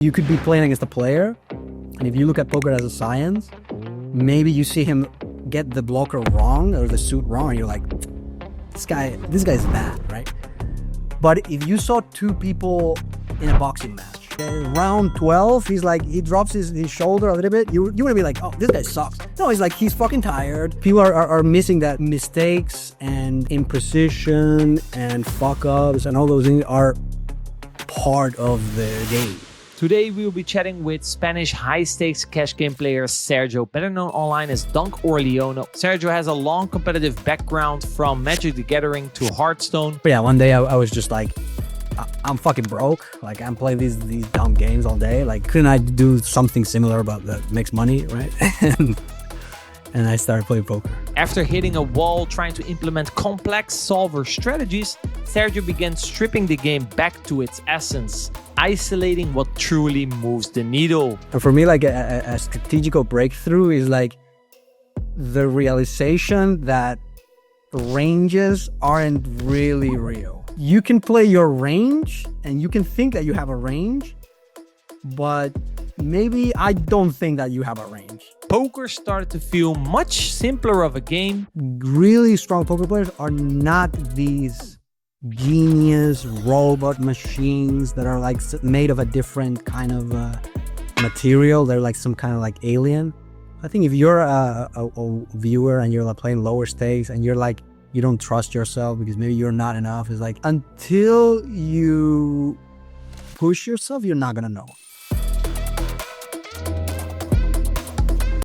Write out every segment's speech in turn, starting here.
You could be playing against a player, and if you look at poker as a science, maybe you see him get the blocker wrong or the suit wrong, and you're like, this guy's bad, right? But if you saw two people in a boxing match, round 12, he drops his shoulder a little bit, you would be like, oh, this guy sucks. No, it's like he's fucking tired. People are missing that mistakes and imprecision and fuck-ups and all those things are part of the game. Today we will be chatting with Spanish high-stakes cash game player Sergio, better known online as Donk Orleone. Sergio has a long competitive background from Magic the Gathering to Hearthstone. But yeah, one day I was just like, I'm fucking broke. Like, I'm playing these dumb games all day. Like, couldn't I do something similar that makes money, right? And I started playing poker. After hitting a wall trying to implement complex solver strategies, Sergio began stripping the game back to its essence, isolating what truly moves the needle. And for me, like a strategical breakthrough is like the realization that ranges aren't really real. You can play your range and you can think that you have a range, but maybe I don't think that you have a range. Poker started to feel much simpler of a game. Really strong poker players are not these genius robot machines that are like made of a different kind of material. They're like some kind of like alien. I think if you're a viewer and you're like playing lower stakes and you're like, you don't trust yourself because maybe you're not enough, it's like until you push yourself, you're not gonna know.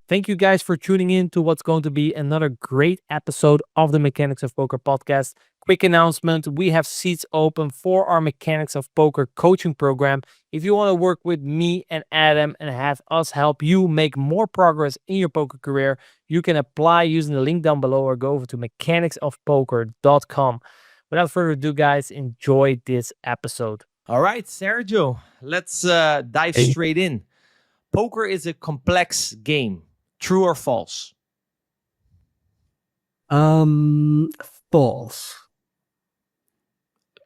Thank you guys for tuning in to what's going to be another great episode of the Mechanics of Poker podcast. Quick announcement, we have seats open for our Mechanics of Poker coaching program. If you want to work with me and Adam and have us help you make more progress in your poker career, you can apply using the link down below or go over to mechanicsofpoker.com. Without further ado, guys, enjoy this episode. All right, Sergio, let's dive straight in. Poker is a complex game. True or false? False.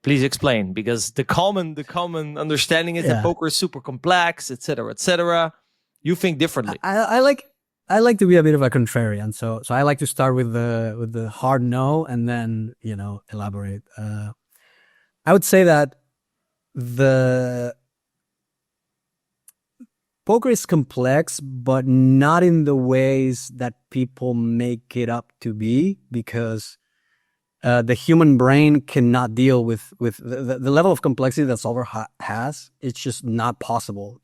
Please explain, because the common understanding is that poker is super complex, etc., etc. You think differently. I like to be a bit of a contrarian, so I like to start with the hard no and then elaborate. I would say that the poker is complex, but not in the ways that people make it up to be, because the human brain cannot deal with the level of complexity that solver has. It's just not possible.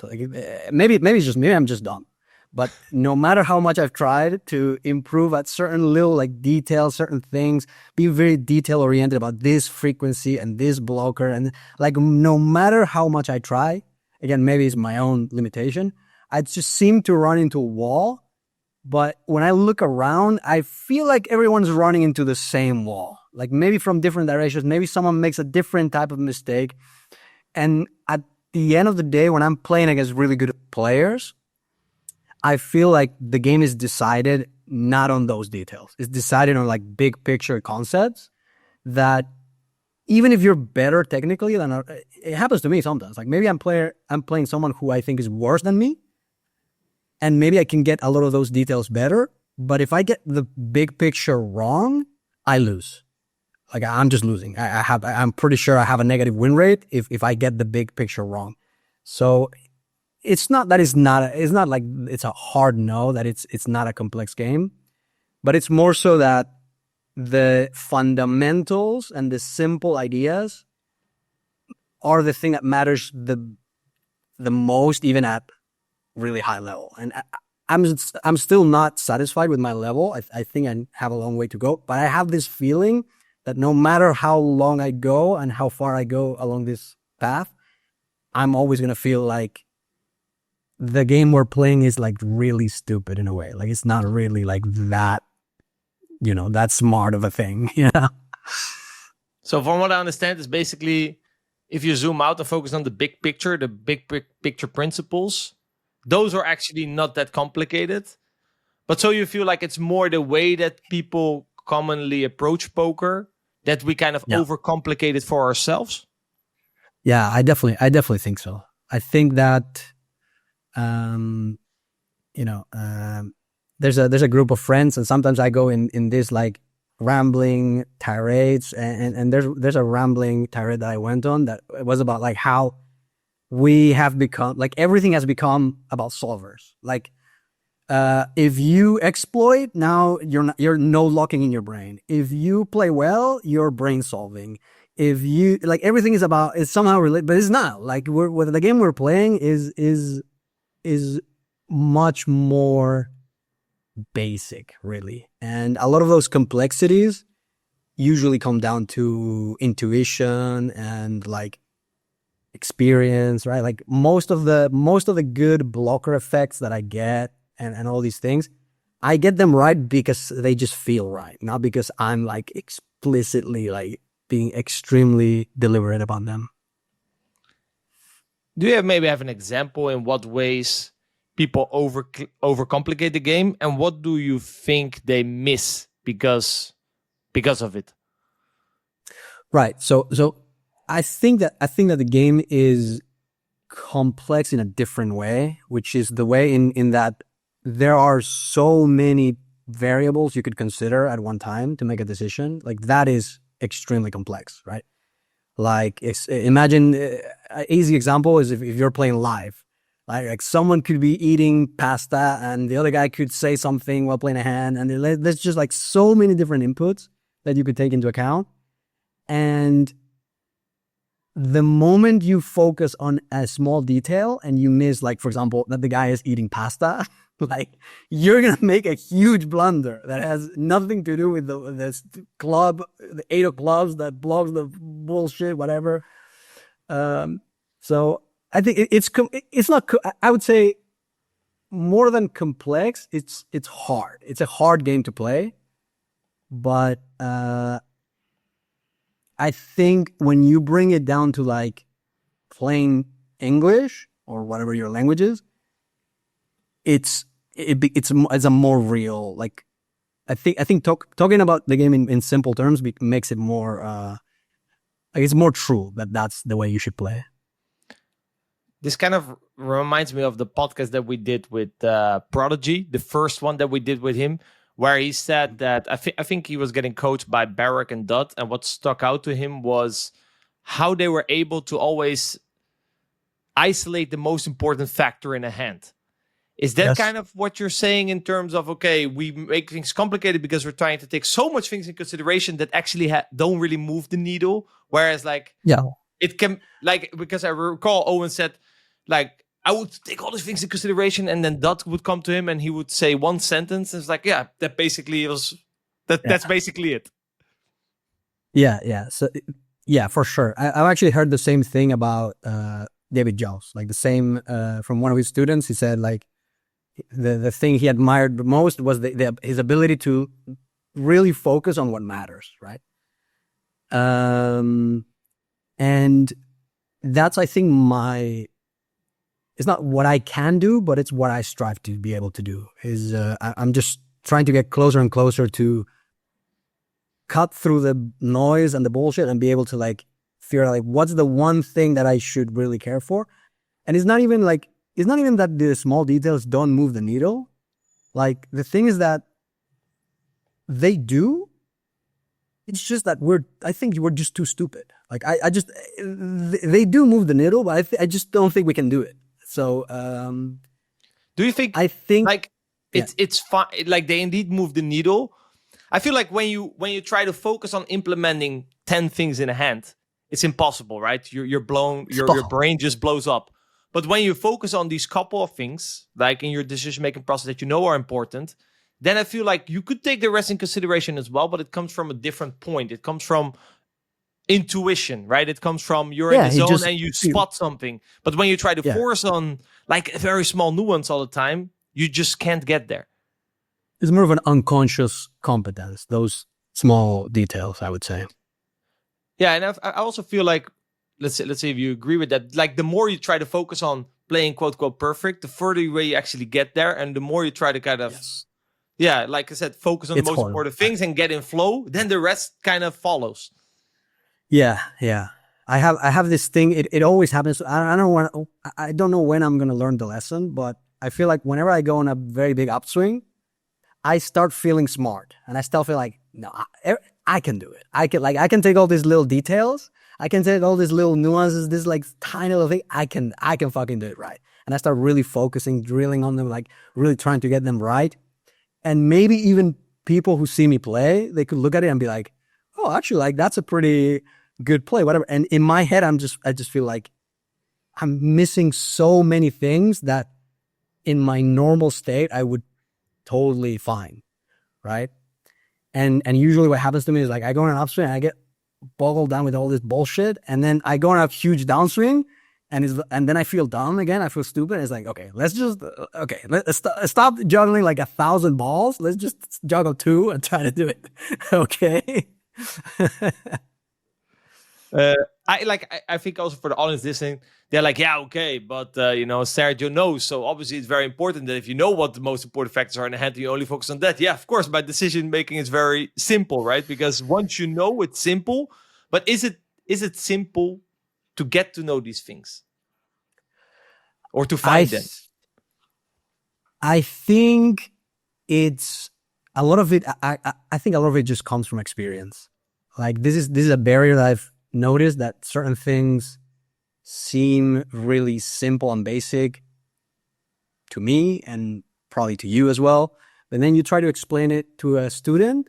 Maybe I'm just dumb. But no matter how much I've tried to improve at certain little like details, certain things, be very detail oriented about this frequency and this blocker, and like no matter how much I try, again, maybe it's my own limitation, I just seem to run into a wall. But when I look around, I feel like everyone's running into the same wall. Like maybe from different directions, maybe someone makes a different type of mistake. And at the end of the day, when I'm playing against really good players, I feel like the game is decided not on those details. It's decided on like big picture concepts that even if you're better technically than it happens to me sometimes. Like maybe I'm playing someone who I think is worse than me, and maybe I can get a lot of those details better. But if I get the big picture wrong, I lose. Like I'm just losing. I'm pretty sure I have a negative win rate if I get the big picture wrong. So it's not that it's not like it's a hard no that it's not a complex game, but it's more so that the fundamentals and the simple ideas are the thing that matters the most, even at really high level. And I'm still not satisfied with my level. I think I have a long way to go, but I have this feeling that no matter how long I go and how far I go along this path, I'm always going to feel like the game we're playing is like really stupid in a way. Like it's not really like that, that smart of a thing. Yeah. So from what I understand is basically if you zoom out and focus on the big picture, the big picture principles, those are actually not that complicated. But so you feel like it's more the way that people commonly approach poker that we kind of overcomplicate it for ourselves? Yeah, I definitely think so. I think that There's a group of friends, and sometimes I go in this like rambling tirades, and there's a rambling tirade that I went on that was about like how we have become, like everything has become about solvers. Like if you exploit, now you're no locking in your brain. If you play well, you're brain solving. If you like, everything is somehow related, but it's not. Like what the game we're playing is much more basic, really. And a lot of those complexities usually come down to intuition and like experience, right? Like most of the good blocker effects that I get and all these things, I get them right because they just feel right, not because I'm like explicitly like being extremely deliberate about them. Do you maybe have an example in what ways people overcomplicate the game, and what do you think they miss because of it? Right. So I think that the game is complex in a different way, which is the way in that there are so many variables you could consider at one time to make a decision. Like that is extremely complex, right? Like imagine an easy example is if you're playing live, like someone could be eating pasta and the other guy could say something while playing a hand, and there's just like so many different inputs that you could take into account. And the moment you focus on a small detail and you miss, like, for example, that the guy is eating pasta, like you're going to make a huge blunder that has nothing to do with the club, the 8 of clubs that blocks the bullshit, whatever. So I think it's not, I would say more than complex. It's hard. It's a hard game to play, but, I think when you bring it down to like plain English or whatever your language is, it's a more real, like, I think talking about the game in simple terms makes it more, like it's more true that that's the way you should play. This kind of reminds me of the podcast that we did with Prodigy, the first one that we did with him, where he said that I think he was getting coached by Barrack and Dutt, and what stuck out to him was how they were able to always isolate the most important factor in a hand. Is that Yes. kind of what you're saying in terms of, okay, we make things complicated because we're trying to take so much things in consideration that actually don't really move the needle? Whereas like, Yeah. it can, like, because I recall Owen said, like, I would take all these things in consideration, and then Dot would come to him and he would say one sentence. And it's like, yeah, that basically was that's basically it. Yeah. So yeah, for sure. I've actually heard the same thing about David Jones. Like the same from one of his students. He said like the thing he admired the most was his ability to really focus on what matters, right? And that's, I think, it's not what I can do, but it's what I strive to be able to do. I'm just trying to get closer and closer to cut through the noise and the bullshit and be able to like figure out like what's the one thing that I should really care for. And it's not even that the small details don't move the needle. Like the thing is that they do. It's just that I think we're just too stupid. Like they do move the needle, but I just don't think we can do it. So, do you think? I think like it's fine. Like they indeed move the needle. I feel like when you try to focus on implementing 10 things in a hand, it's impossible, right? You're blown. Your brain just blows up. But when you focus on these couple of things, like in your decision making process that you know are important, then I feel like you could take the rest in consideration as well. But it comes from a different point. It comes from intuition, right? It comes from you're in the zone and you spot something. But when you try to force on like a very small nuance all the time, you just can't get there. It's more of an unconscious competence, those small details, I would say. Yeah, and I also feel like, let's say if you agree with that, like the more you try to focus on playing quote unquote perfect, the further you actually get there, and the more you try to kind of like I said, focus on the most important things and get in flow, then the rest kind of follows. Yeah. I have this thing. It always happens. I don't know when I'm gonna learn the lesson, but I feel like whenever I go on a very big upswing, I start feeling smart, and I still feel like no, I can do it. I can take all these little details. I can take all these little nuances. This like tiny little thing. I can fucking do it right. And I start really focusing, drilling on them, like really trying to get them right. And maybe even people who see me play, they could look at it and be like, oh, actually, like that's a pretty good play, whatever. And in my head, I just feel like I'm missing so many things that in my normal state, I would totally fine, right? And usually what happens to me is like I go on an upswing and I get boggled down with all this bullshit, and then I go on a huge downswing, and then I feel dumb again. I feel stupid. It's like, let's stop juggling like 1,000 balls. Let's just juggle 2 and try to do it. Okay. I think also for the audience listening, they're like, yeah, okay, but Sergio knows, so obviously it's very important that if you know what the most important factors are in the hand, you only focus on that. Yeah, of course, my decision making is very simple, right? Because once you know, it's simple. But is it simple to get to know these things or to find them? I think it's a lot of it. I think a lot of it just comes from experience. Like this is a barrier that I've noticed, that certain things seem really simple and basic to me and probably to you as well. But then you try to explain it to a student.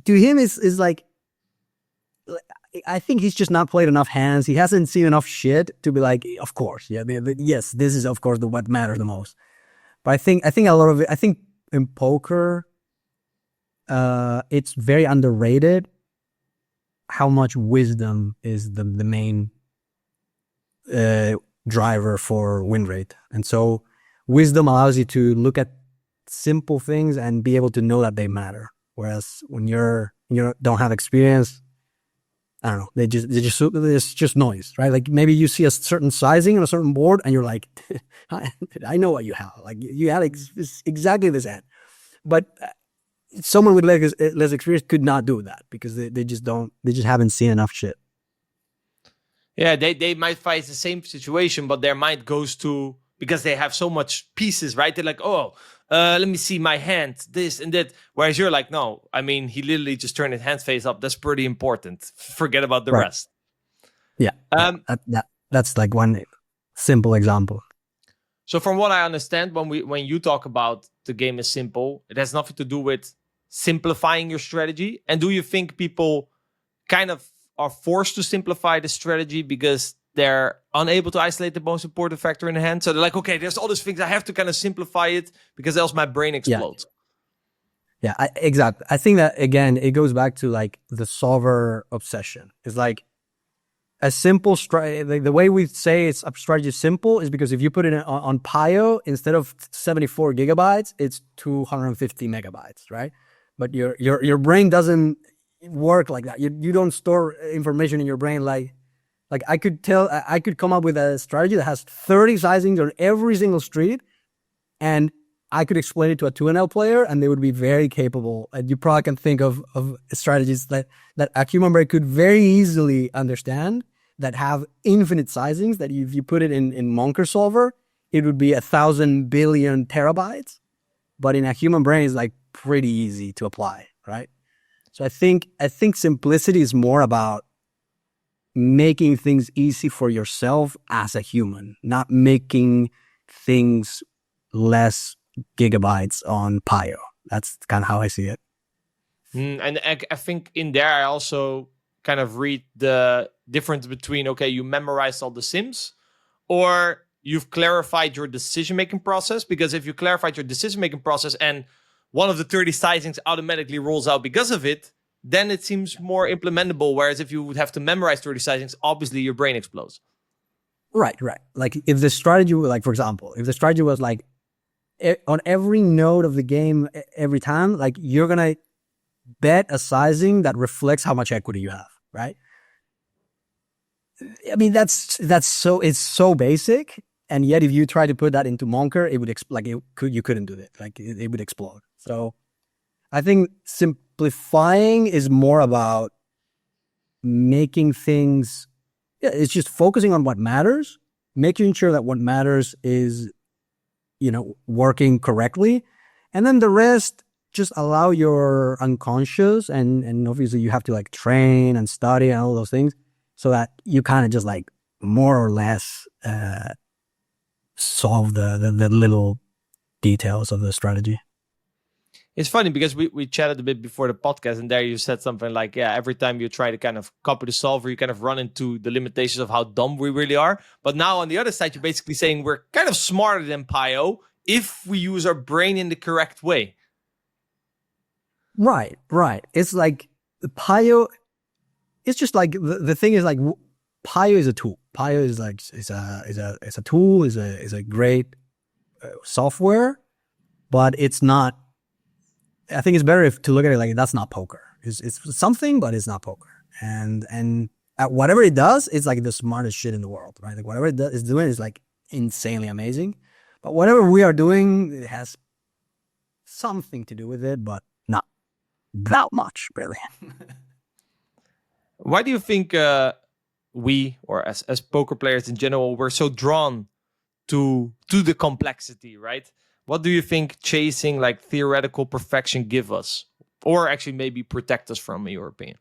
To him, is like, I think he's just not played enough hands. He hasn't seen enough shit to be like, of course, yeah, yes, this is of course what matters the most. But I think a lot of it. I think in poker, it's very underrated how much wisdom is the main driver for win rate. And so wisdom allows you to look at simple things and be able to know that they matter. Whereas when you don't have experience, I don't know, it's just noise, right? Like maybe you see a certain sizing on a certain board and you're like, I know what you have. Like you have exactly this hand. But someone with less experience could not do that because they just haven't seen enough shit. Yeah, they might face the same situation, but their mind goes to, because they have so much pieces, right? They're like, let me see my hand, this and that. Whereas you're like, no, I mean, he literally just turned his hand face up. That's pretty important. Forget about the rest. Yeah. That's like one simple example. So from what I understand, when you talk about the game is simple, it has nothing to do with simplifying your strategy. And do you think people kind of are forced to simplify the strategy because they're unable to isolate the most important factor in the hand? So they're like, okay, there's all these things, I have to kind of simplify it because else my brain explodes. Yeah, exactly. I think that, again, it goes back to like the solver obsession. It's like a simple strategy. The way we say it's a strategy simple is because if you put it on Pio, instead of 74 gigabytes, it's 250 megabytes, right? But your brain doesn't work like that. You don't store information in your brain like I could come up with a strategy that has 30 sizings on every single street, and I could explain it to a 2NL player and they would be very capable. And you probably can think of strategies that a human brain could very easily understand, that have infinite sizings, that if you put it in Monker Solver, it would be 1,000 billion terabytes. But in a human brain, it's like pretty easy to apply, right? So I think simplicity is more about making things easy for yourself as a human, not making things less gigabytes on Pio. That's kind of how I see it. And I think in there, I also kind of read the difference between, okay, you memorized all the sims, or you've clarified your decision-making process. Because if you clarified your decision-making process and one of the 30 sizings automatically rolls out because of it, then it seems more implementable. Whereas if you would have to memorize 30 sizings, obviously your brain explodes. Right. Like if the strategy, like for example, if the strategy was like on every node of the game, every time, like you're going to bet a sizing that reflects how much equity you have, right? I mean, it's so basic. And yet if you try to put that into Monker, it would you couldn't do that. Like it would explode. So I think simplifying is more about making things, it's just focusing on what matters, making sure that what matters is, working correctly. And then the rest, just allow your unconscious, and obviously you have to like train and study and all those things so that you kind of just like more or less solve the little details of the strategy. It's funny because we chatted a bit before the podcast, and there you said something like, every time you try to kind of copy the solver, you kind of run into the limitations of how dumb we really are. But now on the other side, you're basically saying we're kind of smarter than Pio if we use our brain in the correct way. Right. It's like Pio, it's just like, the thing is like, Pio is a tool. Pio is like, it's a tool, is a great software, but it's not, I think it's better to look at it like that's not poker. It's something, but it's not poker. And at whatever it does, it's like the smartest shit in the world, right? Like whatever it's doing is like insanely amazing. But whatever we are doing, it has something to do with it, but not that much, really. Why do you think we, or as poker players in general, we're so drawn to the complexity, right? What do you think chasing like theoretical perfection give us, or actually maybe protect us from, in your opinion?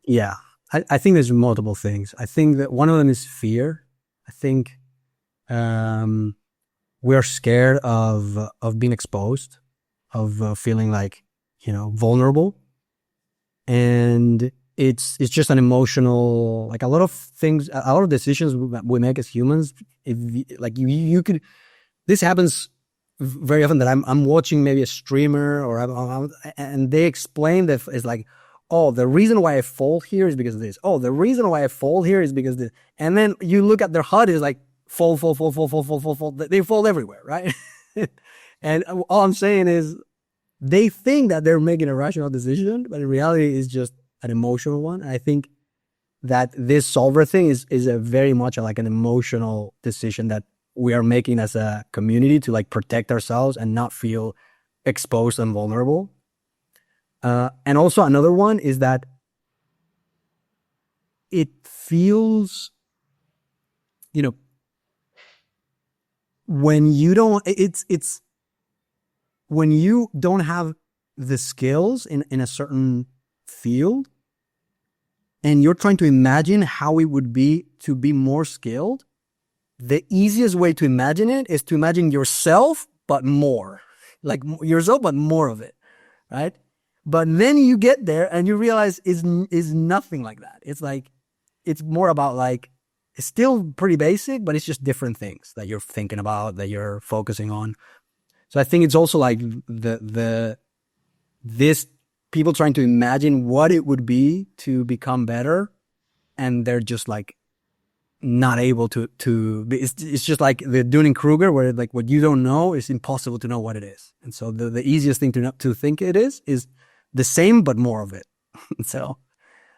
Yeah, I think there's multiple things. I think that one of them is fear. I think we're scared of being exposed, of feeling like, vulnerable. And it's just an emotional, like a lot of things, a lot of decisions we make as humans. You could, this happens very often that I'm watching maybe a streamer and they explain that it's like, oh, the reason why I fold here is because of this. Oh, the reason why I fold here is because of this. And then you look at their HUD, is like fold. They fold everywhere, right? And all I'm saying is they think that they're making a rational decision, but in reality it's just an emotional one. And I think that this solver thing is a very much like an emotional decision that we are making as a community to like protect ourselves and not feel exposed and vulnerable. And also another one is that it feels, when you don't, when you don't have the skills in a certain field and you're trying to imagine how it would be to be more skilled, the easiest way to imagine it is to imagine yourself, but more. Like yourself, but more of it, right? But then you get there and you realize is nothing like that. It's like, it's more about like, it's still pretty basic, but it's just different things that you're thinking about, that you're focusing on. So I think it's also like this people trying to imagine what it would be to become better, and they're just like not able to it's just like the Dunning-Kruger, where like what you don't know is impossible to know what it is. And so the easiest thing to think it is the same but more of it. So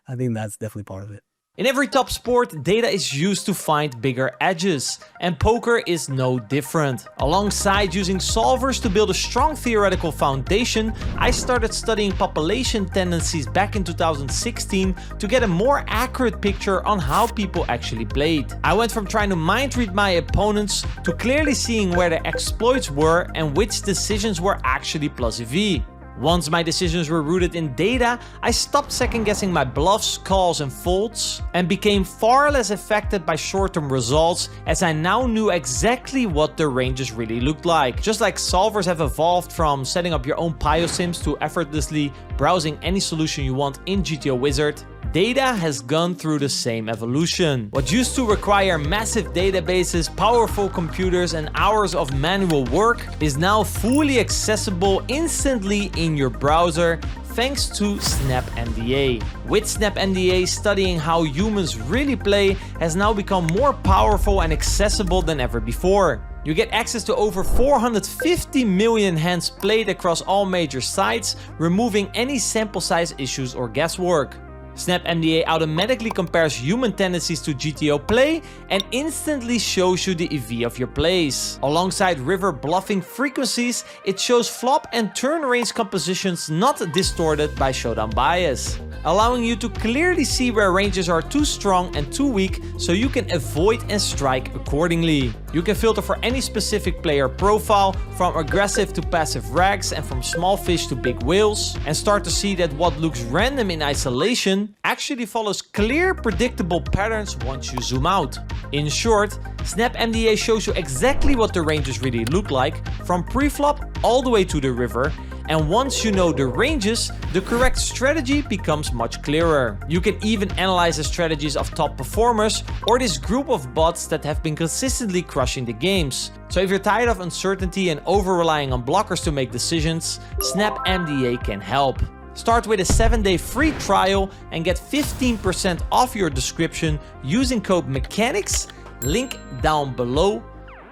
I think that's definitely part of it. In every top sport, data is used to find bigger edges, and poker is no different. Alongside using solvers to build a strong theoretical foundation, I started studying population tendencies back in 2016 to get a more accurate picture on how people actually played. I went from trying to mind read my opponents to clearly seeing where the exploits were and which decisions were actually plus EV. Once my decisions were rooted in data, I stopped second-guessing my bluffs, calls and folds, and became far less affected by short-term results, as I now knew exactly what the ranges really looked like. Just like solvers have evolved from setting up your own Pio sims to effortlessly browsing any solution you want in GTO Wizard, data has gone through the same evolution. What used to require massive databases, powerful computers, and hours of manual work is now fully accessible instantly in your browser thanks to SnapMDA. With SnapMDA, studying how humans really play has now become more powerful and accessible than ever before. You get access to over 450 million hands played across all major sites, removing any sample size issues or guesswork. SnapMDA automatically compares human tendencies to GTO play and instantly shows you the EV of your plays. Alongside river bluffing frequencies, it shows flop and turn range compositions not distorted by showdown bias, allowing you to clearly see where ranges are too strong and too weak so you can avoid and strike accordingly. You can filter for any specific player profile, from aggressive to passive rags and from small fish to big whales, and start to see that what looks random in isolation actually follows clear, predictable patterns once you zoom out. In short, SnapMDA shows you exactly what the ranges really look like, from pre-flop all the way to the river, and once you know the ranges, the correct strategy becomes much clearer. You can even analyze the strategies of top performers or this group of bots that have been consistently crushing the games. So if you're tired of uncertainty and over-relying on blockers to make decisions, SnapMDA can help. Start with a 7-day free trial and get 15% off your description using code MECHANICS, link down below.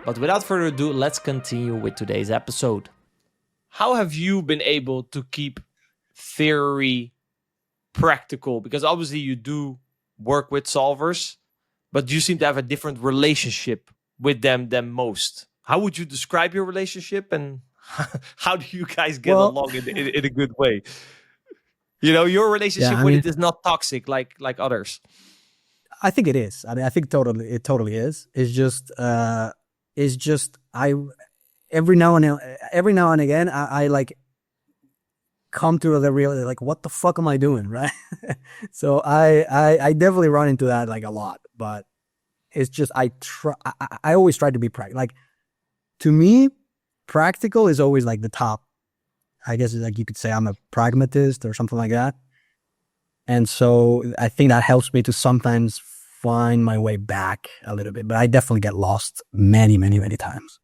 But without further ado, let's continue with today's episode. How have you been able to keep theory practical? Because obviously you do work with solvers, but you seem to have a different relationship with them than most. How would you describe your relationship, and how do you guys get along in a good way? You know, your relationship with it is not toxic like others. I think it is. I mean, I think it totally is. It's just every now and again, I like come to the real, like, what the fuck am I doing, right? So I definitely run into that like a lot, but it's just I always try to be practical. Like, to me, practical is always like the top. I guess like you could say I'm a pragmatist or something like that, and so I think that helps me to sometimes find my way back a little bit. But I definitely get lost many times.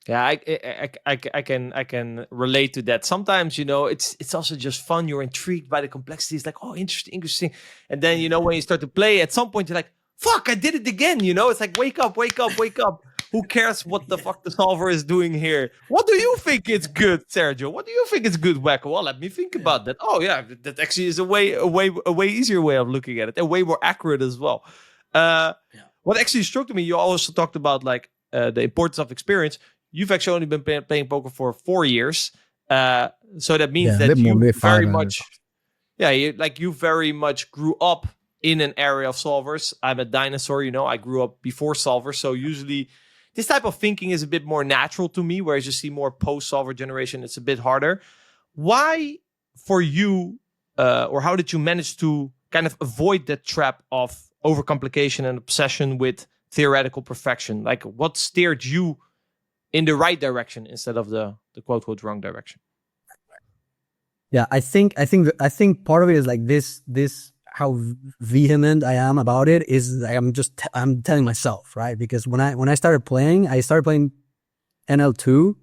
Yeah, I can relate to that. Sometimes, you know, it's also just fun. You're intrigued by the complexities, like, oh, interesting. And then, you know, when you start to play, at some point you're like, fuck, I did it again. You know, it's like, wake up. Who cares what the fuck the solver is doing here? What do you think is good, Sergio? What do you think is good, Wacko? Well, let me think about that. Oh yeah, that actually is a way easier way of looking at it, and way more accurate as well. What actually struck me, you also talked about like the importance of experience. You've actually only been playing poker for 4 years. So that means that you very much, you very much grew up in an area of solvers. I'm a dinosaur, you know, I grew up before solvers. So usually this type of thinking is a bit more natural to me, whereas you see more post-solver generation, it's a bit harder. Why for you, or how did you manage to kind of avoid that trap of overcomplication and obsession with theoretical perfection? Like, what steered you in the right direction instead of the quote unquote wrong direction? Yeah, I think part of it is like this how vehement I am about it is I'm telling myself, right? Because when I started playing NL2,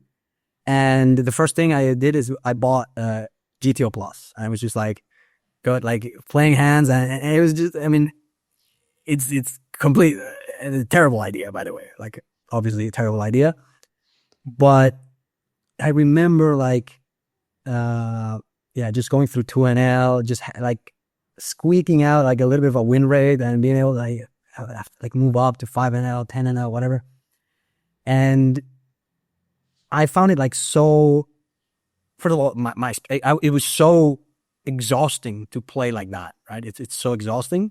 and the first thing I did is I bought GTO Plus. I was just like playing hands, and it was just, I mean, it's complete a terrible idea, by the way. Like, obviously a terrible idea. But I remember just going through 2NL, just like squeaking out like a little bit of a win rate and being able to like move up to 5NL, 10NL, whatever. And I found it like so, first of all, it was so exhausting to play like that, right? It's so exhausting.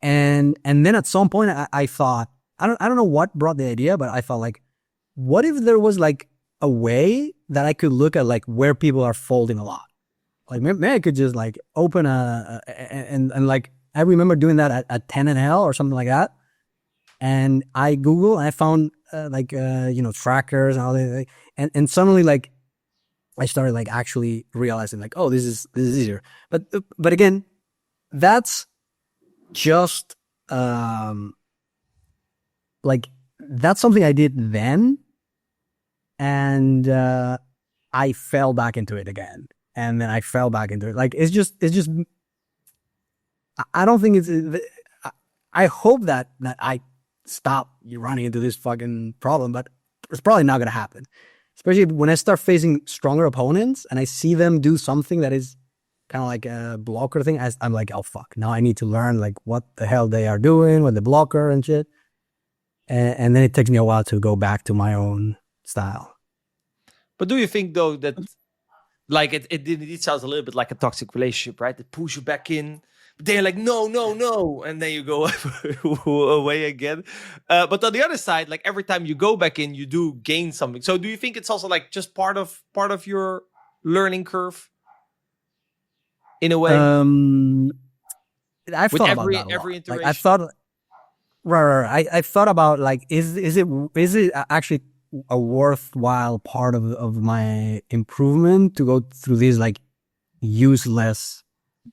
And then at some point I thought, I don't know what brought the idea, but I thought like, what if there was like a way that I could look at like where people are folding a lot? Like maybe I could just like open and like, I remember doing that at 10NL or something like that. And I Googled and I found trackers and all that. And suddenly like I started like actually realizing like, oh, this is easier. But again, that's just like, that's something I did then. And I fell back into it again, and then I fell back into it. Like, it's just. I don't think it's. I hope that I stop running into this fucking problem, but it's probably not gonna happen. Especially when I start facing stronger opponents and I see them do something that is kind of like a blocker thing, I'm like, oh fuck, now I need to learn like what the hell they are doing with the blocker and shit. And then it takes me a while to go back to my own style. But do you think though that like it sounds a little bit like a toxic relationship, right? It pulls you back in, but they're like, no, and then you go away again. But on the other side, like every time you go back in, you do gain something. So do you think it's also like just part of your learning curve in a way? I've With thought about that a every lot. iteration. Like I thought, right. I thought about like, is it actually a worthwhile part of my improvement to go through these like useless,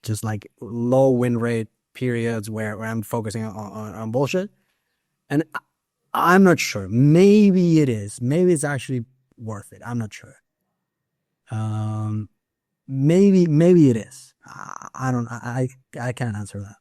just like low win rate periods where I'm focusing on bullshit? And I'm not sure. Maybe it is. Maybe it's actually worth it. I'm not sure. Maybe it is. I can't answer that.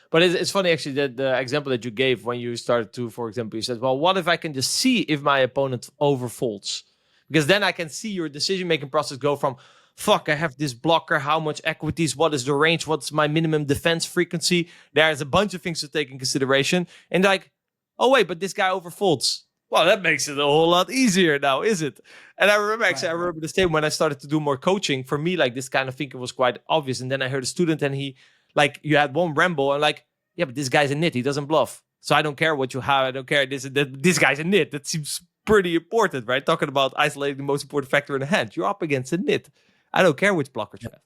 But it's funny actually that the example that you gave when you started to, for example, you said, well, what if I can just see if my opponent overfolds? Because then I can see your decision-making process go from, fuck, I have this blocker, how much equities, what is the range, what's my minimum defense frequency? There's a bunch of things to take in consideration. And like, oh wait, but this guy overfolds. Well, that makes it a whole lot easier now, is it? And I remember I remember the same when I started to do more coaching. For me, like this kind of thinking was quite obvious. And then I heard a student and he, like, you had one ramble and like, yeah, but this guy's a nit. He doesn't bluff. So I don't care what you have. I don't care. This guy's a nit. That seems pretty important, right? Talking about isolating the most important factor in the hand. You're up against a nit. I don't care which blocker you have.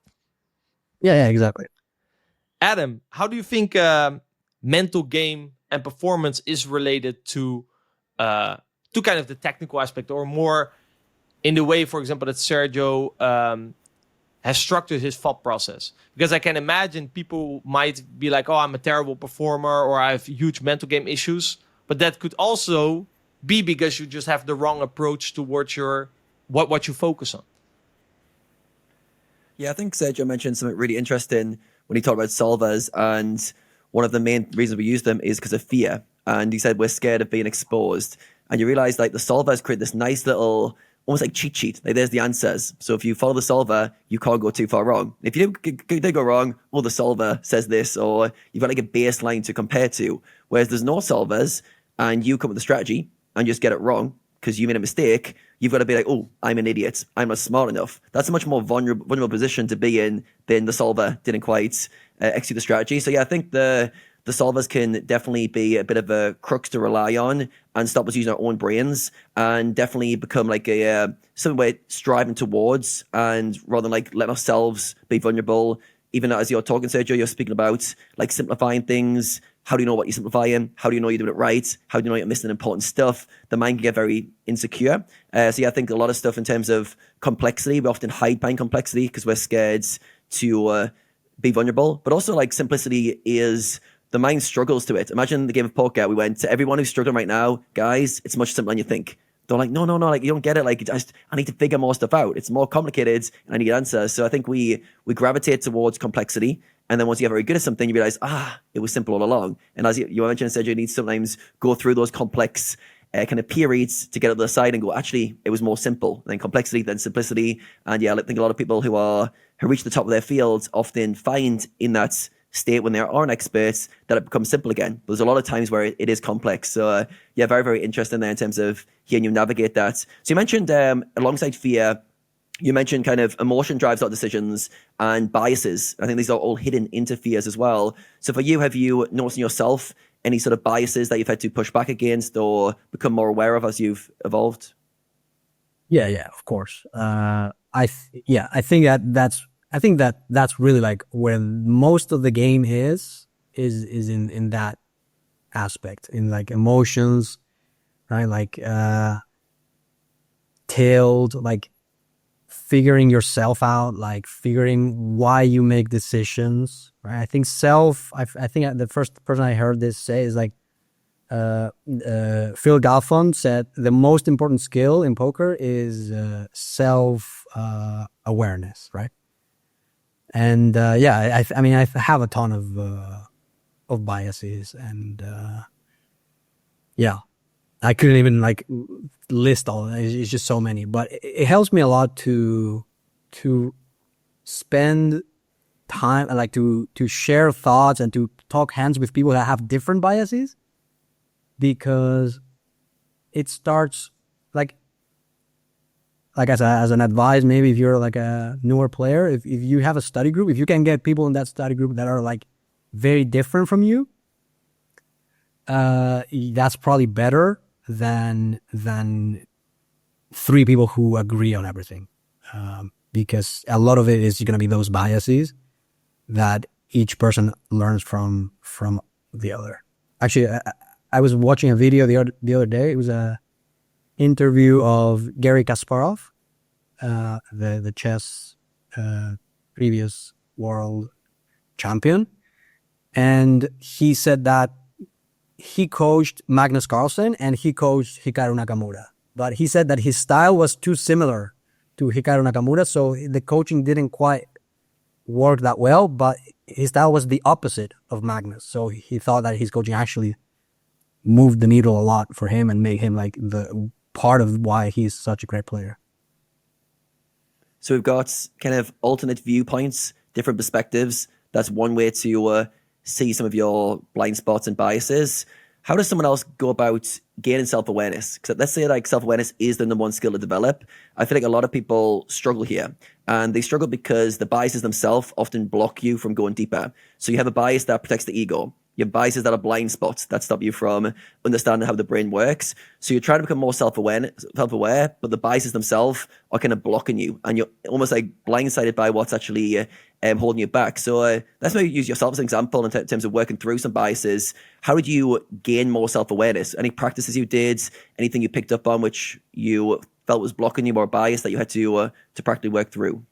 Yeah, exactly. Adam, how do you think mental game and performance is related to kind of the technical aspect, or more in the way, for example, that Sergio has structured his thought process? Because I can imagine people might be like, oh, I'm a terrible performer, or I have huge mental game issues. But that could also be because you just have the wrong approach towards your what you focus on. Yeah, I think Sergio mentioned something really interesting when he talked about solvers, and one of the main reasons we use them is because of fear. And he said we're scared of being exposed. And you realize like the solvers create this nice little, almost like cheat sheet. Like there's the answers. So if you follow the solver, you can't go too far wrong. If you did go wrong, well, the solver says this, or you've got like a baseline to compare to. Whereas there's no solvers and you come with a strategy and just get it wrong because you made a mistake, you've got to be like, oh, I'm an idiot. I'm not smart enough. That's a much more vulnerable position to be in than the solver didn't quite execute the strategy. So yeah, I think the solvers can definitely be a bit of a crux to rely on and stop us using our own brains, and definitely become like a something we're striving towards, and rather than like letting ourselves be vulnerable. Even as you're talking, Sergio, you're speaking about like simplifying things. How do you know what you're simplifying? How do you know you're doing it right? How do you know you're missing important stuff? The mind can get very insecure. So yeah, I think a lot of stuff in terms of complexity, we often hide behind complexity because we're scared to be vulnerable. But also like simplicity is, the mind struggles to it. Imagine the game of poker. We went to everyone who's struggling right now, guys, it's much simpler than you think. They're like, no, like you don't get it. Like I need to figure more stuff out. It's more complicated and I need answers. So I think we gravitate towards complexity. And then once you get very good at something, you realize, it was simple all along. And as you mentioned, Sergio, you need to sometimes go through those complex kind of periods to get to the other side and go, actually, it was more simple. And then complexity, then simplicity. And yeah, I think a lot of people who reach the top of their fields often find in that state when they aren't experts that it becomes simple again. But there's a lot of times where it is complex. So yeah, very, very interesting there in terms of hearing you navigate that. So you mentioned alongside fear, you mentioned kind of emotion drives our decisions and biases. I think these are all hidden into fears as well. So for you, have you noticed in yourself any sort of biases that you've had to push back against or become more aware of as you've evolved? Yeah, of course. I think that's really like where most of the game is in that aspect, in like emotions, right? Like tailed, like figuring yourself out, like figuring why you make decisions, right? I think I think the first person I heard this say is like Phil Galfond said the most important skill in poker is self awareness, right? And I mean I have a ton of biases, and I couldn't even like list all. It's just so many, but it helps me a lot to spend time, like to share thoughts and to talk hands with people that have different biases, because it starts like as an advice, maybe if you're like a newer player, if you have a study group, if you can get people in that study group that are like very different from you, that's probably better than 3 people who agree on everything, because a lot of it is going to be those biases that each person learns from the other. Actually, I was watching a video the other day. It was a interview of Garry Kasparov, the chess previous world champion, and he said that he coached Magnus Carlsen and he coached Hikaru Nakamura, but he said that his style was too similar to Hikaru Nakamura, so the coaching didn't quite work that well, but his style was the opposite of Magnus, so he thought that his coaching actually moved the needle a lot for him and made him like the part of why he's such a great player. So we've got kind of alternate viewpoints, different perspectives. That's one way to see some of your blind spots and biases. How does someone else go about gaining self-awareness? Because let's say like self-awareness is the number one skill to develop. I feel like a lot of people struggle here, and they struggle because the biases themselves often block you from going deeper. So you have a bias that protects the ego. You have biases that are blind spots that stop you from understanding how the brain works. So you're trying to become more self-aware, but the biases themselves are kind of blocking you, and you're almost like blindsided by what's actually holding you back. So let's maybe use yourself as an example in terms of working through some biases. How did you gain more self-awareness? Any practices you did? Anything you picked up on which you felt was blocking you, more bias that you had to practically work through?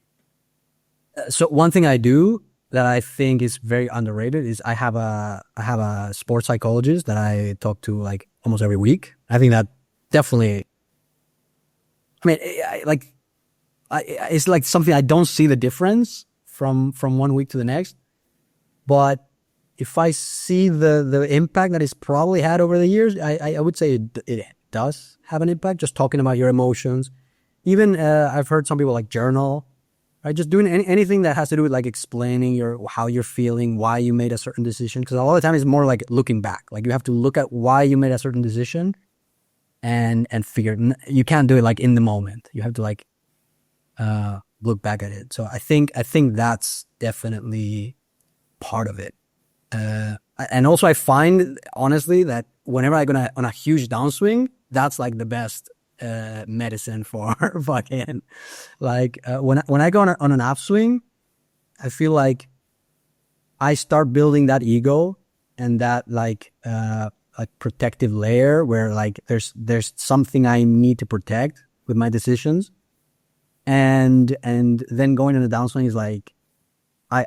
So one thing I do that I think is very underrated is I have a sports psychologist that I talk to like almost every week. I think that definitely, I mean, it's like something I don't see the difference from one week to the next, but if I see the impact that it's probably had over the years, I would say it does have an impact. Just talking about your emotions, even I've heard some people like journal. Right, just doing anything that has to do with like explaining how you're feeling, why you made a certain decision. Because a lot of the time it's more like looking back. Like you have to look at why you made a certain decision, and figure. You can't do it like in the moment. You have to like look back at it. So I think that's definitely part of it. And also I find honestly that whenever I go on a huge downswing, that's like the best medicine for fucking like when I go on an upswing, I feel like I start building that ego and that like protective layer where like there's something I need to protect with my decisions, and then going on a downswing is like I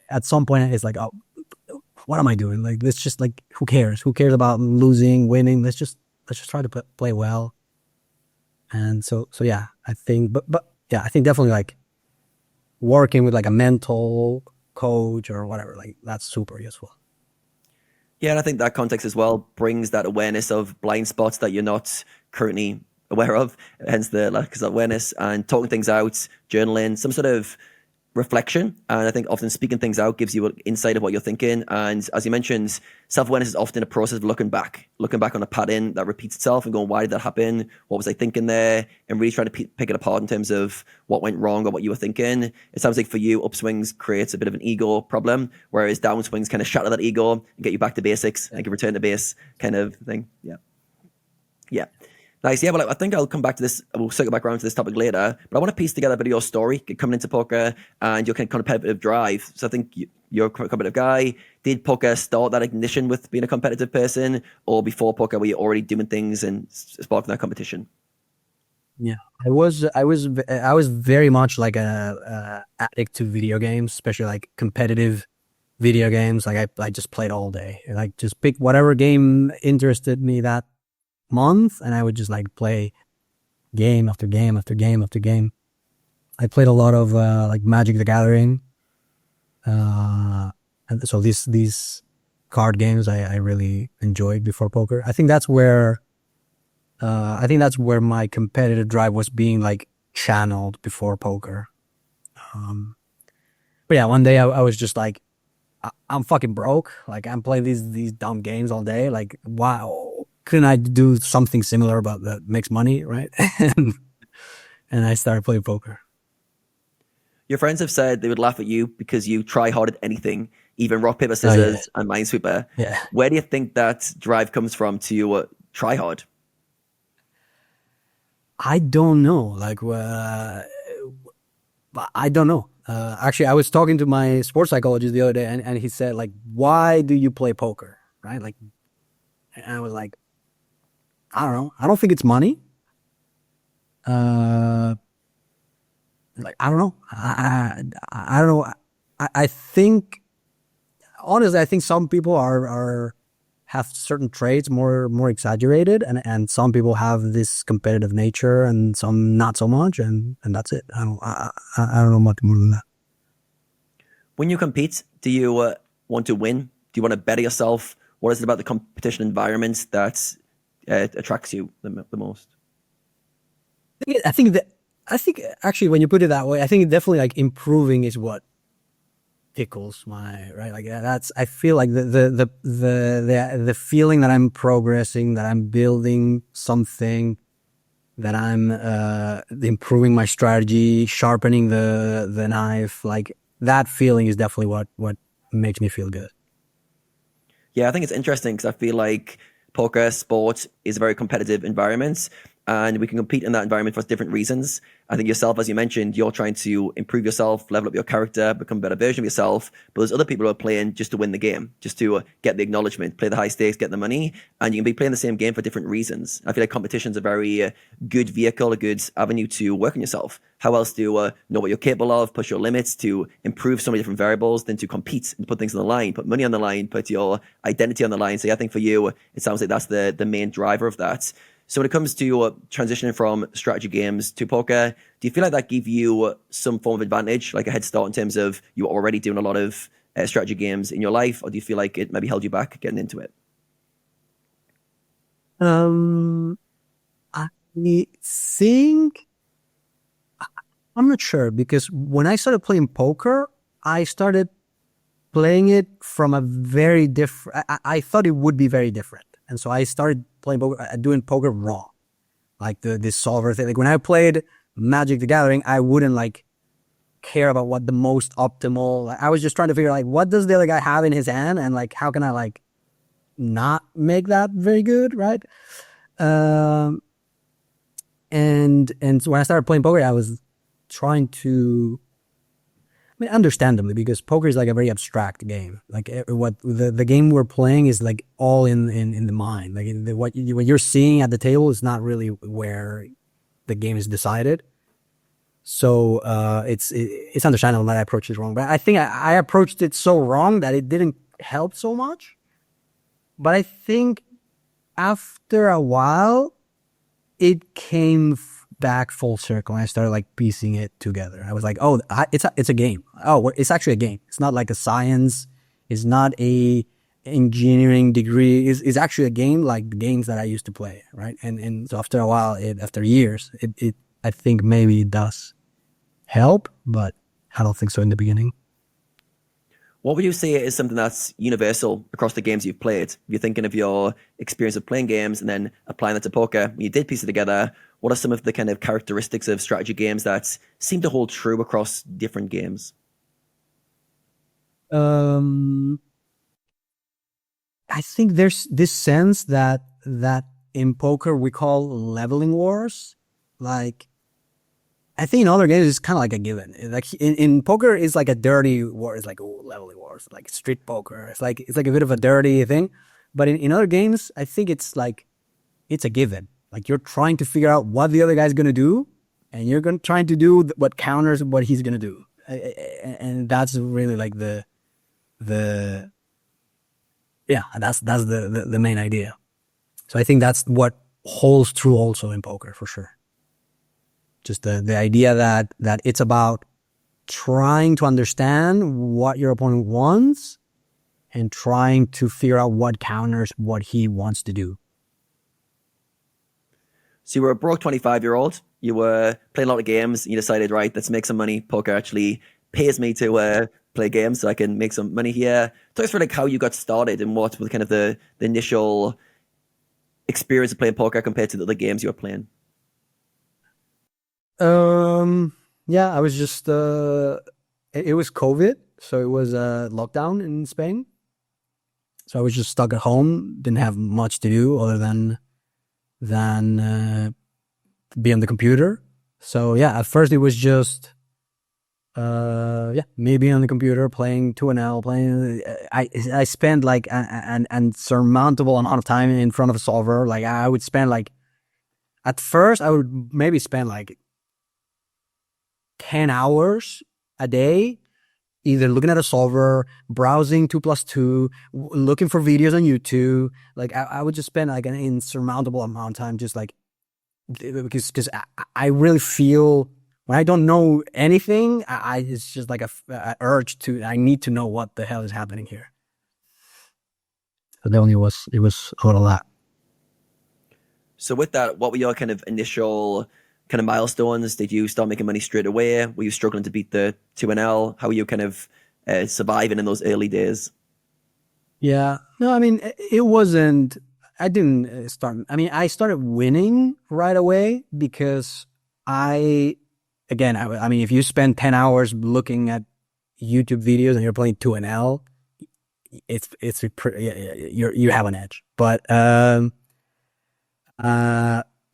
at some point it's like, oh, what am I doing? Like let's just like who cares about losing, winning? Let's just try to play well. And so yeah, I think, but yeah, I think definitely like working with like a mental coach or whatever, like that's super useful. Yeah, and I think that context as well brings that awareness of blind spots that you're not currently aware of, hence the lack of awareness, and talking things out, journaling, some sort of reflection. And I think often speaking things out gives you an insight of what you're thinking. And as you mentioned, self-awareness is often a process of looking back on a pattern that repeats itself and going, why did that happen? What was I thinking there? And really trying to pick it apart in terms of what went wrong or what you were thinking. It sounds like for you, upswings creates a bit of an ego problem, whereas downswings kind of shatter that ego and get you back to basics and can return to base kind of thing. Yeah. Nice. Yeah, well, I think I'll come back to this. We'll circle back around to this topic later. But I want to piece together a bit of your story coming into poker and your kind of competitive drive. So I think you're a competitive guy. Did poker start that ignition with being a competitive person, or before poker were you already doing things and sparking that competition? Yeah, I was very much like a addict to video games, especially like competitive video games. Like I just played all day. Like just pick whatever game interested me that month, and I would just like play game after game after game after game. I played a lot of like Magic the Gathering, and so these card games I really enjoyed before poker. I think that's where my competitive drive was being like channeled before poker. But yeah, one day I was just like, I'm fucking broke. Like I'm playing these dumb games all day. Like, wow, couldn't I do something similar about that makes money, right? And I started playing poker. Your friends have said they would laugh at you because you try hard at anything, even rock, paper, Oh, scissors, and Minesweeper. yeah. Where do you think that drive comes from to try hard? I don't know. Like, I don't know. Actually, I was talking to my sports psychologist the other day, and he said, like, why do you play poker? Right? Like, and I was like, I don't know. I don't think it's money. Like, I don't know. I don't know. I think, honestly, I think some people have certain traits more exaggerated, and some people have this competitive nature, and some not so much, and that's it. I don't know much more than that. When you compete, do you want to win? Do you want to better yourself? What is it about the competition environment that attracts you the most? I think actually when you put it that way, I think definitely like improving is what tickles my right. Like I feel like the feeling that I'm progressing, that I'm building something, that I'm improving my strategy, sharpening the knife. Like that feeling is definitely what makes me feel good. Yeah, I think it's interesting because I feel like poker sport is a very competitive environment, and we can compete in that environment for different reasons. I think yourself, as you mentioned, you're trying to improve yourself, level up your character, become a better version of yourself. But there's other people who are playing just to win the game, just to get the acknowledgement, play the high stakes, get the money. And you can be playing the same game for different reasons. I feel like competition's a very good vehicle, a good avenue to work on yourself. How else to know what you're capable of, push your limits, to improve so many different variables, than to compete and put things on the line, put money on the line, put your identity on the line. So yeah, I think for you, it sounds like that's the main driver of that. So when it comes to transitioning from strategy games to poker, do you feel like that gave you some form of advantage, like a head start in terms of you already doing a lot of strategy games in your life, or do you feel like it maybe held you back getting into it? I think I'm not sure, because when I started playing poker, I started playing it from a very different. I thought it would be very different, and so I started playing poker, doing poker wrong, like this solver thing. Like when I played Magic the Gathering, I wouldn't like care about what the most optimal. Like, I was just trying to figure out like what does the other guy have in his hand, and like how can I like not make that very good, right? And so when I started playing poker, I was trying to, I mean, understandably, because poker is like a very abstract game. Like what the game we're playing is like all in the mind. Like what you're seeing at the table is not really where the game is decided. So it's understandable that I approached it wrong. But I think I approached it so wrong that it didn't help so much. But I think after a while, it came back full circle, and I started like piecing it together. I was like, oh, it's a game. Oh, it's actually a game. It's not like a science. It's not a engineering degree. It's actually a game like the games that I used to play, right? And so after a while, after years, I think maybe it does help, but I don't think so in the beginning. What would you say is something that's universal across the games you've played? If you're thinking of your experience of playing games and then applying that to poker, when you did piece it together, what are some of the kind of characteristics of strategy games that seem to hold true across different games? I think there's this sense that in poker we call leveling wars. Like, I think in other games it's kind of like a given. Like in poker, it's like a dirty war. It's like, oh, leveling wars, like street poker. It's like a bit of a dirty thing. But in other games, I think it's like it's a given. Like you're trying to figure out what the other guy's gonna do, and you're trying to do what counters what he's gonna do, and that's really like the that's the main idea. So I think that's what holds true also in poker for sure. Just the idea that it's about trying to understand what your opponent wants and trying to figure out what counters what he wants to do. So you were a broke 25-year-old. You were playing a lot of games. And you decided, right, let's make some money. Poker actually pays me to play games so I can make some money here. Talk us through like how you got started and what was kind of the initial experience of playing poker compared to the other games you were playing. Yeah, I was just it was COVID, so it was lockdown in Spain. So I was just stuck at home, didn't have much to do other than be on the computer. So yeah, at first it was just me being on the computer playing 2NL, playing. I spent like an unsurmountable amount of time in front of a solver. Like I would spend like, at first I would maybe spend like 10 hours a day, either looking at a solver, browsing 2+2, looking for videos on YouTube. Like I would just spend like an insurmountable amount of time just like, because I really feel when I don't know anything, it's just like a urge I need to know what the hell is happening here. So it was all of that. So with that, what were your kind of initial kind of milestones? Did you start making money straight away? Were you struggling to beat the 2NL? How were you kind of surviving in those early days? Yeah, no, I mean, it wasn't, I didn't start, I mean, I started winning right away because I mean, if you spend 10 hours looking at YouTube videos and you're playing 2NL, it's a pretty, you have an edge. But,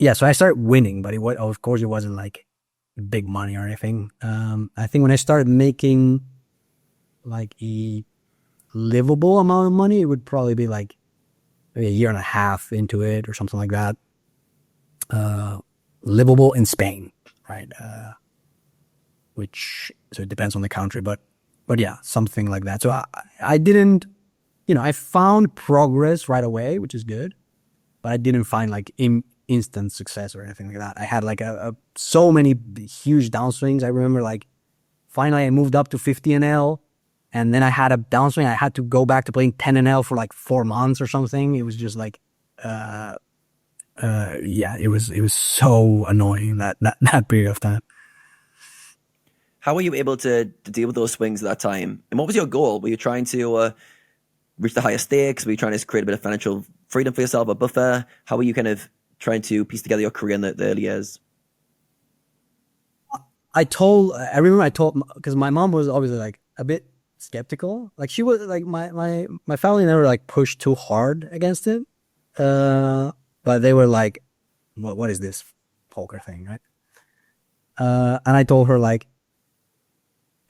yeah, so I started winning, but of course it wasn't like big money or anything. I think when I started making like a livable amount of money, it would probably be like maybe a year and a half into it or something like that. Livable in Spain, right? So it depends on the country, but yeah, something like that. So I didn't, I found progress right away, which is good, but I didn't find like instant success or anything like that. I had like so many huge downswings. I remember like finally I moved up to 50NL, and then I had a downswing. I had to go back to playing 10NL for like 4 months or something. It was just like, yeah, it was so annoying that period of time. How were you able to deal with those swings at that time? And what was your goal? Were you trying to reach the higher stakes? Were you trying to create a bit of financial freedom for yourself, a buffer? How were you kind of trying to piece together your career in the early years? I remember I told, because my mom was obviously like a bit skeptical. Like she was like, my family never like pushed too hard against it. But they were like, what is this poker thing, right? And I told her like,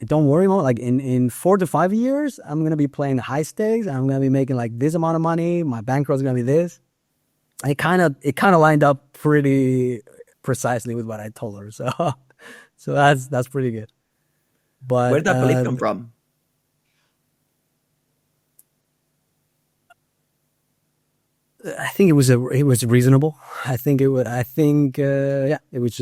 don't worry, Mom, like in 4 to 5 years, I'm going to be playing high stakes. I'm going to be making like this amount of money. My bankroll is going to be this. It kind of lined up pretty precisely with what I told her. So that's pretty good. But where did that belief come from? I think it was reasonable. It was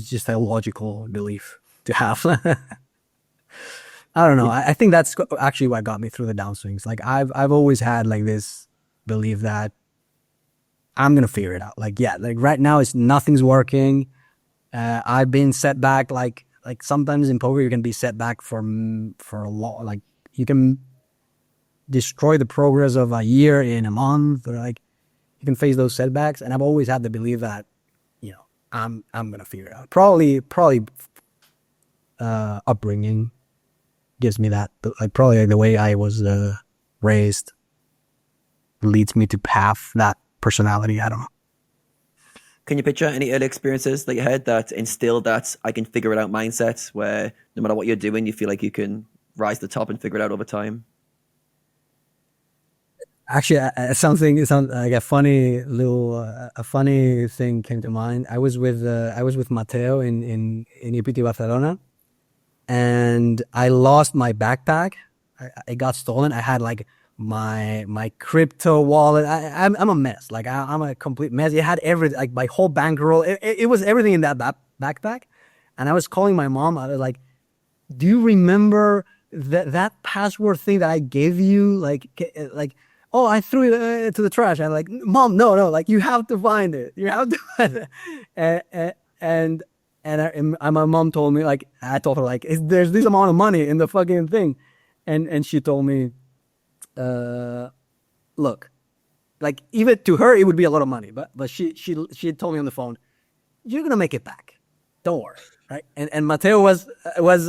just a logical belief to have. I don't know. I think that's actually what got me through the downswings. Like I've always had like this belief that I'm gonna figure it out. Like yeah, like right now nothing's working. I've been set back. Like sometimes in poker you can be set back for a lot. Like you can destroy the progress of a year in a month, or like you can face those setbacks. And I've always had the belief that I'm gonna figure it out. Probably upbringing gives me that. Like probably like the way I was raised leads me to path that personality. I don't know. Can you picture any early experiences that you had that instilled that I can figure it out mindset, where no matter what you're doing, you feel like you can rise to the top and figure it out over time? Actually, it sounds like a funny thing came to mind. I was with Mateo in UPT Barcelona, and I lost my backpack. It got stolen. I had like my crypto wallet. I'm a mess. Like I'm a complete mess. It had everything, like my whole bankroll. It was everything in that backpack. And I was calling my mom. I was like, "Do you remember that password thing that I gave you? Like." Oh, I threw it to the trash. I'm like, Mom, no, like you have to find it. You have to find it. And And my mom told me, like, I told her, like, there's this amount of money in the fucking thing. And she told me, look, like, even to her, it would be a lot of money. But she told me on the phone, you're going to make it back. Don't worry. Right. And Mateo was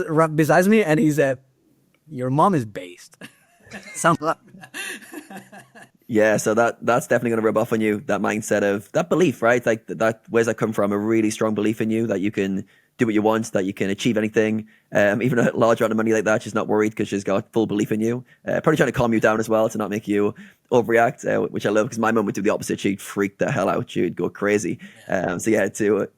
right beside me, and he said, your mom is based. Something like that. Yeah, so that's definitely going to rub off on you, that mindset of that belief, right? Like that, where's that come from? A really strong belief in you that you can do what you want, that you can achieve anything. Even a large amount of money like that, she's not worried because she's got full belief in you. Probably trying to calm you down as well to not make you overreact, which I love, because my mum would do the opposite. She'd freak the hell out. She'd go crazy. So yeah,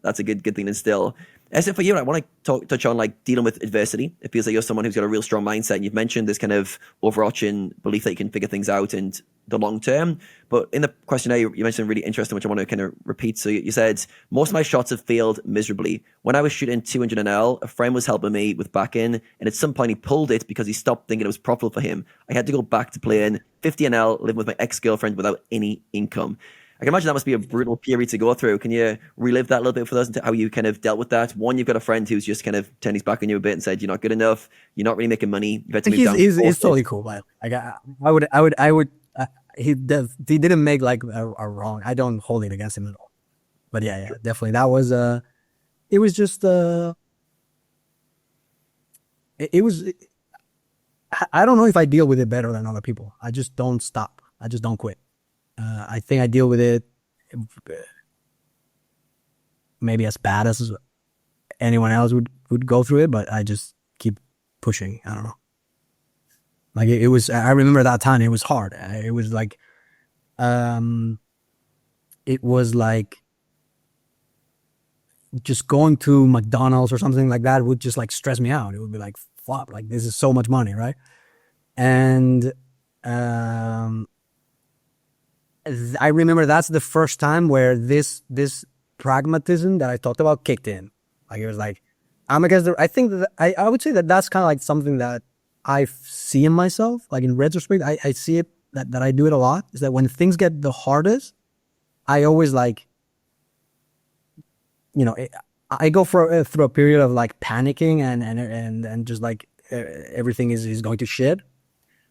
that's a good thing to instill. As for you, I want to touch on like dealing with adversity. It feels like you're someone who's got a real strong mindset, and you've mentioned this kind of overarching belief that you can figure things out in the long term. But in the questionnaire, you mentioned something really interesting, which I want to kind of repeat. So you said, most of my shots have failed miserably. When I was shooting 200 NL, a friend was helping me with back in, and at some point he pulled it because he stopped thinking it was profitable for him. I had to go back to playing 50 NL, living with my ex-girlfriend without any income. I can imagine that must be a brutal period to go through. Can you relive that a little bit for us, and how you kind of dealt with that? One, you've got a friend who's just kind of turned his back on you a bit and said, you're not good enough. You're not really making money. You've had to move down. He's totally cool. Like, he didn't make like a wrong. I don't hold it against him at all. But yeah, definitely. That was, it was just, it was, I don't know if I deal with it better than other people. I just don't stop. I just don't quit. I think I deal with it maybe as bad as anyone else would go through it, but I just keep pushing. I don't know. Like it was, I remember that time it was hard. It was like just going to McDonald's or something like that would just like stress me out. It would be like, fuck, like this is so much money, right? And I remember that's the first time where this pragmatism that I talked about kicked in. Like it was like, I'm against I think that I would say that that's kind of like something that I see in myself. Like in retrospect, I see it that I do it a lot. Is that when things get the hardest, I always like, I go through a period of like panicking and just like everything is going to shit.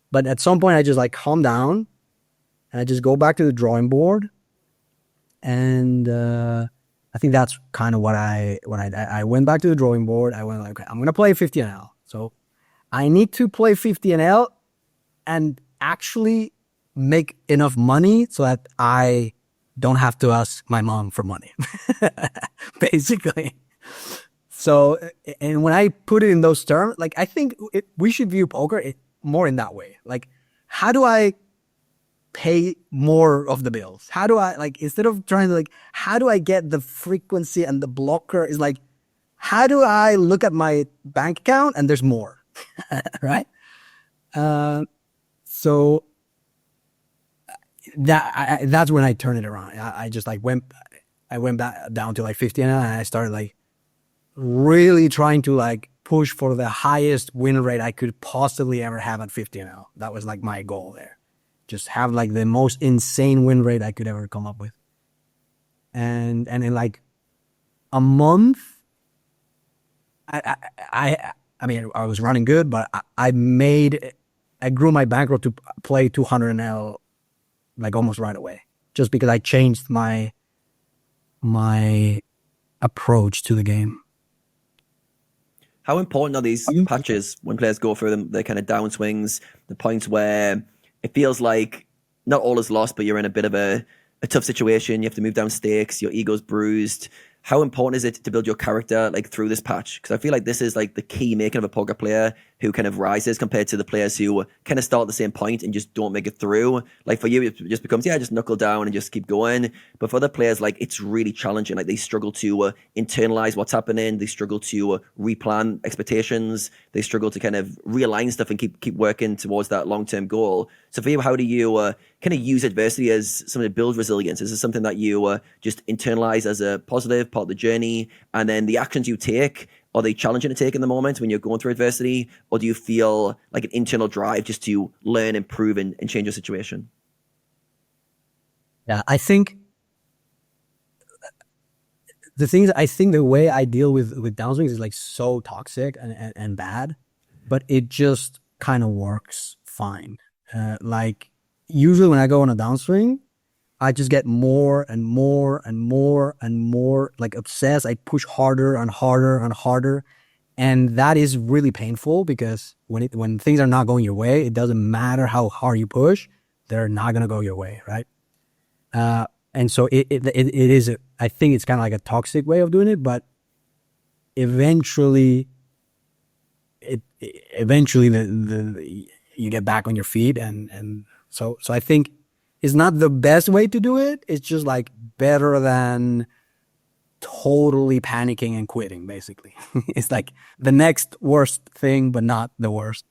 But at some point I just like calm down. And I just go back to the drawing board, and I think that's kind of what I went back to the drawing board. I went like, okay, I'm gonna play 50 NL. So I need to play 50 NL and actually make enough money so that I don't have to ask my mom for money, basically. So, and when I put it in those terms, like I think we should view poker more in that way. Like, how do I pay more of the bills? How do I, like, instead of trying to like, how do I get the frequency and the blocker, is like, how do I look at my bank account and there's more, right? So that's when I turned it around. I just like I went back down to like 50 and I started like really trying to like push for the highest win rate I could possibly ever have at 50 NL. That was like my goal there. Just have like the most insane win rate I could ever come up with. And in like a month, I mean, I was running good, but I grew my bankroll to play 200 NL like almost right away, just because I changed my approach to the game. How important are these patches when players go through them, the kind of downswings, the points where it feels like not all is lost, but you're in a bit of a tough situation. You have to move down stakes. Your ego's bruised. How important is it to build your character like through this patch? Because I feel like this is like the key making of a poker player who kind of rises compared to the players who kind of start at the same point and just don't make it through. Like for you, it just becomes, just knuckle down and just keep going. But for other players, like it's really challenging. Like they struggle to internalize what's happening. They struggle to replan expectations. They struggle to kind of realign stuff and keep working towards that long-term goal. So for you, how do you kind of use adversity as something to build resilience? Is this something that you just internalize as a positive part of the journey, and then the actions you take, are they challenging to take in the moment when you're going through adversity, or do you feel like an internal drive just to learn, improve, and change your situation? Yeah, I think the things I think the way I deal with downswings is like so toxic and bad, but it just kind of works fine. Like usually when I go on a downswing, I just get more and more and more and more like obsessed. I push harder and harder and harder. And that is really painful because when things are not going your way, it doesn't matter how hard you push, they're not going to go your way, right? And so it is, I think it's kind of like a toxic way of doing it, but eventually you get back on your feet. And so I think it's not the best way to do it. It's just like better than totally panicking and quitting, basically. It's like the next worst thing, but not the worst.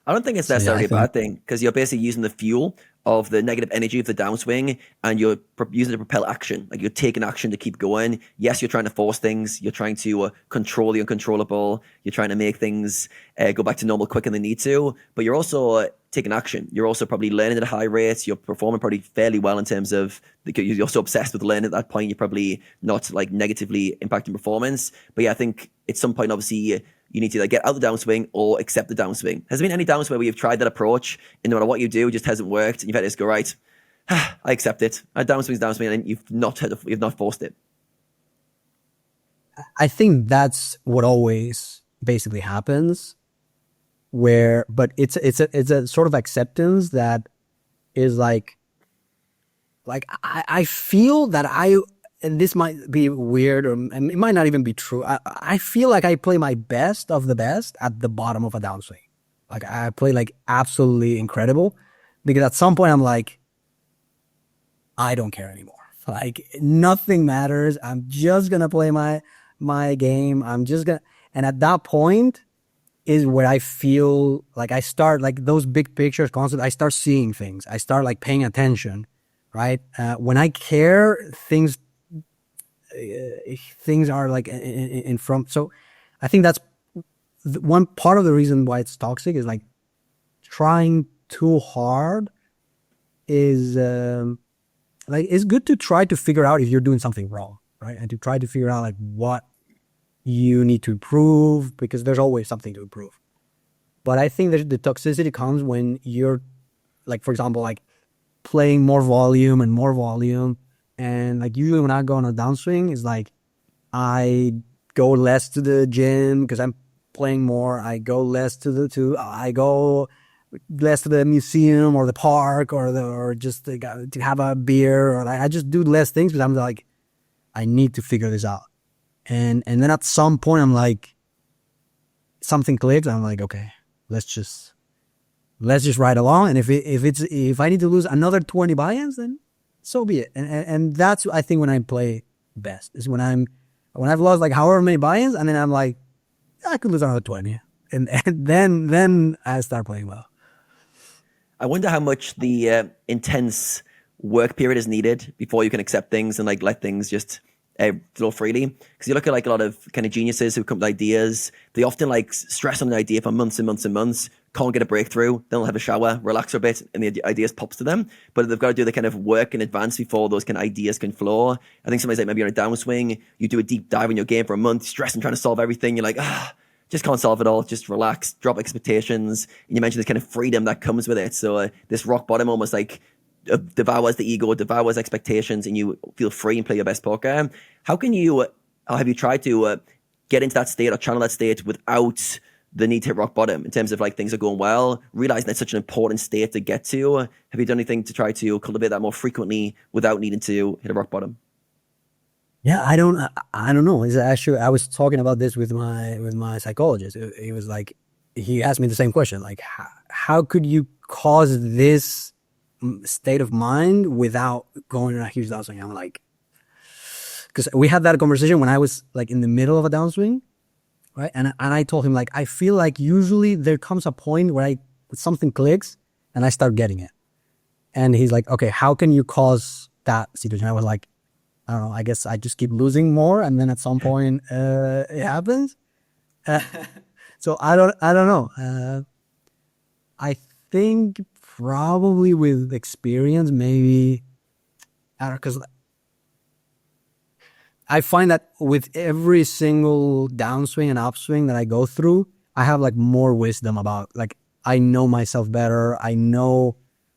I don't think it's necessarily a bad thing because you're basically using the fuel of the negative energy of the downswing and you're using it to propel action. Like you're taking action to keep going. Yes, you're trying to force things. You're trying to control the uncontrollable. You're trying to make things go back to normal quicker than they need to. But you're also taking action. You're also probably learning at a high rate. You're performing probably fairly well in terms of you're so obsessed with learning at that point. You're probably not like negatively impacting performance. But yeah, I think at some point, obviously, you need to either get out the downswing or accept the downswing. Has there been any downswing where you've tried that approach and no matter what you do, it just hasn't worked and you've had to just go, right, I accept it. A downswing's downswing and you've not forced it? I think that's what always basically happens but it's a sort of acceptance that is like I feel that and this might be weird and it might not even be true. I feel like I play my best of the best at the bottom of a downswing. Like I play like absolutely incredible because at some point I'm like, I don't care anymore. Like nothing matters. I'm just going to play my game. And at that point is where I feel like I start like those big pictures concept. I start seeing things. I start like paying attention, right? When I care, things are like in front. So I think that's one part of the reason why it's toxic is like trying too hard is like it's good to try to figure out if you're doing something wrong, right? And to try to figure out like what you need to improve because there's always something to improve. But I think that the toxicity comes when you're like, for example, like playing more volume and like usually when I go on a downswing it's like I go less to the gym because I'm playing more. I go less to the museum or the park or just to have a beer or like I just do less things because I'm like I need to figure this out. And then at some point I'm like something clicks. I'm like, okay, let's just ride along. And if I need to lose another 20 buy-ins, then so be it. And that's I think when I play best is when I've lost like however many buy-ins and then I'm like I could lose another 20 and then I start playing well. I wonder how much the intense work period is needed before you can accept things and like let things just flow freely. Because you look at like a lot of kind of geniuses who come up with ideas, they often like stress on an idea for months and months and months, can't get a breakthrough, they'll have a shower, relax for a bit, and the ideas pops to them. But they've got to do the kind of work in advance before those kind of ideas can flow. I think sometimes like maybe on a downswing, you do a deep dive in your game for a month, stressing, trying to solve everything. You're like, just can't solve it all. Just relax, drop expectations. And you mentioned this kind of freedom that comes with it. So this rock bottom almost like devours the ego, devours expectations, and you feel free and play your best poker. How can you, or have you tried to get into that state or channel that state without the need to hit rock bottom in terms of like things are going well, realizing that's such an important state to get to? Have you done anything to try to cultivate that more frequently without needing to hit a rock bottom? Yeah, I don't know. It's actually, I was talking about this with my psychologist. It was like, he asked me the same question. Like, how could you cause this state of mind without going to a huge downswing? I'm like, because we had that conversation when I was like in the middle of a downswing, right? And I told him like, I feel like usually there comes a point where something clicks and I start getting it. And he's like, okay, how can you cause that situation? I was like, I don't know, I guess I just keep losing more and then at some point it happens. So I don't know. I think probably with experience, maybe, I don't know, because I find that with every single downswing and upswing that I go through, I have like more wisdom about, like, I know myself better. I know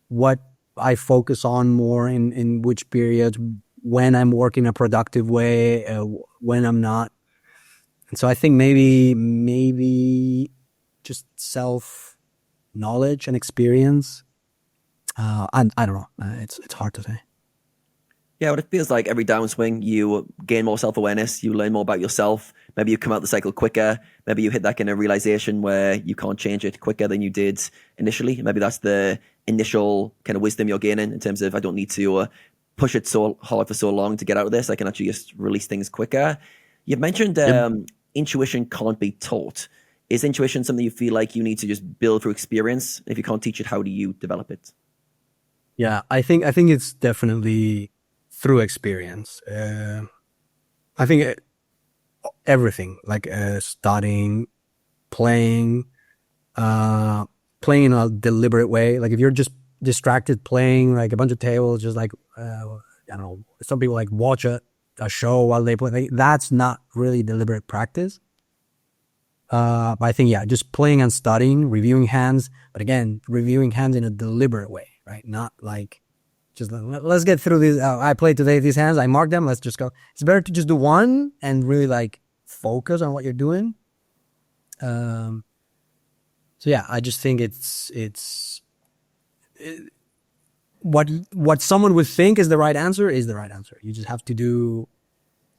what I focus on more in which periods, when I'm working a productive way, when I'm not. And so I think maybe just self-knowledge and experience. I don't know. It's hard to say. Yeah, but it feels like every downswing, you gain more self-awareness, you learn more about yourself. Maybe you come out the cycle quicker. Maybe you hit that kind of realization where you can't change it quicker than you did initially. Maybe that's the initial kind of wisdom you're gaining in terms of, I don't need to push it so hard for so long to get out of this. I can actually just release things quicker. You've mentioned intuition can't be taught. Is intuition something you feel like you need to just build through experience? If you can't teach it, how do you develop it? Yeah, I think it's definitely through experience. I think everything, like studying, playing in a deliberate way. Like if you're just distracted playing like a bunch of tables, just like I don't know, some people like watch a show while they play. Like, that's not really deliberate practice. But I think, yeah, just playing and studying, reviewing hands. But again, reviewing hands in a deliberate way, right? Not like just let's get through these. I played today these hands. I marked them. Let's just go. It's better to just do one and really like focus on what you're doing. So yeah, I just think what someone would think is the right answer is the right answer. You just have to do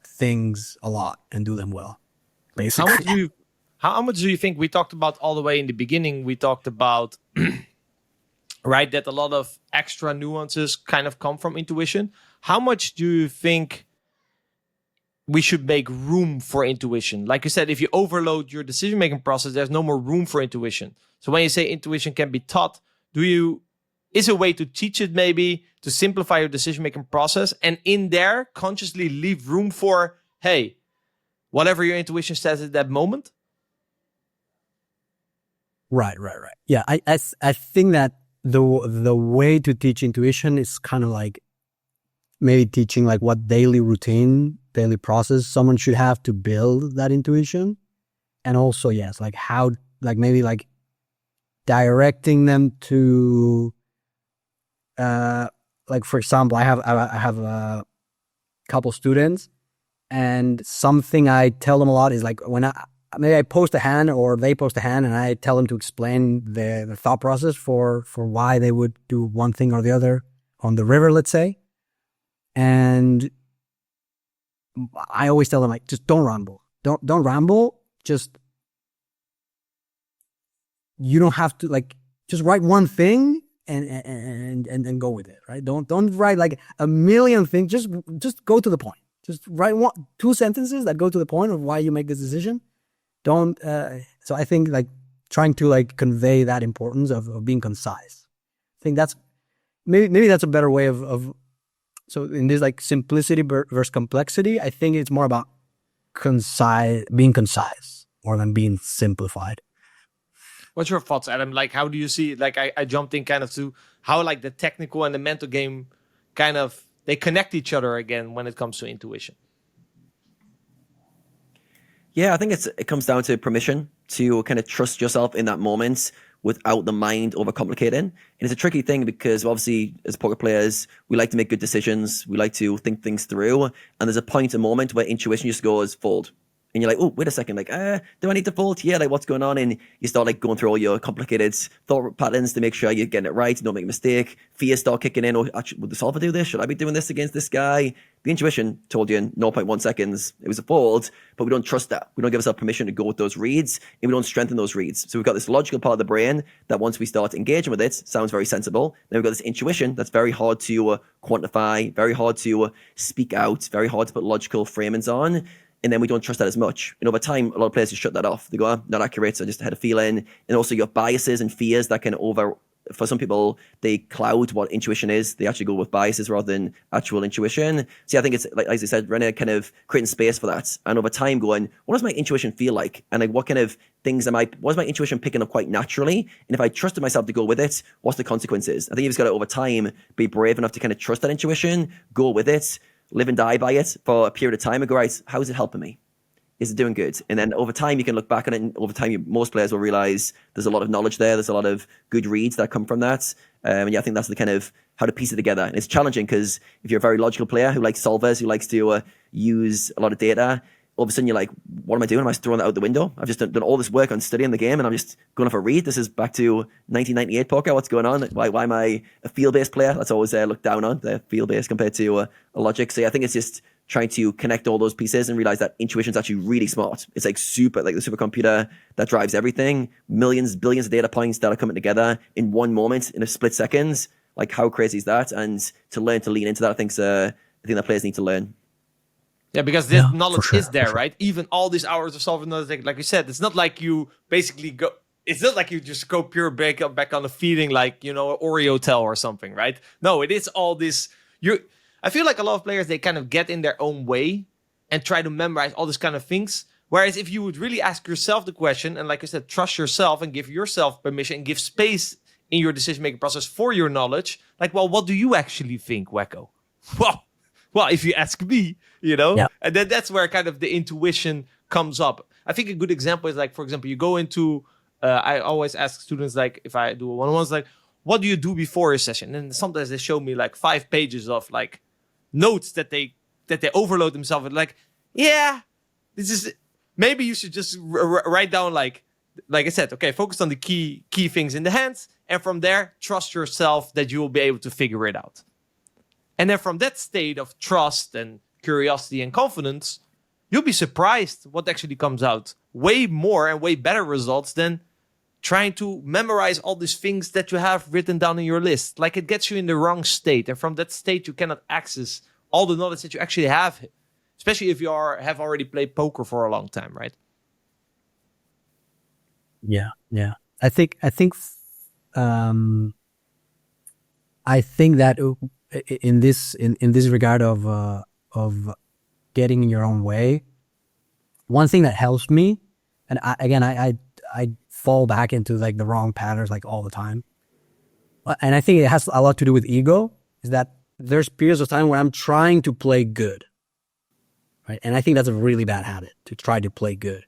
things a lot and do them well. Basically. How much do you think, we talked about all the way in the beginning, we talked about, right, that a lot of extra nuances kind of come from intuition. How much do you think we should make room for intuition? Like you said, if you overload your decision-making process, there's no more room for intuition. So when you say intuition can be taught, is a way to teach it maybe to simplify your decision-making process and in there consciously leave room for, hey, whatever your intuition says at that moment? Right. Yeah, I think that the way to teach intuition is kind of like maybe teaching like what daily routine, daily process someone should have to build that intuition. And also, yes, like how, like maybe like directing them to, like for example, I have a couple students, and something I tell them a lot is like when maybe I post a hand or they post a hand and I tell them to explain the thought process for why they would do one thing or the other on the river, let's say. And I always tell them like, just don't ramble. Don't ramble. Just, you don't have to like, just write one thing and go with it, right? Don't write like a million things. Just go to the point. Just write two sentences that go to the point of why you make this decision. So I think like trying to like convey that importance of being concise. I think that's maybe that's a better way of so in this like simplicity versus complexity, I think it's more about being concise more than being simplified. What's your thoughts, Adam? Like, how do you see, like I jumped in kind of to how like the technical and the mental game kind of, they connect each other again when it comes to intuition. Yeah, I think it comes down to permission to kind of trust yourself in that moment without the mind overcomplicating. And it's a tricky thing because obviously as poker players, we like to make good decisions. We like to think things through. And there's a point, a moment where intuition just goes fold. And you're like, oh, wait a second, like, do I need to fold? Yeah, like what's going on? And you start like going through all your complicated thought patterns to make sure you're getting it right and don't make a mistake. Fears start kicking in. Oh, actually, would the solver do this? Should I be doing this against this guy? The intuition told you in 0.1 seconds it was a fold, but we don't trust that. We don't give ourselves permission to go with those reads, and we don't strengthen those reads. So we've got this logical part of the brain that once we start engaging with it, sounds very sensible. Then we've got this intuition that's very hard to quantify, very hard to speak out, very hard to put logical framings on. And then we don't trust that as much. And over time, a lot of players just shut that off. They go, not accurate, I just had a feeling. And also your biases and fears that can for some people, they cloud what intuition is. They actually go with biases rather than actual intuition. So yeah, I think it's, like I said, Rene, kind of creating space for that. And over time going, what does my intuition feel like? And like what kind of things what is my intuition picking up quite naturally? And if I trusted myself to go with it, what's the consequences? I think you've just got to, over time, be brave enough to kind of trust that intuition, go with it. live and die by it for a period of time and go, right, how is it helping me? Is it doing good? And then over time, you can look back on it, and over time, most players will realize there's a lot of knowledge there. There's a lot of good reads that come from that. And yeah, I think that's the kind of how to piece it together. And it's challenging because if you're a very logical player who likes solvers, who likes to use a lot of data, all of a sudden you're like, what am I doing? Am I throwing that out the window? I've just done all this work on studying the game and I'm just going off a read. This is back to 1998 poker. What's going on? Why am I a field-based player? That's always looked down on, the field-based compared to a logic. So yeah, I think it's just trying to connect all those pieces and realize that intuition is actually really smart. It's like the supercomputer that drives everything. Millions, billions of data points that are coming together in one moment, in a split seconds. Like, how crazy is that? And to learn to lean into that, I think that players need to learn. Yeah, because this knowledge is there, right? Even all these hours of solving knowledge, like you said, it's not like you basically go. It's not like you just go pure back on the feeding, like, you know, Oreo tell or something, right? No, it is all this. I feel like a lot of players, they kind of get in their own way and try to memorize all these kind of things. Whereas if you would really ask yourself the question, and like I said, trust yourself and give yourself permission and give space in your decision-making process for your knowledge, like, well, what do you actually think, Wacko? Well, if you ask me, you know, and then that's where kind of the intuition comes up. I think a good example is like, for example, you go into, I always ask students, like, if I do one-on-ones, like, what do you do before a session? And sometimes they show me like 5 pages of like notes that they overload themselves with, like, yeah, this is, maybe you should just write down, like I said, okay, focus on the key things in the hands, and from there, trust yourself that you will be able to figure it out. And then from that state of trust and curiosity and confidence, you'll be surprised what actually comes out. Way more and way better results than trying to memorize all these things that you have written down in your list. Like, it gets you in the wrong state. And from that state, you cannot access all the knowledge that you actually have, especially if you have already played poker for a long time, right? Yeah. I think that in this regard of getting in your own way, one thing that helps me, and I fall back into like the wrong patterns like all the time, and I think it has a lot to do with ego, is that there's periods of time where I'm trying to play good, right? And I think that's a really bad habit, to try to play good,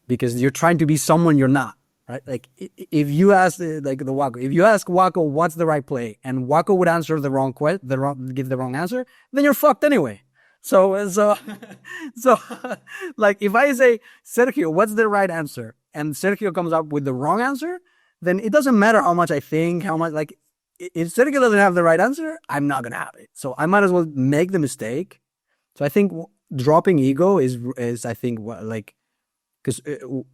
because you're trying to be someone you're not, right? Like, if you ask if you ask Wacko what's the right play, and Wacko would answer give the wrong answer, then you're fucked anyway. So like, if I say, Sergio, what's the right answer, and Sergio comes up with the wrong answer, then it doesn't matter how much I think, how much, like, if Sergio doesn't have the right answer, I'm not gonna have it. So I might as well make the mistake. So I think dropping ego is I think like, because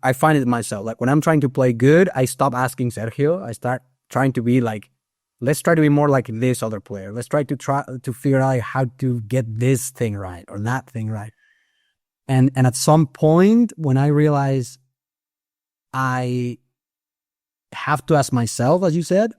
I find it myself, like, when I'm trying to play good, I stop asking Sergio. I start trying to be like, let's try to be more like this other player. Let's try to figure out how to get this thing right or that thing right. And at some point, when I realize I have to ask myself, as you said,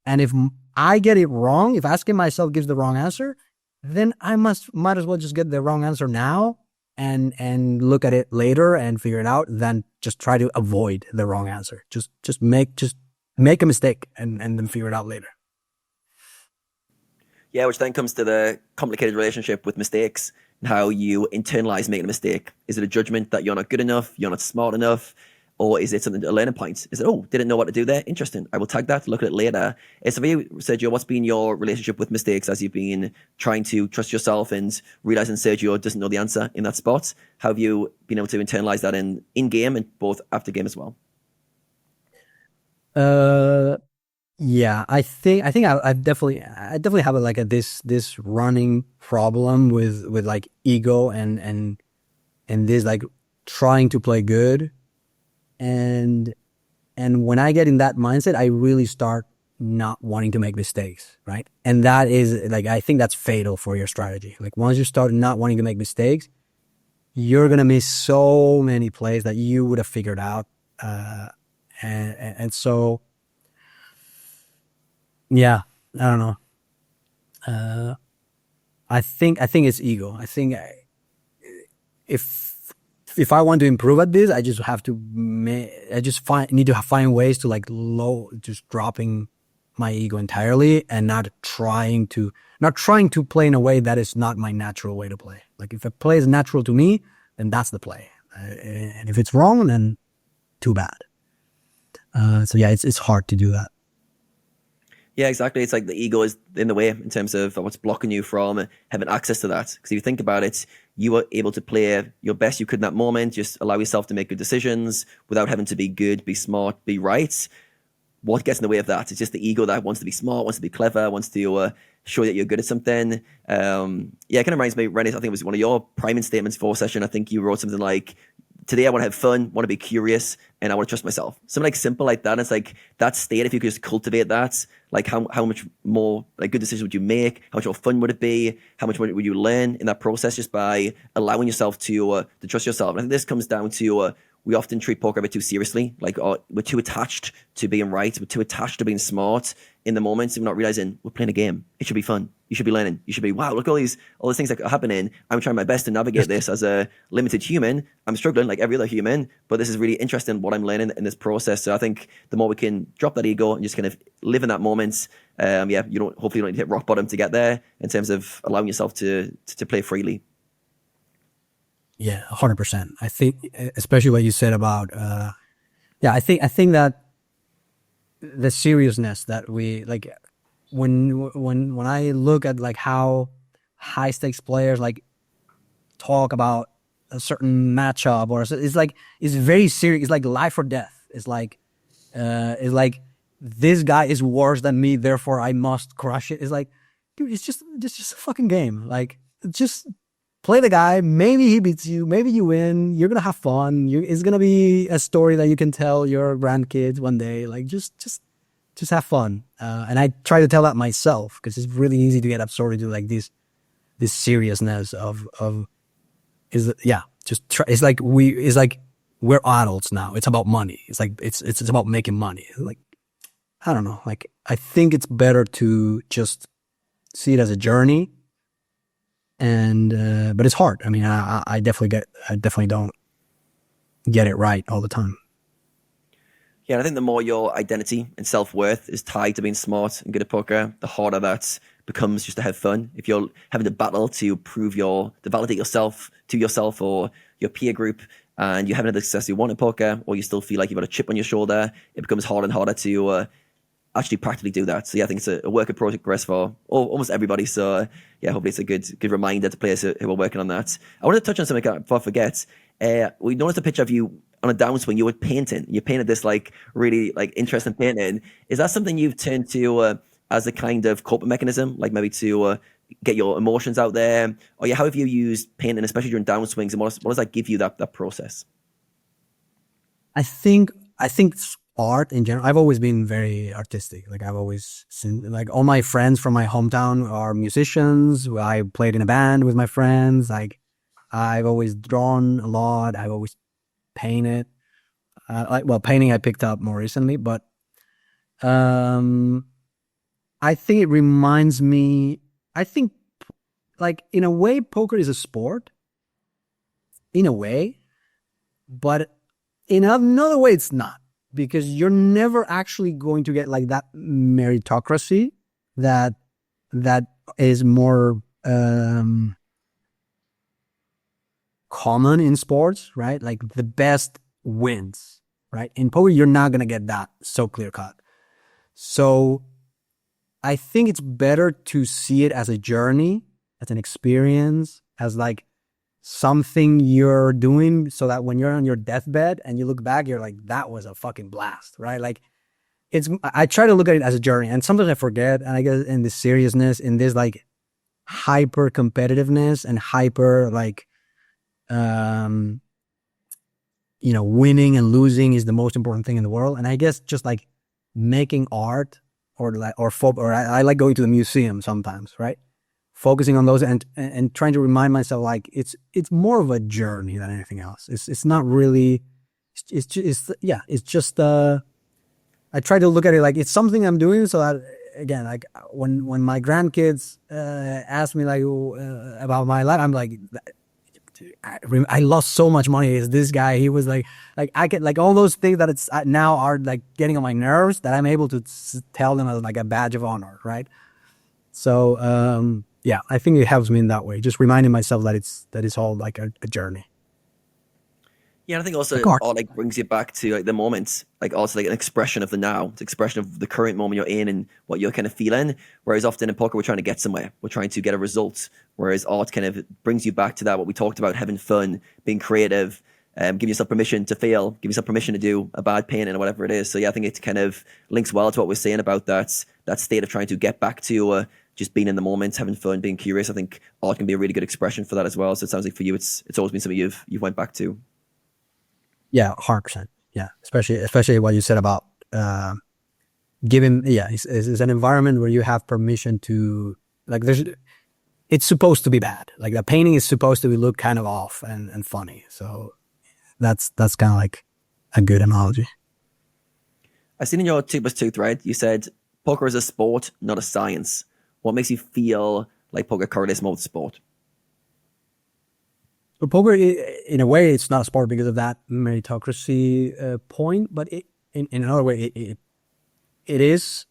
and if I get it wrong, if asking myself gives the wrong answer, then I might as well just get the wrong answer now and look at it later and figure it out, than just try to avoid the wrong answer. Just make a mistake and then figure it out later. Yeah, which then comes to the complicated relationship with mistakes and how you internalize making a mistake. Is it a judgment that you're not good enough, you're not smart enough, or is it something, a learning point? Is it, oh, didn't know what to do there? Interesting. I will tag that, look at it later. So for you, Sergio, what's been your relationship with mistakes as you've been trying to trust yourself and realizing Sergio doesn't know the answer in that spot? How have you been able to internalize that in game and both after game as well? Yeah, I think I definitely have this running problem with like ego and this like trying to play good, and when I get in that mindset, I really start not wanting to make mistakes, right? And that is like, I think that's fatal for your strategy. Like, once you start not wanting to make mistakes, you're gonna miss so many plays that you would have figured out, and so. Yeah, I don't know. I think it's ego. I think if I want to improve at this, I just have to need to find ways to like just dropping my ego entirely and not trying to play in a way that is not my natural way to play. Like if a play is natural to me, then that's the play. And if it's wrong, then too bad. So yeah, it's hard to do that. Yeah, exactly. It's like the ego is in the way in terms of what's blocking you from having access to that. Because if you think about it, you were able to play your best you could in that moment, just allow yourself to make good decisions without having to be good, be smart, be right. What gets in the way of that? It's just the ego that wants to be smart, wants to be clever, wants to show that you're good at something. Yeah, it kind of reminds me, Rene, I think it was one of your priming statements for session. I think you wrote something like, today I want to have fun, want to be curious, and I want to trust myself. Something like simple like that. And it's like that state, if you could just cultivate that, like how much more like good decisions would you make? How much more fun would it be? How much more would you learn in that process just by allowing yourself to trust yourself? And I think this comes down to we often treat poker a bit too seriously. Like we're too attached to being right. We're too attached to being smart in the moment. So we're not realizing we're playing a game. It should be fun. You should be learning. You should be, wow, look at all these things that are happening. I'm trying my best to navigate this as a limited human. I'm struggling like every other human, but this is really interesting what I'm learning in this process. So I think the more we can drop that ego and just kind of live in that moment, hopefully you don't need to hit rock bottom to get there in terms of allowing yourself to play freely. Yeah, 100%. I think, especially what you said about, I think that the seriousness that we like, when I look at like how high stakes players like talk about a certain matchup or it's very serious. It's like life or death. It's like this guy is worse than me, therefore I must crush it. It's like, dude, it's just a fucking game. Like, just play the guy. Maybe he beats you. Maybe you win. You're gonna have fun. It's gonna be a story that you can tell your grandkids one day. Like just have fun. And I try to tell that myself because it's really easy to get absorbed into like this seriousness of just try. It's like we're adults now. It's about money. It's like it's about making money. Like I don't know. Like I think it's better to just see it as a journey. And but it's hard. I mean, I definitely don't get it right all the time. Yeah, and I think the more your identity and self-worth is tied to being smart and good at poker, the harder that becomes just to have fun. If you're having to battle to to validate yourself to yourself or your peer group, and you haven't had the success you want at poker, or you still feel like you've got a chip on your shoulder, it becomes harder and harder to actually practically do that. So yeah, I think it's a work in progress for almost everybody. So yeah, hopefully it's a good reminder to players who are working on that. I wanted to touch on something before I forget. We noticed a picture of you on a downswing. You were painting. You painted this like really like interesting painting. Is that something you've turned to as a kind of coping mechanism, like maybe to get your emotions out there? Or yeah, how have you used painting, especially during downswings, and what does that give you that process? I think art in general. I've always been very artistic. Like I've always seen, like all my friends from my hometown are musicians. I played in a band with my friends. Like I've always drawn a lot. I've always painted. Painting I picked up more recently, but I think it reminds me. I think like in a way, poker is a sport. In a way, but in another way, it's not. Because you're never actually going to get like that meritocracy that is more common in sports, right? Like the best wins, right? In poker, you're not gonna get that so clear cut. So I think it's better to see it as a journey, as an experience, as like something you're doing so that when you're on your deathbed and you look back, you're like, that was a fucking blast, right? Like I try to look at it as a journey, and sometimes I forget, and I get in this seriousness, in this like hyper competitiveness and hyper like, winning and losing is the most important thing in the world. And I guess just like making art or I like going to the museum sometimes, right? Focusing on those and trying to remind myself like it's more of a journey than anything else. It's not really. It's just. I try to look at it like it's something I'm doing so that again, like when my grandkids ask me like about my life, I'm like, I lost so much money. Is this guy? He was like I get like all those things that it's now are like getting on my nerves that I'm able to tell them as like a badge of honor, right? So yeah, I think it helps me in that way. Just reminding myself that it's all like a journey. Yeah, I think also it all like brings you back to like the moment, like also like an expression of the now, it's expression of the current moment you're in and what you're kind of feeling. Whereas often in poker, we're trying to get somewhere, we're trying to get a result. Whereas art kind of brings you back to that, what we talked about, having fun, being creative, giving yourself permission to fail, give yourself permission to do a bad painting or whatever it is. So yeah, I think it kind of links well to what we're saying about that state of trying to get back to just being in the moment, having fun, being curious. I think art can be a really good expression for that as well. So it sounds like for you, it's always been something you've went back to. Yeah, 100%. Yeah, especially what you said about giving. Yeah, it's an environment where you have permission to like. It's supposed to be bad. Like the painting is supposed to look kind of off and funny. So that's kind of like a good analogy. I seen in your 2+2 thread you said poker is a sport, not a science. What makes you feel like poker correlates more with sport? But poker, in a way, it's not a sport because of that meritocracy point. But in another way, it is,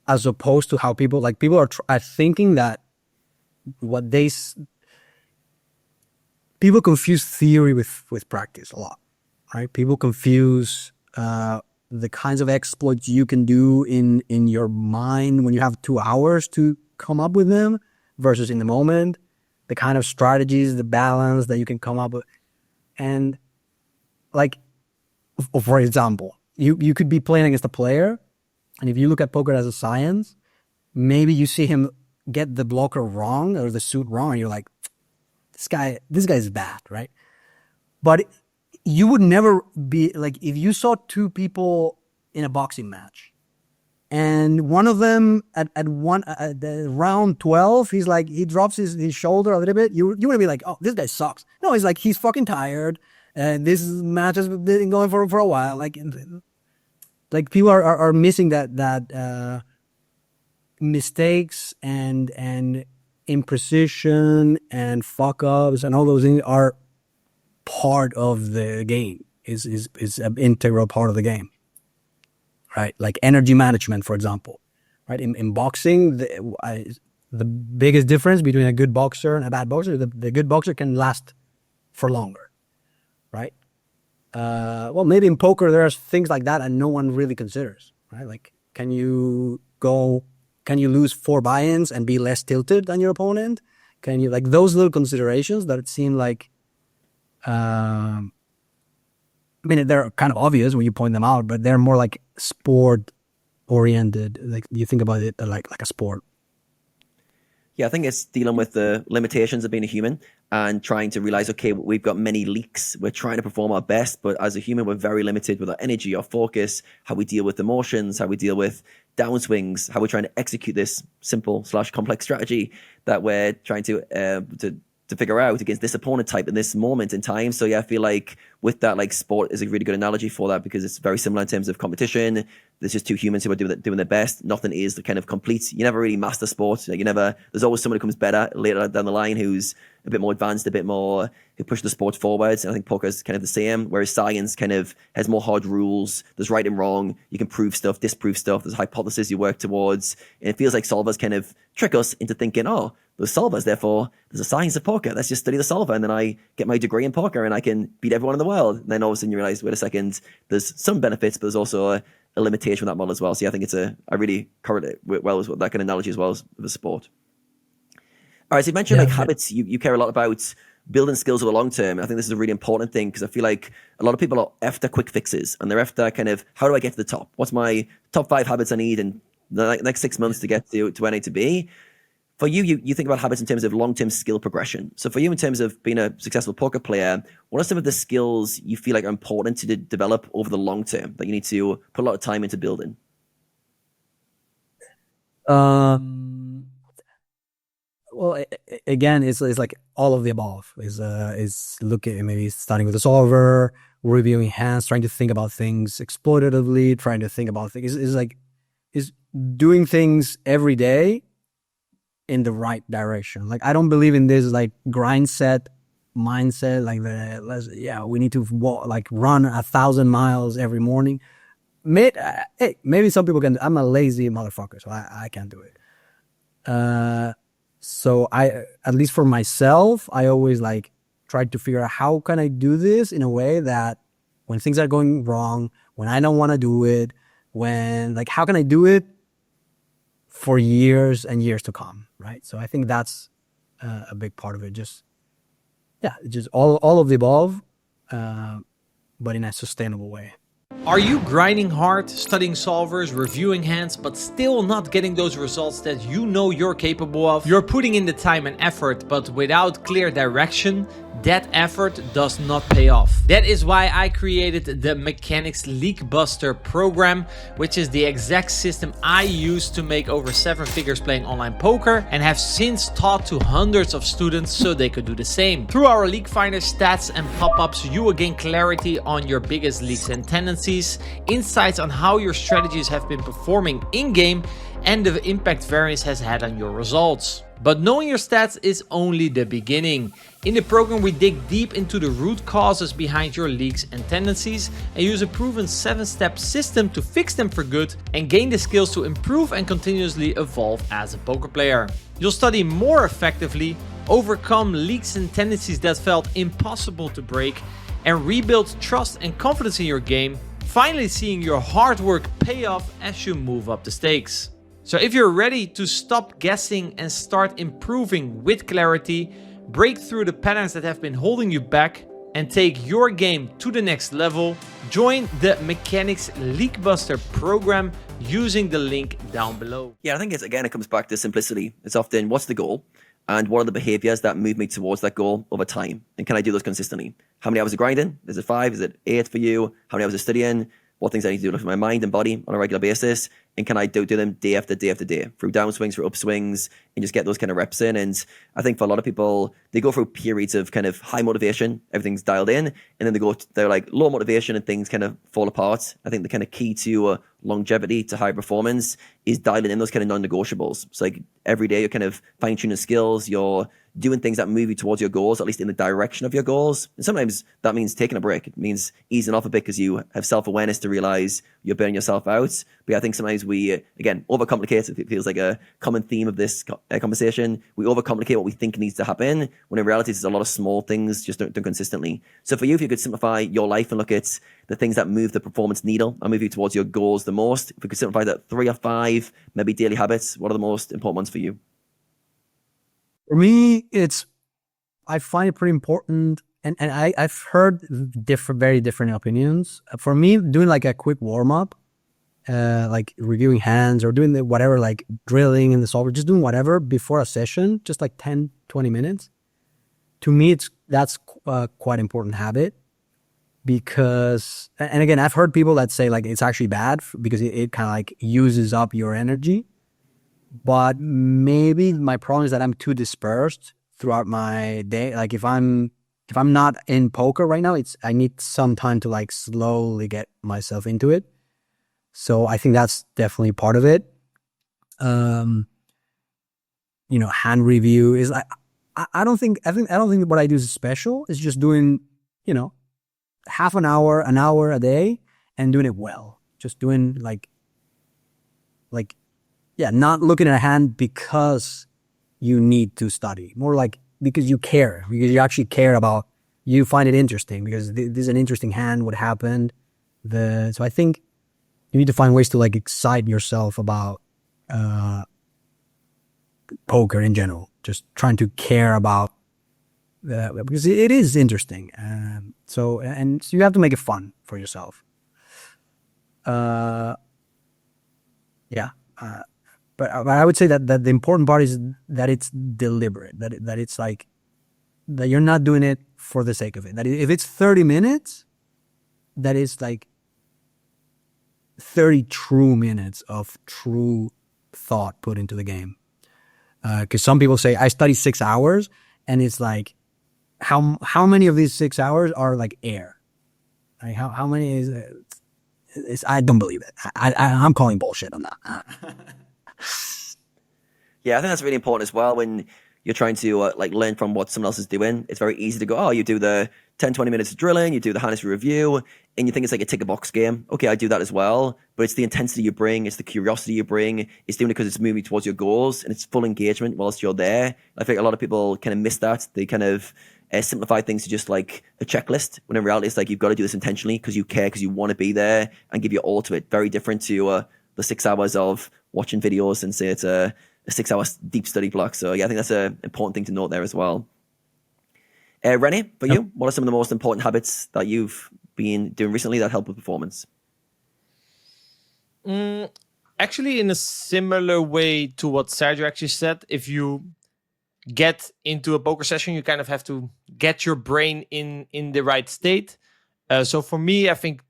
as opposed to how people are thinking that people confuse theory with practice a lot, right? People confuse the kinds of exploits you can do in your mind when you have 2 hours to come up with them versus in the moment. The kind of strategies, the balance that you can come up with. And like, for example, you could be playing against a player, and if you look at poker as a science, maybe you see him get the blocker wrong or the suit wrong, and you're like, this guy is bad, right? But you would never be like, if you saw 2 people in a boxing match, and one of them at the round 12, he's like, he drops his shoulder a little bit. You want to be like, oh, this guy sucks. No, he's like, he's fucking tired. And this match has been going for a while. Like people are missing that mistakes and imprecision and fuck ups and all those things are part of the game. Is an integral part of the game. Right, like energy management, for example. Right, in boxing, the biggest difference between a good boxer and a bad boxer, the good boxer can last for longer. Right. Well, maybe in poker there are things like that, and no one really considers. Right, like can you lose 4 buy-ins and be less tilted than your opponent? Can you, like, those little considerations that seem like. I mean, they're kind of obvious when you point them out, but they're more like sport-oriented. Like you think about it like a sport. Yeah, I think it's dealing with the limitations of being a human and trying to realize, okay, we've got many leaks. We're trying to perform our best, but as a human, we're very limited with our energy, our focus, how we deal with emotions, how we deal with downswings, how we're trying to execute this simple/complex strategy that we're trying to figure out against this opponent type in this moment in time. So yeah, I feel like with that, like sport is a really good analogy for that because it's very similar in terms of competition. There's just 2 humans who are doing their best. Nothing is the kind of complete. You never really master sport. Like there's always someone who comes better later down the line who's a bit more advanced, a bit more, who push the sport forwards. And I think poker is kind of the same, whereas science kind of has more hard rules. There's right and wrong. You can prove stuff, disprove stuff. There's hypotheses you work towards. And it feels like solvers kind of trick us into thinking, oh, there's solvers, therefore there's a science of poker. Let's just study the solver. And then I get my degree in poker and I can beat everyone in the world. And then all of a sudden you realize, wait a second, there's some benefits, but there's also a limitation with that model as well. So yeah, I think I really correlate well with that kind of analogy as well as the sport. All right, so you mentioned habits. You care a lot about building skills over the long term. And I think this is a really important thing because I feel like a lot of people are after quick fixes and they're after kind of, how do I get to the top? What's my top 5 habits I need in the next 6 months to get to where I need to be? For you think about habits in terms of long-term skill progression. So for you, in terms of being a successful poker player, what are some of the skills you feel like are important to develop over the long term that you need to put a lot of time into building? Well, again, it's like all of the above. Is looking, maybe starting with the solver, reviewing hands, trying to think about things exploitatively, trying to think about things. Is doing things every day in the right direction. Like I don't believe in this like grind set mindset, like we need to run 1,000 miles every morning. Maybe some people can. I'm a lazy motherfucker, so I can't do it. So at least for myself, I always like try to figure out how can I do this in a way that when things are going wrong, when I don't want to do it, how can I do it for years and years to come, right? So I think that's a big part of it. Just all of the above, but in a sustainable way. Are you grinding hard, studying solvers, reviewing hands, but still not getting those results that you know you're capable of? You're putting in the time and effort, but without clear direction, that effort does not pay off. That is why I created the Mechanics Leakbuster program, which is the exact system I use to make over 7 figures playing online poker and have since taught to hundreds of students so they could do the same. Through our Leak Finder stats and pop-ups, you will gain clarity on your biggest leaks and tendencies, insights on how your strategies have been performing in-game, and the impact variance has had on your results. But knowing your stats is only the beginning. In the program, we dig deep into the root causes behind your leaks and tendencies and use a proven 7-step system to fix them for good and gain the skills to improve and continuously evolve as a poker player. You'll study more effectively, overcome leaks and tendencies that felt impossible to break, and rebuild trust and confidence in your game, finally seeing your hard work pay off as you move up the stakes. So if you're ready to stop guessing and start improving with clarity, break through the patterns that have been holding you back, and take your game to the next level, join the Mechanics Leakbuster program using the link down below. Yeah, I think it comes back to simplicity. It's often, what's the goal? And what are the behaviors that move me towards that goal over time? And can I do those consistently? How many hours of grinding? Is it 5? Is it 8 for you? How many hours of studying? What things I need to do with my mind and body on a regular basis? And can I do them day after day after day through downswings, through upswings, and just get those kind of reps in? And I think for a lot of people, they go through periods of kind of high motivation, everything's dialed in, and then they're like low motivation and things kind of fall apart. I think the kind of key to longevity, to high performance, is dialing in those kind of non-negotiables. It's like every day you're kind of fine-tuning skills, you're doing things that move you towards your goals, at least in the direction of your goals. And sometimes that means taking a break. It means easing off a bit because you have self-awareness to realize you're burning yourself out. But yeah, I think sometimes we, again, overcomplicate. It feels like a common theme of this conversation. We overcomplicate what we think needs to happen, when in reality, there's a lot of small things just don't consistently. So for you, if you could simplify your life and look at the things that move the performance needle and move you towards your goals the most, if we could simplify that 3 or 5, maybe daily habits, what are the most important ones for you? For me, I find it pretty important, and I've heard very different opinions. For me, doing like a quick warm-up, like reviewing hands or doing whatever, like drilling in the solver, just doing whatever before a session, just like 10, 20 minutes. To me, that's quite important habit, because, and again, I've heard people that say like it's actually bad because it kind of like uses up your energy. But maybe my problem is that I'm too dispersed throughout my day. Like if I'm not in poker right now, I need some time to like slowly get myself into it. So I think that's definitely part of it. Hand review is I don't think what I do is special. It's just doing, half an hour a day and doing it well. Just doing like not looking at a hand because you need to study. More like because you care, because you actually care about, you find it interesting because this is an interesting hand, what happened. So I think you need to find ways to like excite yourself about poker in general. Just trying to care about, because it is interesting. So you have to make it fun for yourself. But I would say that the important part is that it's deliberate, that it's like, that you're not doing it for the sake of it. That if it's 30 minutes, that is like 30 true minutes of true thought put into the game. Because some people say, I study 6 hours, and it's like, how many of these 6 hours are like air? Like how many is I don't believe it. I'm calling bullshit on that. Yeah, I think that's really important as well. When you're trying to like learn from what someone else is doing, it's very easy to go, oh, you do the 10, 20 minutes of drilling, you do the harness review, and you think it's like a tick a box game. Okay, I do that as well, but it's the intensity you bring, it's the curiosity you bring, it's doing it because it's moving towards your goals, and it's full engagement whilst you're there. I think a lot of people kind of miss that. They kind of simplify things to just like a checklist, when in reality it's like you've got to do this intentionally because you care, because you want to be there and give your all to it. Very different to the 6 hours of watching videos and say it's a 6 hour deep study block. So yeah, I think that's an important thing to note there as well. Rene, for you, what are some of the most important habits that you've been doing recently that help with performance? Actually, in a similar way to what Sergio actually said, if you get into a poker session, you kind of have to get your brain in the right state. So for me, I think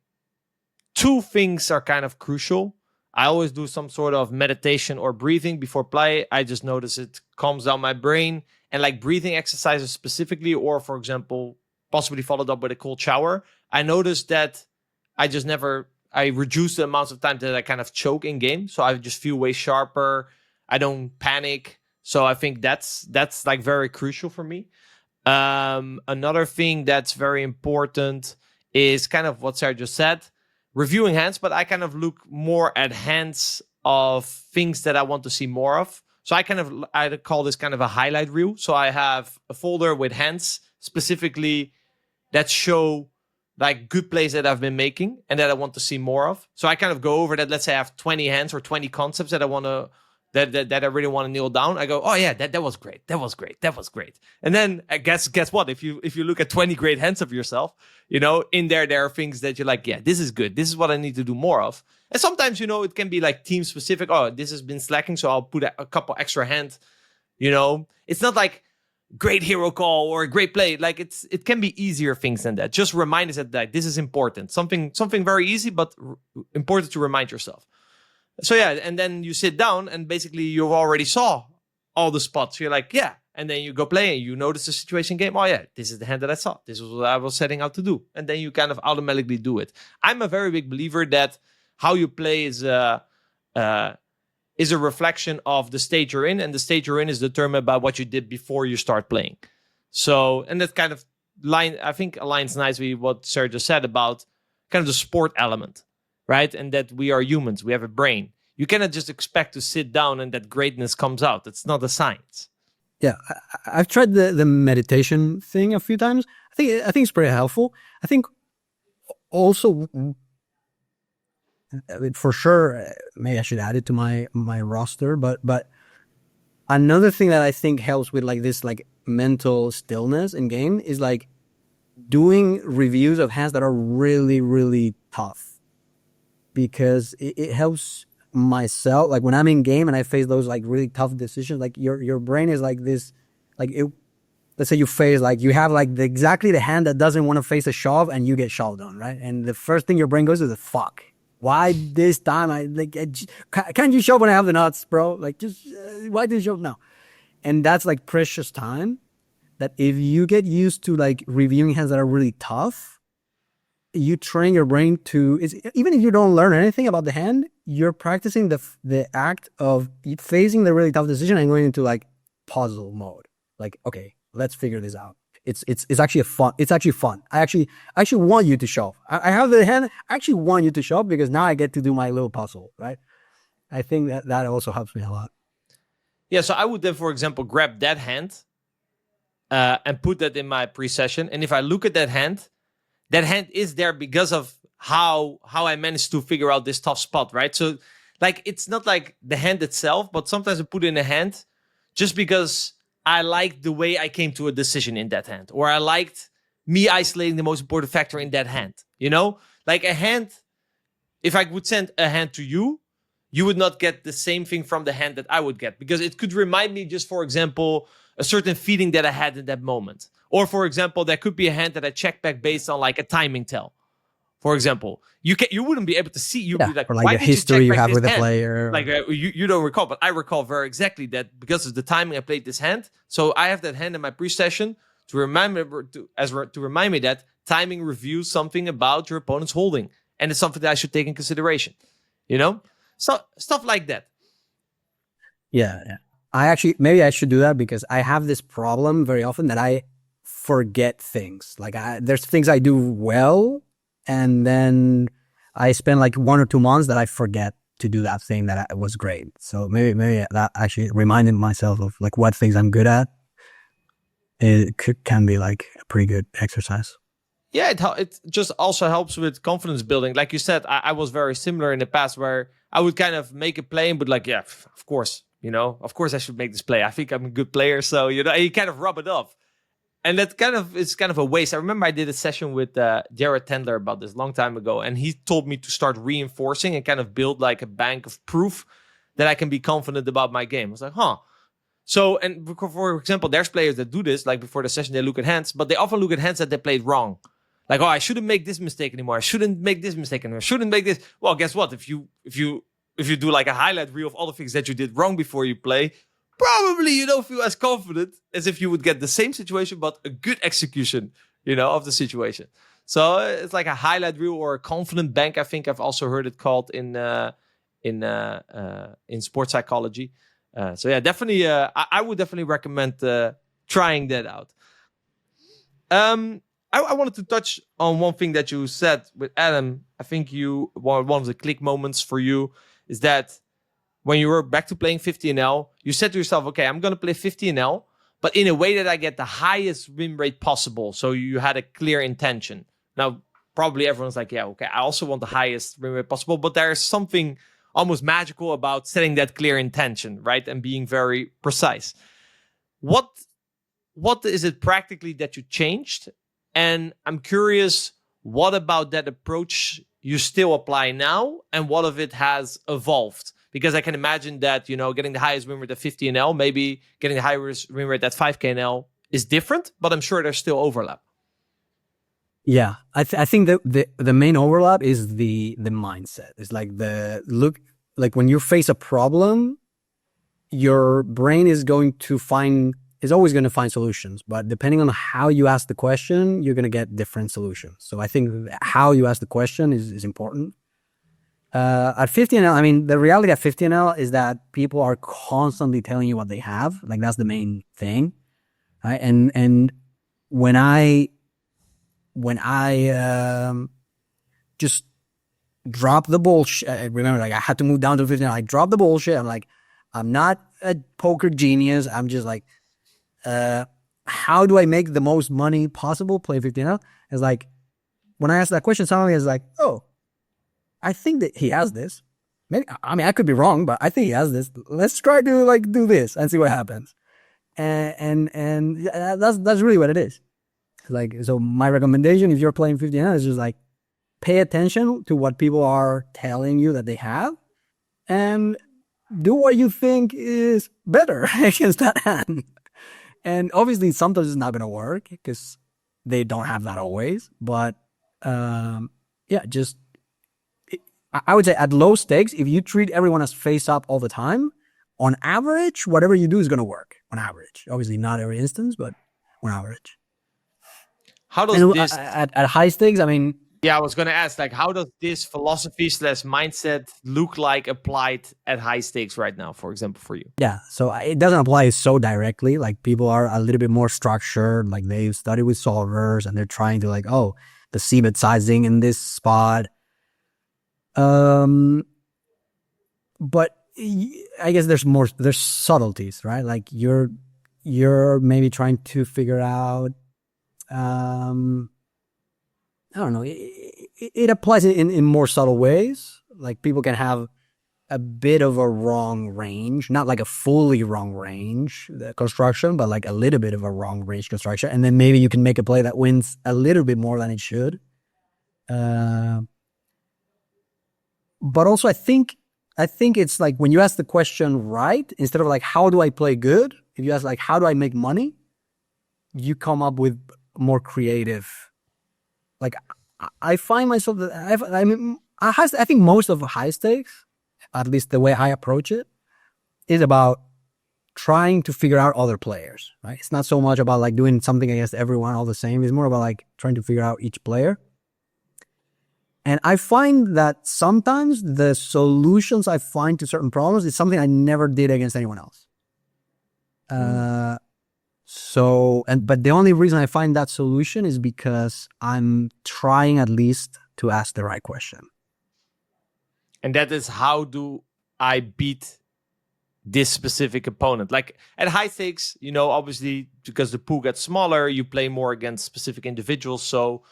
2 things are kind of crucial. I always do some sort of meditation or breathing before play. I just notice it calms down my brain. And like breathing exercises specifically, or for example, possibly followed up with a cold shower, I noticed that I reduce the amounts of time that I kind of choke in game. So I just feel way sharper. I don't panic. So I think that's like very crucial for me. Another thing that's very important is kind of what Sergio said, reviewing hands, but I kind of look more at hands of things that I want to see more of. So I call this kind of a highlight reel. So I have a folder with hands specifically that show like good plays that I've been making and that I want to see more of. So I kind of go over that. Let's say I have 20 hands or 20 concepts that I want to, that I really want to nail down. I go, oh yeah, that was great. That was great. That was great. And then guess what? If you look at 20 great hands of yourself, in there are things that you're like, yeah, this is good. This is what I need to do more of. And sometimes, it can be like team specific. Oh, this has been slacking, so I'll put a couple extra hands. It's not like great hero call or a great play. Like it can be easier things than that. Just remind us that this is important. Something very easy, but important to remind yourself. So yeah, and then you sit down and basically you already saw all the spots. You're like, yeah. And then you go play and you notice the situation game. Oh yeah, this is the hand that I saw. This is what I was setting out to do. And then you kind of automatically do it. I'm a very big believer that how you play is a reflection of the state you're in, and the state you're in is determined by what you did before you start playing. So, and that kind of I think aligns nicely with what Sergio said about kind of the sport element, right? And that we are humans, we have a brain. You cannot just expect to sit down and that greatness comes out. It's not a science. Yeah, I've tried the meditation thing a few times. I think it's pretty helpful. I think also, for sure, maybe I should add it to my roster. But another thing that I think helps with like this like mental stillness in game is like doing reviews of hands that are really, really tough, because it helps myself. Like when I'm in game and I face those like really tough decisions, like your brain is like this, like let's say you face like you have like exactly the hand that doesn't want to face a shove and you get shoved on, right? And the first thing your brain goes is fuck. Why this time? Can't you shove when I have the nuts, bro? Like just why did you shove now? And that's like precious time that if you get used to like reviewing hands that are really tough, you train your brain to, even if you don't learn anything about the hand, you're practicing the act of facing the really tough decision and going into like puzzle mode. Like, okay, let's figure this out. It's actually fun. It's actually fun. I actually want you to shove. I have the hand. I actually want you to shove because now I get to do my little puzzle, right? I think that also helps me a lot. Yeah, so I would then, for example, grab that hand and put that in my pre-session. And if I look at that hand is there because of how I managed to figure out this tough spot, right? So like, it's not like the hand itself, but sometimes I put in a hand just because I liked the way I came to a decision in that hand, or I liked me isolating the most important factor in that hand, Like a hand, if I would send a hand to you, you would not get the same thing from the hand that I would get, because it could remind me just, for example, a certain feeling that I had in that moment. Or for example, there could be a hand that I check back based on like a timing tell. For example, you wouldn't be able to see. You'd be like, or like why the did history you you have with the hand? player. Like you don't recall, but I recall very exactly that because of the timing I played this hand. So I have that hand in my pre-session to remind me that timing reveals something about your opponent's holding, and it's something that I should take in consideration. So stuff like that. Yeah. maybe I should do that because I have this problem very often that I forget things. Like there's things I do well, and then I spend like 1 or 2 months that I forget to do that thing that was great. So maybe that actually reminding myself of like what things I'm good at, can be like a pretty good exercise. Yeah, it just also helps with confidence building. Like you said, I was very similar in the past where I would kind of make a play and would like, yeah, of course, of course I should make this play. I think I'm a good player. So, you kind of rub it off. And that it's kind of a waste. I remember I did a session with Jared Tendler about this a long time ago. And he told me to start reinforcing and kind of build like a bank of proof that I can be confident about my game. I was like, huh. So, and for example, there's players that do this, like before the session, they look at hands, but they often look at hands that they played wrong. Like, oh, I shouldn't make this mistake anymore. I shouldn't make this mistake anymore. I shouldn't make this. Well, guess what? If you do like a highlight reel of all the things that you did wrong before you play, probably you don't feel as confident as if you would get the same situation, but a good execution, of the situation. So it's like a highlight reel or a confident bank. I think I've also heard it called in sports psychology. So yeah, definitely. I would definitely recommend trying that out. I wanted to touch on one thing that you said with Adam. I think one of the click moments for you is that when you were back to playing 50NL, you said to yourself, okay, I'm going to play 50NL, but in a way that I get the highest win rate possible. So you had a clear intention. Now, probably everyone's like, yeah, okay, I also want the highest win rate possible, but there's something almost magical about setting that clear intention, right? And being very precise. What is it practically that you changed? And I'm curious, what about that approach you still apply now, and what of it has evolved? Because I can imagine that, getting the highest win rate at 50NL, maybe getting the highest win rate at 5KNL is different, but I'm sure there's still overlap. Yeah, I think that the main overlap is the mindset. It's like like when you face a problem, your brain is always going to find solutions, but depending on how you ask the question, you're going to get different solutions. So I think how you ask the question is important. At 50NL, I mean, the reality at 50NL is that people are constantly telling you what they have. Like that's the main thing, right? And when I just drop the bullshit, I remember like I had to move down to 50NL. I dropped the bullshit. I'm like, I'm not a poker genius. I'm just like, how do I make the most money possible playing 50NL? It's like, when I ask that question, somebody is like, oh, I think that he has this. Maybe, I mean, I could be wrong, but I think he has this. Let's try to like do this and see what happens. And that's really what it is. Like, so my recommendation, if you're playing 50NL, is just like, pay attention to what people are telling you that they have, and do what you think is better against that hand. And obviously, sometimes it's not going to work because they don't have that always. But I would say at low stakes, if you treat everyone as face up all the time, on average, whatever you do is going to work. On average, obviously not every instance, but on average. How does this at high stakes? I mean, yeah, I was going to ask, like, how does this philosophy / mindset look like applied at high stakes right now, for example, for you? Yeah, so it doesn't apply so directly. Like people are a little bit more structured. Like they've studied with solvers and they're trying to like, oh, the CBET sizing in this spot. But I guess there's subtleties, right? Like you're maybe trying to figure out, I don't know. It applies in more subtle ways. Like people can have a bit of a wrong range, not like a fully wrong range construction, but like a little bit of a wrong range construction. And then maybe you can make a play that wins a little bit more than it should. But also I think it's like when you ask the question right, instead of like, how do I play good? If you ask like, how do I make money? You come up with more creative. Like I find myself that I think most of high stakes, at least the way I approach it, is about trying to figure out other players, right? It's not so much about like doing something against everyone all the same. It's more about like trying to figure out each player. And I find that sometimes the solutions I find to certain problems is something I never did against anyone else. But the only reason I find that solution is because I'm trying at least to ask the right question. And that is, how do I beat this specific opponent? Like at high stakes, obviously because the pool gets smaller, you play more against specific individuals. So,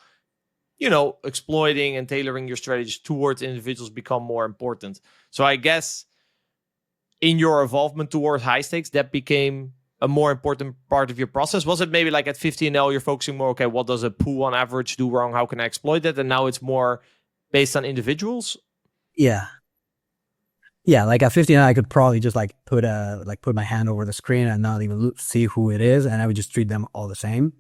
exploiting and tailoring your strategies towards individuals become more important. So I guess in your evolvement towards high stakes, that became a more important part of your process. Was it maybe like at 15L, you're focusing more, okay, what does a pool on average do wrong? How can I exploit that? And now it's more based on individuals? Yeah. Yeah, like at 15, I could probably just put my hand over the screen and not even see who it is, and I would just treat them all the same.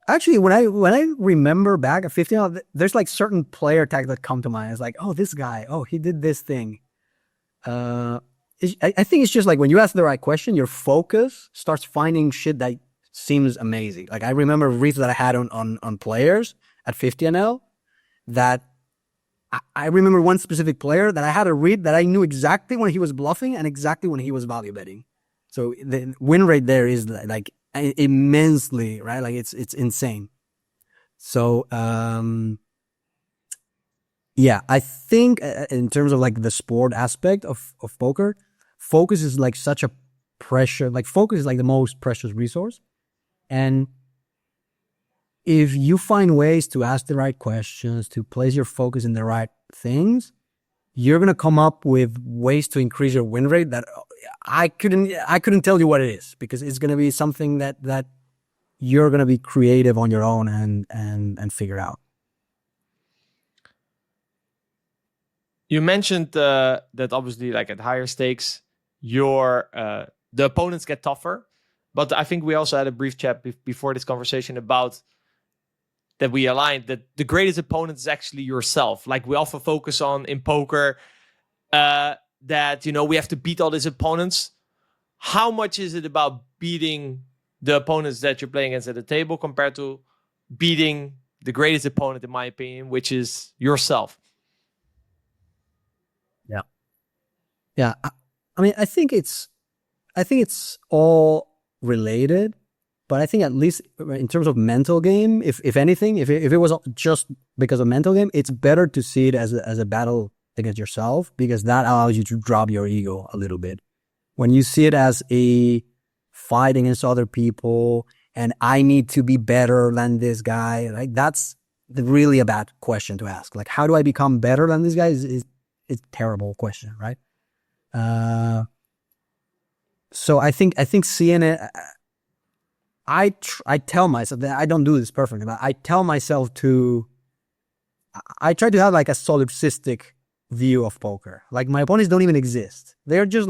Actually, when I remember back at 15, there's certain player tags that come to mind. It's like, oh, this guy, oh, he did this thing. I think it's just when you ask the right question, your focus starts finding shit that seems amazing. Like I remember reads that I had on players at 50NL that I remember one specific player that I had a read that I knew exactly when he was bluffing and exactly when he was value betting. So the win rate there is immensely, right? It's insane. So, yeah, I think in terms of the sport aspect of poker, focus is such a pressure, focus is the most precious resource. And if you find ways to ask the right questions, to place your focus in the right things, you're going to come up with ways to increase your win rate that I couldn't tell you what it is, because it's going to be something that you're going to be creative on your own and figure out. You mentioned that obviously at higher stakes, the opponents get tougher. But I think we also had a brief chat before this conversation about that we aligned that the greatest opponent is actually yourself. We often focus on in poker that, we have to beat all these opponents. How much is it about beating the opponents that you're playing against at the table compared to beating the greatest opponent, in my opinion, which is yourself? Yeah. Yeah. I think it's all related. But I think at least in terms of mental game, if anything, if it was just because of mental game, it's better to see it as a battle against yourself, because that allows you to drop your ego a little bit. When you see it as a fight against other people and I need to be better than this guy, that's really a bad question to ask. How do I become better than this guy is a terrible question, right? So I think seeing it, I tell myself that I don't do this perfectly, but I tell myself I try to have a solipsistic view of poker. My opponents don't even exist. They're just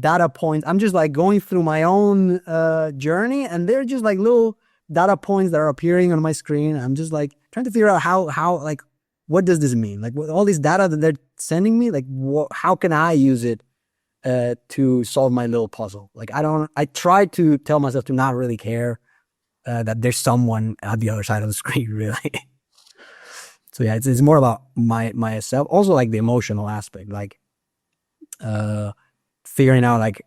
data points. I'm just going through my own journey, and they're just little data points that are appearing on my screen. I'm just trying to figure out how what does this mean? All this data that they're sending me, how can I use it to solve my little puzzle? I try to tell myself to not really care that there's someone at the other side of the screen, really. So yeah, it's more about myself. Also the emotional aspect, figuring out like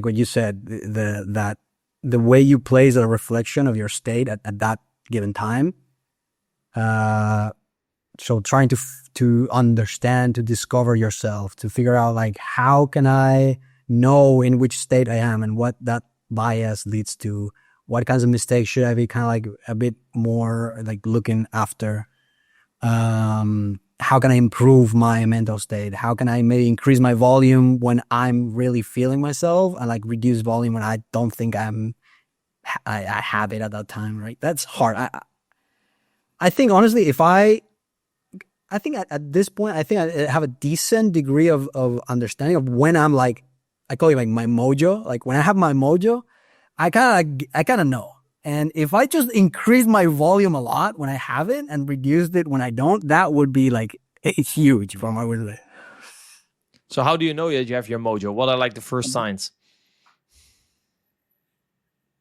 what you said, that the way you play is a reflection of your state at that given time. So trying to understand, to discover yourself, to figure out how can I know in which state I am and what that bias leads to, what kinds of mistakes should I be kind of a bit more looking after, how can I improve my mental state, how can I maybe increase my volume when I'm really feeling myself, and reduce volume when I don't think I have it at that time, right? That's hard. I think honestly, I think at this point, I think I have a decent degree of understanding of when I'm I call it my mojo. When I have my mojo, I kind of know. And if I just increase my volume a lot when I have it and reduced it when I don't, that would be it's huge for my win rate. So how do you know that you have your mojo? What are the first signs?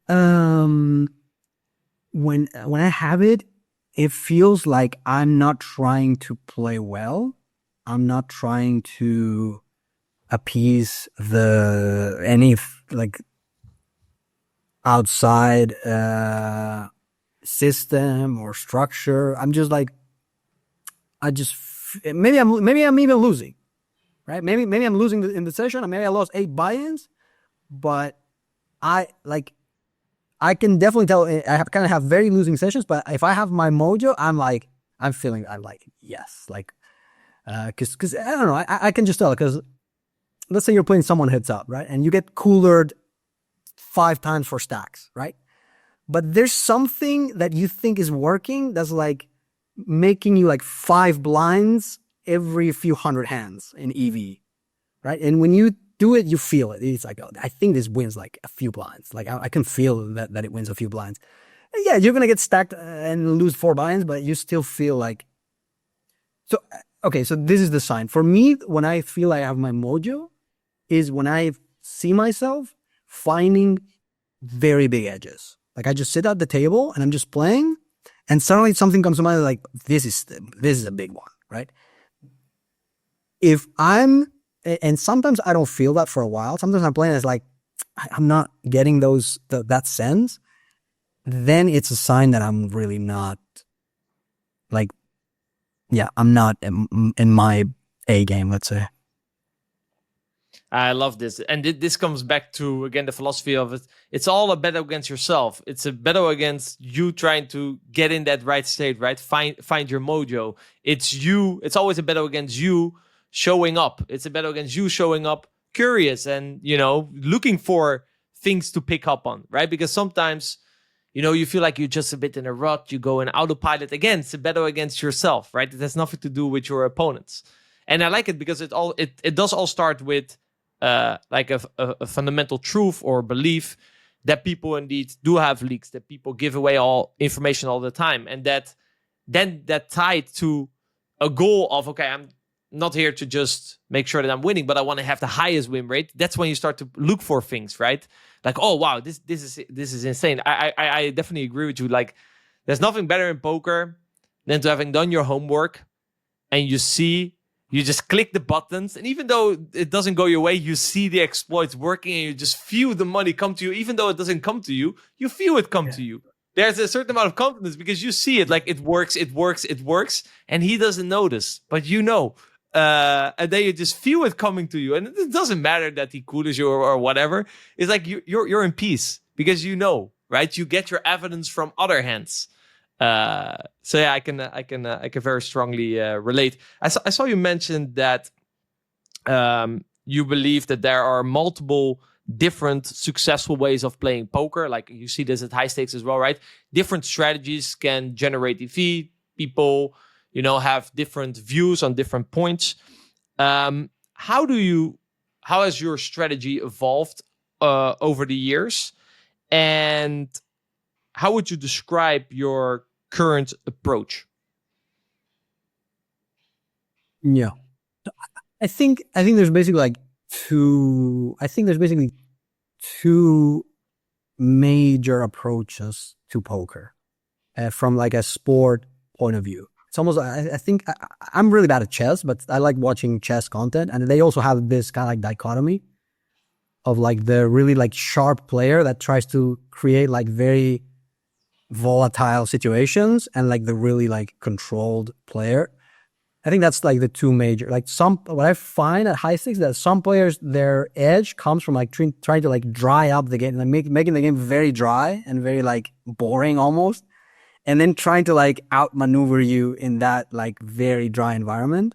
When I have it, it feels like I'm not trying to play well. I'm not trying to appease any like outside system or structure. I'm just like, maybe I'm even losing, right? Maybe I'm losing in the session, and maybe I lost 8 buy-ins, but I can definitely tell I kind of have very losing sessions. But if I have my mojo, I'm like yes, like because I don't know, I can just tell, because let's say you're playing someone heads up, right, and you get coolered 5 times for stacks, right? But there's something that you think is working that's like making you like 5 blinds every few hundred hands in EV, right? And when you do it, you feel it. It's like, oh, I think this wins like a few blinds. Like I can feel that it wins a few blinds. And yeah, you're gonna get stacked and lose 4 blinds, but you still feel like. So okay, so this is the sign for me. When I feel I have my mojo, is when I see myself finding very big edges. Like I just sit at the table and I'm just playing, and suddenly something comes to mind like, this is a big one, right? And sometimes I don't feel that for a while. Sometimes I'm playing, it's like I'm not getting that sense. Then it's a sign that I'm really not like, yeah, I'm not in my A game, let's say. I love this. And this comes back to, again, the philosophy of it. It's all a battle against yourself. It's a battle against you trying to get in that right state, right? Find your mojo. It's always a battle against you showing up. It's a battle against you showing up curious and, looking for things to pick up on, right? Because sometimes, you feel like you're just a bit in a rut. You go in autopilot. Again, it's a battle against yourself, right? It has nothing to do with your opponents. And I like it because it does all start with like a fundamental truth or belief that people indeed do have leaks, that people give away all information all the time. And that tied to a goal of, okay, I'm not here to just make sure that I'm winning, but I want to have the highest win rate. That's when you start to look for things, right? Like, oh wow, this is insane. I definitely agree with you. Like, there's nothing better in poker than to having done your homework and you just click the buttons, and even though it doesn't go your way, you see the exploits working, and you just feel the money come to you. Even though it doesn't come to you, you feel it come to you. There's a certain amount of confidence because you see it, like it works, and he doesn't notice, but and then you just feel it coming to you, and it doesn't matter that he coolers you or whatever. It's like you're in peace because right? You get your evidence from other hands. So yeah, I can very strongly relate. I saw you mentioned that you believe that there are multiple different successful ways of playing poker. Like you see this at high stakes as well, right? Different strategies can generate EV. People, have different views on different points. How has your strategy evolved over the years? And how would you describe your current approach? Yeah, I think there's basically two major approaches to poker from like a sport point of view. It's almost, I think I'm really bad at chess, but I like watching chess content, and they also have this kind of like dichotomy of like the really like sharp player that tries to create like very volatile situations, and like the really like controlled player. I think that's like the two major, like what I find at high stakes, that some players, their edge comes from like trying to like dry up the game, like making the game very dry and very like boring almost, and then trying to like outmaneuver you in that like very dry environment.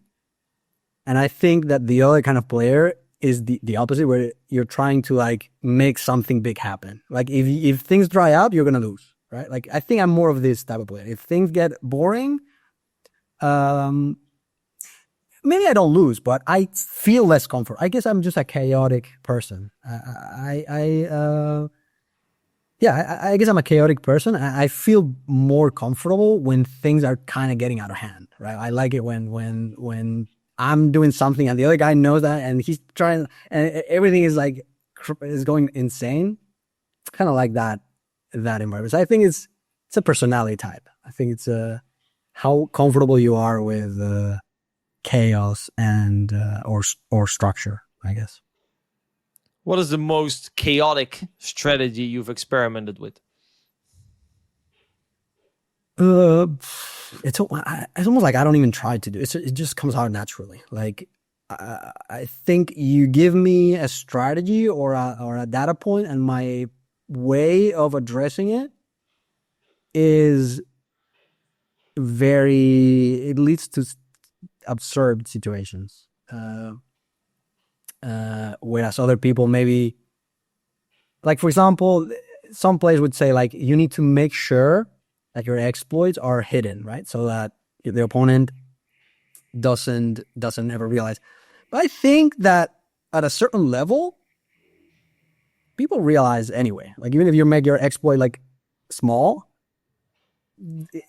And I think that the other kind of player is the opposite, where you're trying to like make something big happen. Like if things dry up, you're gonna lose, right? Like I think I'm more of this type of player. If things get boring, maybe I don't lose, but I feel less comfort. I guess I'm just a chaotic person. I guess I'm a chaotic person. I feel more comfortable when things are kind of getting out of hand, right? I like it when I'm doing something and the other guy knows that, and he's trying, and everything is like is going insane. It's kind of like that environment. So I think it's a personality type. I think it's how comfortable you are with chaos and or structure, I guess. What is the most chaotic strategy you've experimented with? It's almost like I don't even try to do it. It just comes out naturally. Like I think you give me a strategy or a data point, and my way of addressing it is it leads to absurd situations. Whereas other people maybe, like for example, some players would say like you need to make sure that your exploits are hidden, right? So that the opponent doesn't ever realize. But I think that at a certain level, people realize anyway. Like even if you make your exploit like small,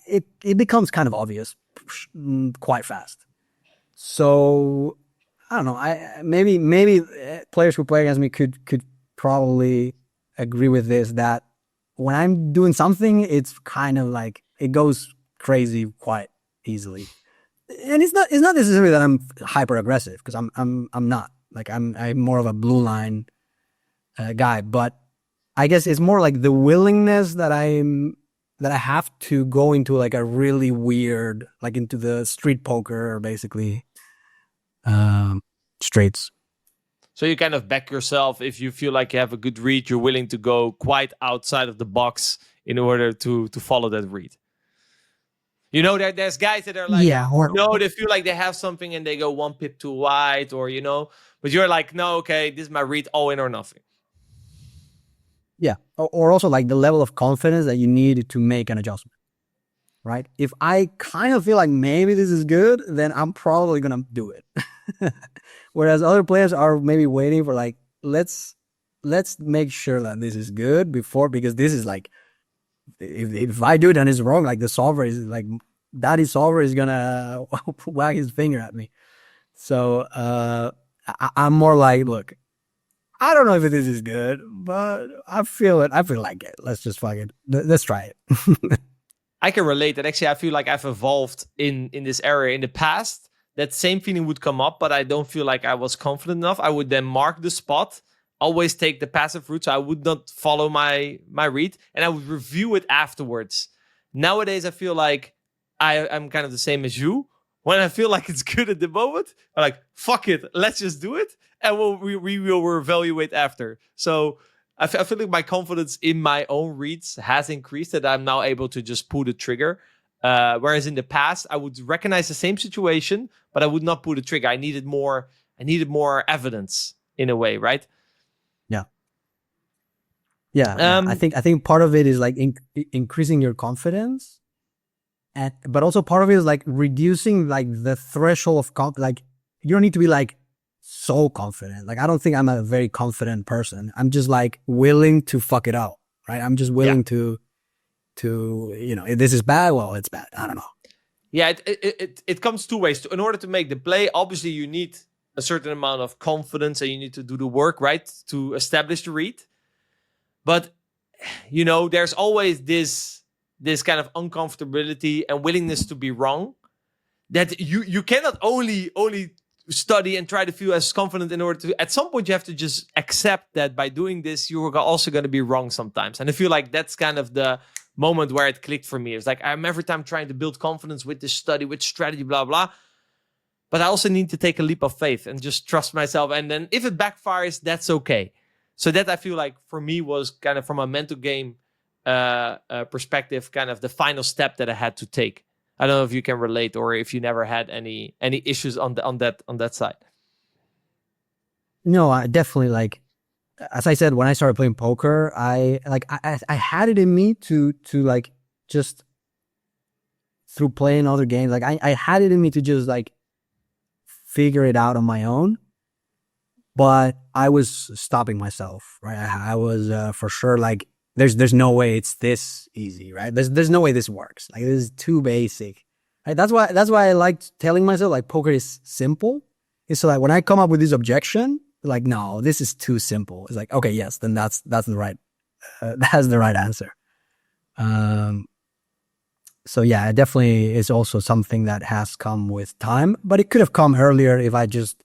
it becomes kind of obvious quite fast. So I don't know. Maybe players who play against me could probably agree with this, that when I'm doing something, it's kind of like it goes crazy quite easily. And it's not necessarily that I'm hyper aggressive, because I'm not. Like I'm more of a blue line guy, but I guess it's more like the willingness that I have to go into like a really weird, like into the street poker, basically, straights. So you kind of back yourself if you feel like you have a good read. You're willing to go quite outside of the box in order to follow that read. You know, there's guys that are like, they feel like they have something and they go 1 pip too wide, or but you're like, no, okay, this is my read, all in or nothing. Yeah, or also like the level of confidence that you need to make an adjustment, right? If I kind of feel like maybe this is good, then I'm probably gonna do it. Whereas other players are maybe waiting for like, let's make sure that this is good before, because this is like, if I do it and it's wrong, like the solver is like, daddy solver is gonna wag his finger at me. So I'm more like, look, I don't know if this is good, but I feel like it. Let's just fuck it. Let's try it. I can relate that. Actually, I feel like I've evolved in this area. In the past, that same feeling would come up, but I don't feel like I was confident enough. I would then mark the spot, always take the passive route, so I would not follow my read, and I would review it afterwards. Nowadays, I feel like I'm kind of the same as you. When I feel like it's good at the moment, I'm like, fuck it, let's just do it, and we will evaluate after. So I feel like my confidence in my own reads has increased, that I'm now able to just pull the trigger. Whereas in the past, I would recognize the same situation, but I would not pull the trigger. I needed more evidence in a way, right? Yeah. I think part of it is like increasing your confidence, but also part of it is like reducing like the threshold of like you don't need to be like so confident. Like I don't think I'm a very confident person. I'm just like willing to fuck it out, right? I'm just willing to if this is bad, well, it's bad. I don't know. Yeah, it comes two ways. In order to make the play, obviously you need a certain amount of confidence and you need to do the work, right, to establish the read. But there's always this kind of uncomfortability and willingness to be wrong, that you cannot only study and try to feel as confident in order to, at some point you have to just accept that by doing this you're also going to be wrong sometimes. And I feel like that's kind of the moment where it clicked for me. It's like I'm every time trying to build confidence with this study, with strategy, blah blah, but I also need to take a leap of faith and just trust myself, and then if it backfires, that's okay. So that I feel like for me was kind of from a mental game perspective, kind of the final step that I had to take. I don't know if you can relate, or if you never had any issues on that side. No, I definitely, like, as I said, when I started playing poker, I had it in me to like just through playing other games, like I had it in me to just like figure it out on my own, but I was stopping myself, right? I was for sure like, there's no way it's this easy, right? There's no way this works. Like this is too basic, right? That's why I liked telling myself like poker is simple. It's so like when I come up with this objection, like, no, this is too simple. It's like, okay, yes, then that's the right answer. So yeah, it definitely is also something that has come with time, but it could have come earlier if I just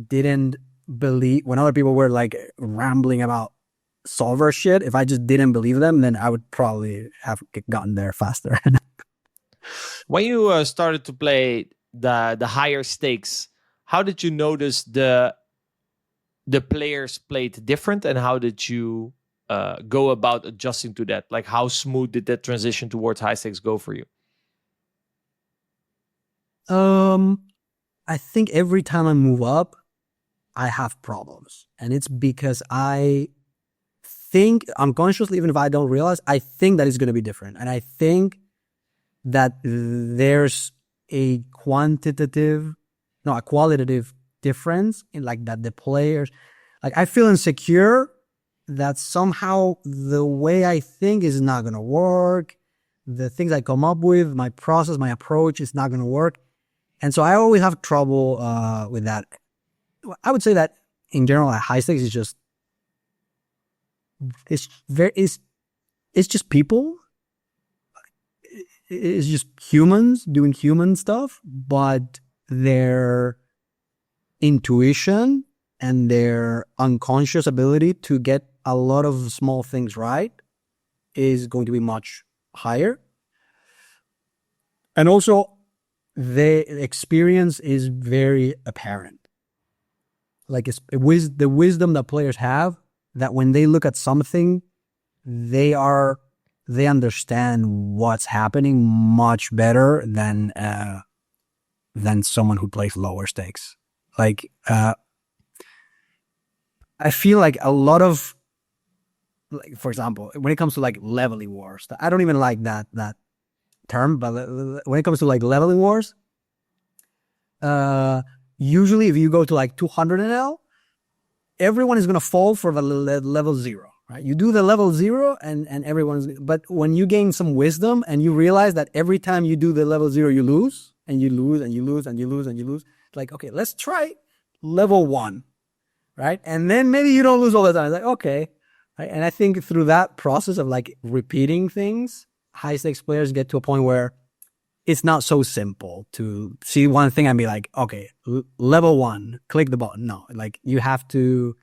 didn't believe, when other people were like rambling about solver shit, if I just didn't believe them, then I would probably have gotten there faster. When you started to play the higher stakes, how did you notice the players played different, and how did you go about adjusting to that? Like, how smooth did that transition towards high stakes go for you? I think every time I move up, I have problems, and it's because I think unconsciously, even if I don't realize, I think that it's going to be different, and I think that there's a qualitative difference in like that the players, like I feel insecure that somehow the way I think is not going to work. The things I come up with, my process, my approach is not going to work. And so I always have trouble with that. I would say that in general at high stakes, it's just people. It's just humans doing human stuff, but their intuition and their unconscious ability to get a lot of small things right is going to be much higher. And also, the experience is very apparent. Like the wisdom that players have, that when they look at something, they understand what's happening much better than someone who plays lower stakes. Like I feel like a lot of, like, for example, when it comes to like leveling wars, I don't even like that term, but when it comes to like leveling wars, usually if you go to like 200 NL, everyone is going to fall for the level 0, right? You do the level 0 and but when you gain some wisdom and you realize that every time you do the level 0, you lose and you lose and you lose and you lose and you lose. It's like, okay, let's try level 1, right? And then maybe you don't lose all the time. It's like, okay. Right? And I think through that process of like repeating things, high stakes players get to a point where it's not so simple to see one thing and be like, okay, level 1, click the button. No, like you have to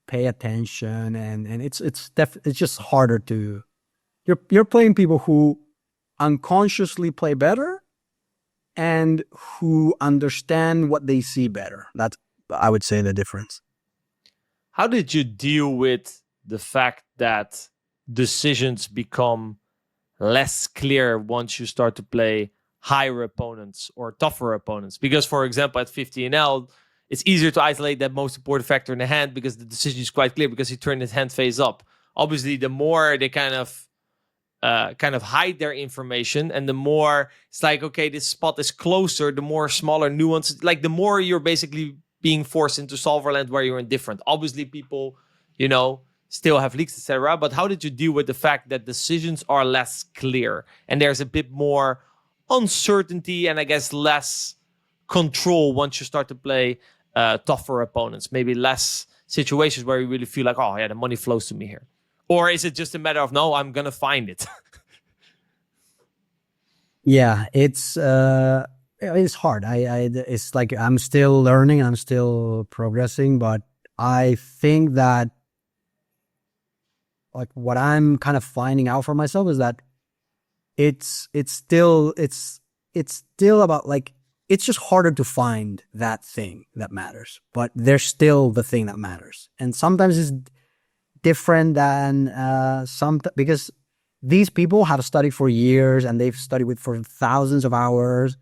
pay attention, and it's just harder to. You're playing people who unconsciously play better and who understand what they see better. That's, I would say, the difference. How did you deal with the fact that decisions become less clear once you start to play higher opponents or tougher opponents? Because, for example, at 50NL, it's easier to isolate that most important factor in the hand because the decision is quite clear because he turned his hand face up. Obviously, the more they kind of hide their information, and the more it's like, okay, this spot is closer, the more smaller nuances, like the more you're basically being forced into solver land where you're indifferent. Obviously, people, still have leaks, etc. But how did you deal with the fact that decisions are less clear and there's a bit more uncertainty and I guess less control once you start to play tougher opponents? Maybe less situations where you really feel like, oh yeah, the money flows to me here. Or is it just a matter of, no, I'm going to find it? Yeah, it's hard. It's like I'm still learning, I'm still progressing, but I think that like what I'm kind of finding out for myself is that it's still about like, it's just harder to find that thing that matters, but there's still the thing that matters. And sometimes it's different than because these people have studied for years and they've studied for thousands of hours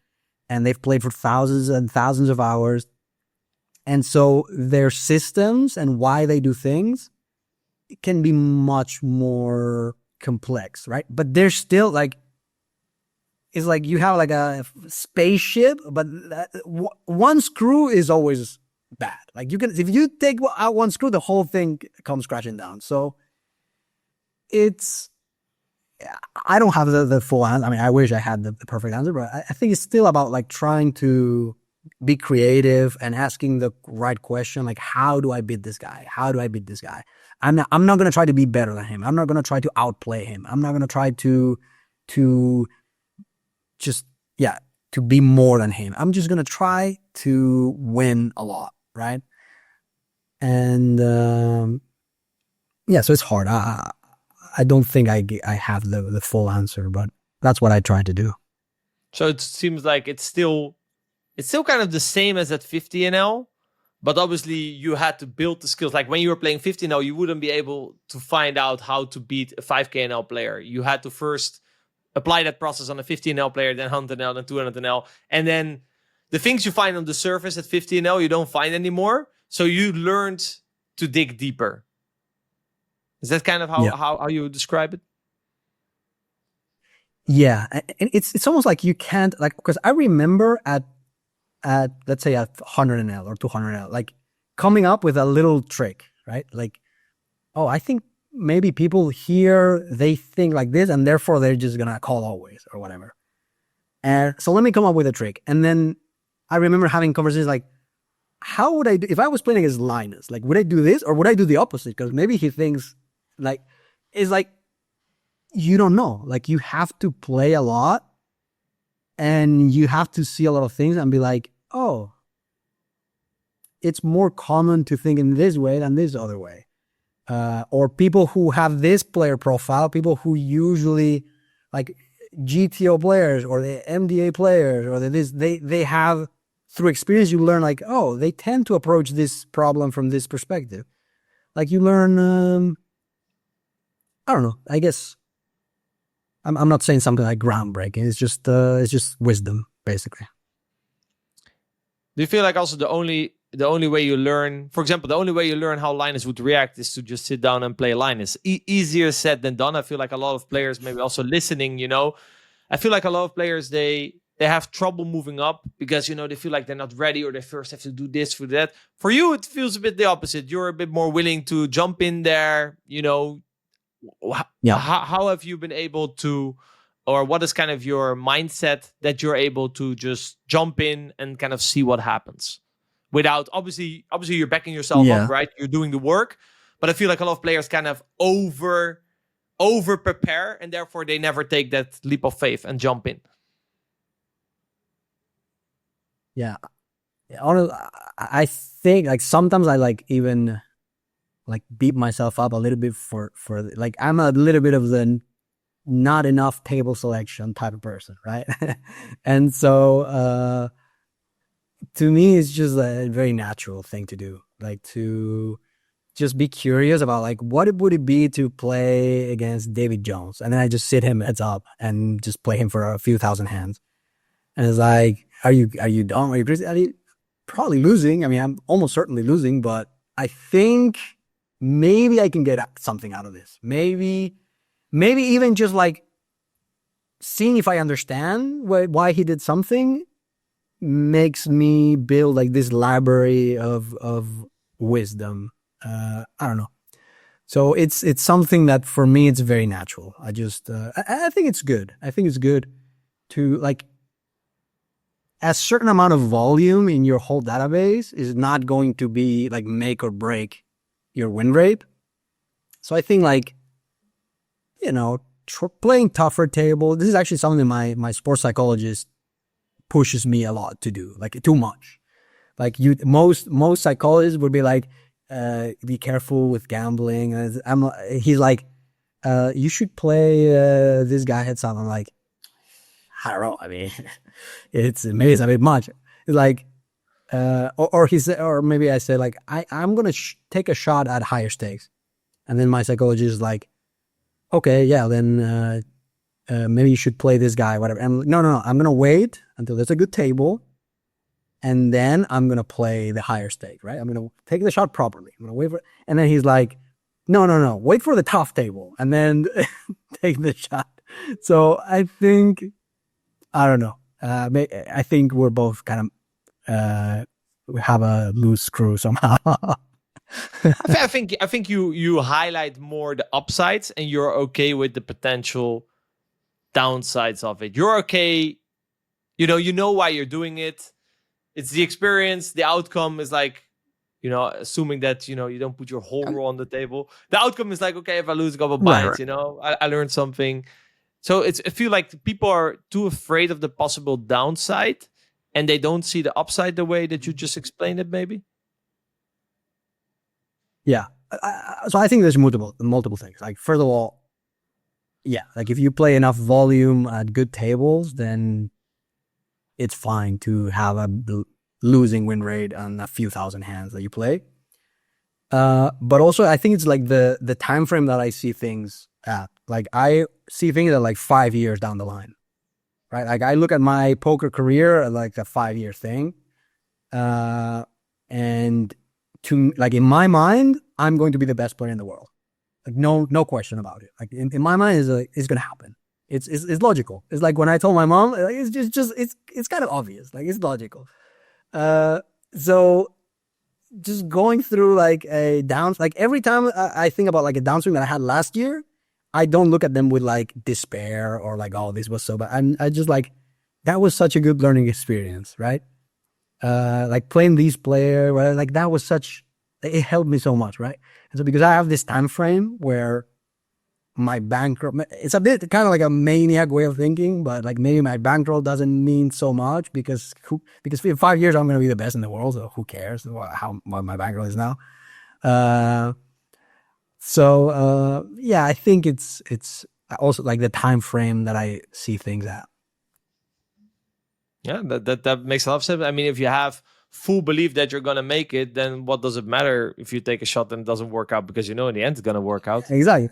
and they've played for thousands and thousands of hours. And so their systems and why they do things can be much more complex, right? But they're still like, it's like you have like a spaceship, but one screw is always bad. Like if you take out one screw, the whole thing comes crashing down. So I don't have the full answer. I mean, I wish I had the perfect answer, but I think it's still about like trying to be creative and asking the right question. Like, how do I beat this guy? How do I beat this guy? I'm not going to try to be better than him. I'm not going to try to outplay him. I'm not going to try to just, to be more than him. I'm just gonna try to win a lot, right? And so it's hard. I don't think I have the full answer, but that's what I try to do. So it seems like it's still kind of the same as at 50 NL, but obviously you had to build the skills. Like when you were playing 50 NL, you wouldn't be able to find out how to beat a 5K NL player. You had to first apply that process on a 50 NL player, then 100 NL, then 200 NL. And then the things you find on the surface at 50 NL, you don't find anymore. So you learned to dig deeper. Is that kind of how you would describe it? Yeah, and it's almost like you can't, like, because I remember at let's say at 100 NL or 200 NL, like coming up with a little trick, right? Like, oh, I think maybe people here, they think like this, and therefore they're just gonna call always or whatever. And so let me come up with a trick. And then I remember having conversations like, how would I do if I was playing against Linus? Like, would I do this or would I do the opposite? Because maybe he thinks like, it's like, you don't know. Like, you have to play a lot and you have to see a lot of things and be like, oh, it's more common to think in this way than this other way. Or people who have this player profile, people who usually like GTO players or the MDA players or they have, through experience, you learn like, oh, they tend to approach this problem from this perspective. Like you learn, I don't know, I guess I'm not saying something like groundbreaking. It's just wisdom, basically. Do you feel like also the only way you learn, for example, the only way you learn how Linus would react is to just sit down and play Linus? Easier said than done. I feel like a lot of players, maybe also listening, I feel like a lot of players, they have trouble moving up because, they feel like they're not ready or they first have to do this, for that. For you, it feels a bit the opposite. You're a bit more willing to jump in there, Yeah. How have you been able to, or what is kind of your mindset that you're able to just jump in and kind of see what happens without, obviously you're backing yourself up, right? You're doing the work, but I feel like a lot of players kind of over prepare and therefore they never take that leap of faith and jump in. Yeah. Honestly, I think like sometimes I like even like beat myself up a little bit for like I'm a little bit of the not enough table selection type of person, right? And so to me it's just a very natural thing to do, like to just be curious about like what would it be to play against David Jones, and then I just sit him heads up and just play him for a few thousand hands, and it's like, are you dumb? Are you crazy? Are you probably losing? I mean, I'm almost certainly losing, but I think maybe I can get something out of this. Maybe even just like seeing if I understand why he did something makes me build like this library of wisdom. I don't know. So it's something that for me, it's very natural. I just, I think it's good. I think it's good to like, a certain amount of volume in your whole database is not going to be like make or break your win rate. So I think like, playing tougher table, this is actually something my sports psychologist pushes me a lot to do, like too much. Like most psychologists would be like, be careful with gambling. He's like, you should play this guy heads up. I'm like, I don't know. I mean, it's amazing a bit much. It's like, or he said, or maybe I say like, I'm gonna take a shot at higher stakes, and then my psychologist is like, okay, yeah, then maybe you should play this guy, whatever. And no, I'm gonna wait until there's a good table, and then I'm gonna play the higher stake, right? I'm gonna take the shot properly. I'm gonna wait for it, and then he's like, no, wait for the tough table, and then take the shot. So I think, I don't know. I think we're both kind of we have a loose screw somehow. I think you highlight more the upsides and you're okay with the potential downsides of it. You're okay. You know why you're doing it. It's the experience. The outcome is like, assuming that, you don't put your whole roll on the table. The outcome is like, okay, if I lose a couple bites, I learned something. So I feel like people are too afraid of the possible downside, and they don't see the upside the way that you just explained it, maybe. Yeah. So I think there's multiple things. Like, first of all, yeah, like if you play enough volume at good tables, then it's fine to have a losing win rate on a few thousand hands that you play. But also, I think it's like the time frame that I see things at. Like, I see things at like 5 years down the line, right? Like, I look at my poker career at like a 5-year thing, and to like in my mind, I'm going to be the best player in the world. Like, no question about it. Like, in my mind, it's gonna happen. It's logical. It's like when I told my mom, like, it's kind of obvious. Like, it's logical. So just going through like a down, like every time I think about like a downswing that I had last year, I don't look at them with like despair or like, oh, this was so bad. I just like, that was such a good learning experience, right? Like playing these players, right? Like that was it helped me so much, right? And so because I have this time frame where my bankroll, it's a bit kind of like a maniac way of thinking, but like maybe my bankroll doesn't mean so much because in 5 years I'm going to be the best in the world, so who cares what my bankroll is now? Yeah, I think it's also like the time frame that I see things at. Yeah, that makes a lot of sense. I mean, if you have full belief that you're gonna make it, then what does it matter if you take a shot and it doesn't work out, because you know in the end it's gonna work out. Exactly.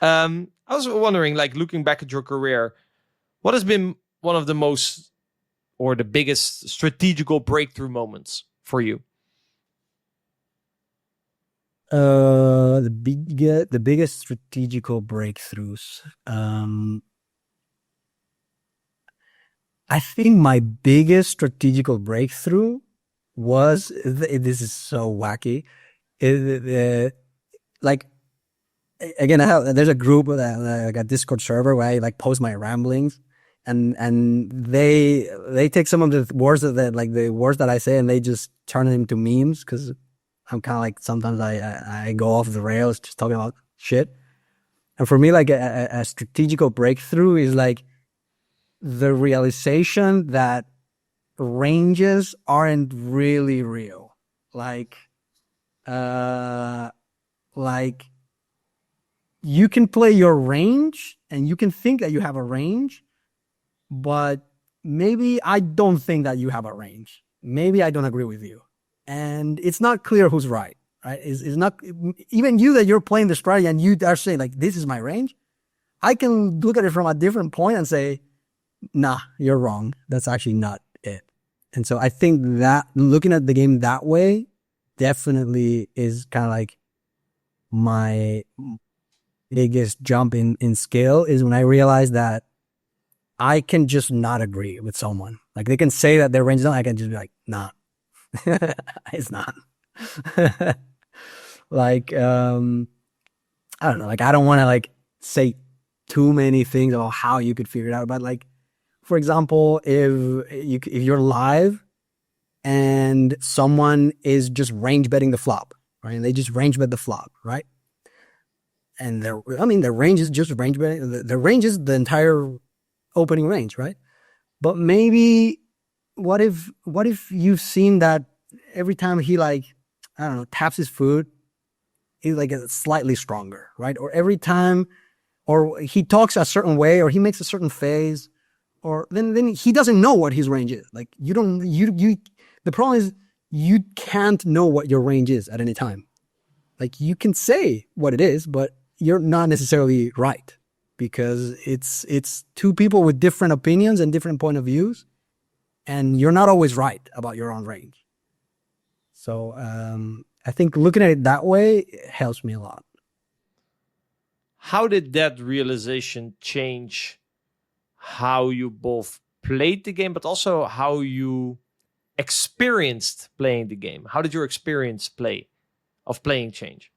I was wondering, like looking back at your career, what has been one of the most or the biggest strategical breakthrough moments for you? The biggest strategical breakthroughs. I think my biggest strategical breakthrough was, this is so wacky. Like, again, there's a group like a Discord server where I like post my ramblings, and they take some of the words the words that I say, and they just turn it into memes, because I'm kind of like, sometimes I go off the rails just talking about shit. And for me, like a strategical breakthrough is like the realization that ranges aren't really real. Like you can play your range and you can think that you have a range, but maybe I don't think that you have a range. Maybe I don't agree with you. And it's not clear who's right, right? It's not, even you that you're playing the strategy and you are saying like, this is my range. I can look at it from a different point and say, nah, you're wrong. That's actually not it. And so I think that looking at the game that way definitely is kind of like my biggest jump in skill, is when I realized that I can just not agree with someone. Like, they can say that their range is not, I can just be like, nah, it's not. Like, I don't know, like, I don't want to like say too many things about how you could figure it out. But like, for example, if you're live and someone is just range betting the flop, right? And they just range bet the flop, right? And their range is just range betting. The range is the entire opening range, right? But maybe what if you've seen that every time he like, I don't know, taps his foot, he's like slightly stronger, right? Or every time, or he talks a certain way, or he makes a certain phase, or then he doesn't know what his range is. Like, the problem is you can't know what your range is at any time. Like, you can say what it is, but you're not necessarily right, because it's two people with different opinions and different point of views, and you're not always right about your own range. So I think looking at it that way helps me a lot. How did that realization change how you both played the game, but also how you experienced playing the game? How did your experience of playing change?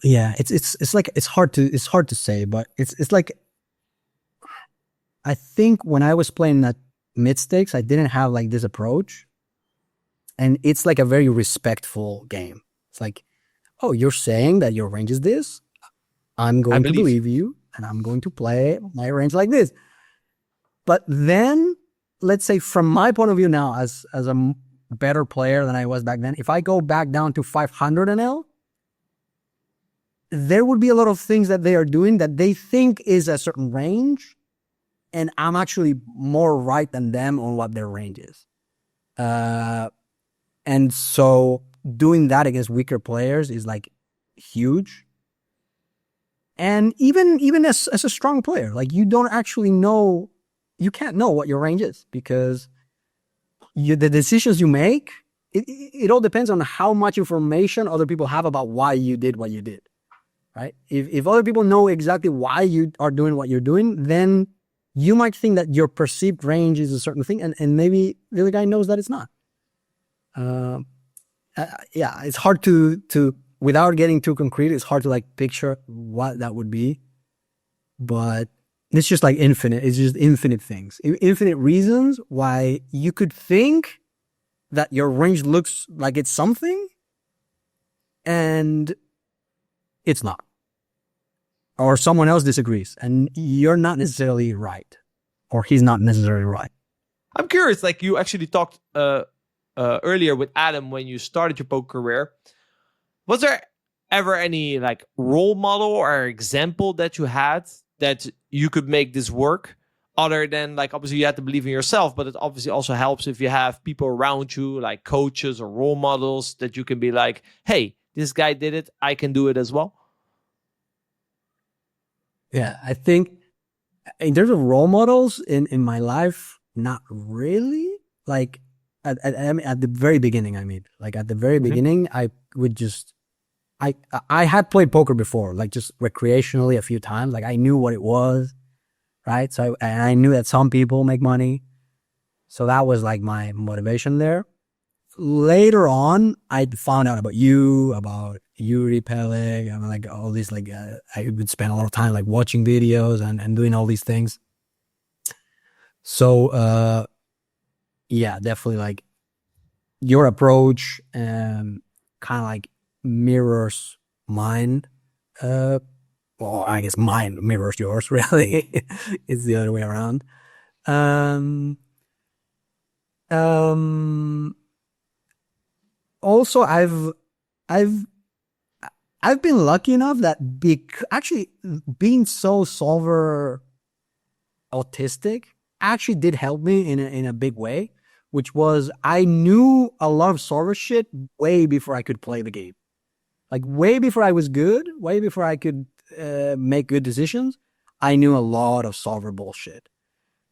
Yeah, it's like, it's hard to say, but it's like, I think when I was playing at mid stakes, I didn't have like this approach, and it's like a very respectful game. It's like, oh, you're saying that your range is this? I'm going to believe you, and I'm going to play my range like this. But then, let's say from my point of view now, as a better player than I was back then, if I go back down to 500 NL, there would be a lot of things that they are doing that they think is a certain range, and I'm actually more right than them on what their range is. And so doing that against weaker players is like huge. And even as a strong player, like you don't actually know, you can't know what your range is, because the decisions you make, it all depends on how much information other people have about why you did what you did, right? If other people know exactly why you are doing what you're doing, then you might think that your perceived range is a certain thing, and maybe the other guy knows that it's not. Yeah, it's hard to without getting too concrete, it's hard to like picture what that would be. But it's just like infinite. It's just infinite things, infinite reasons why you could think that your range looks like it's something, and it's not. Or someone else disagrees, and you're not necessarily right, or he's not necessarily right. I'm curious, like you actually talked earlier with Adam when you started your poker career. Was there ever any like role model or example that you had that you could make this work? Other than like, obviously you have to believe in yourself, but it obviously also helps if you have people around you, like coaches or role models, that you can be like, hey, this guy did it, I can do it as well. Yeah, I think in terms of role models in my life, not really. Like at the very beginning, at the very beginning, I would just, I had played poker before, like just recreationally a few times. Like I knew what it was, right? So I knew that some people make money. So that was like my motivation there. Later on, I found out about Yuri Peleg, and like all these, like I would spend a lot of time like watching videos and doing all these things. So yeah, definitely like your approach kind of like mirrors mine. Well, I guess mine mirrors yours, really. It's the other way around. Also, I've been lucky enough that actually being so solver autistic actually did help me in a big way, which was I knew a lot of solver shit way before I could play the game. Like way before I was good, way before I could make good decisions, I knew a lot of solver bullshit.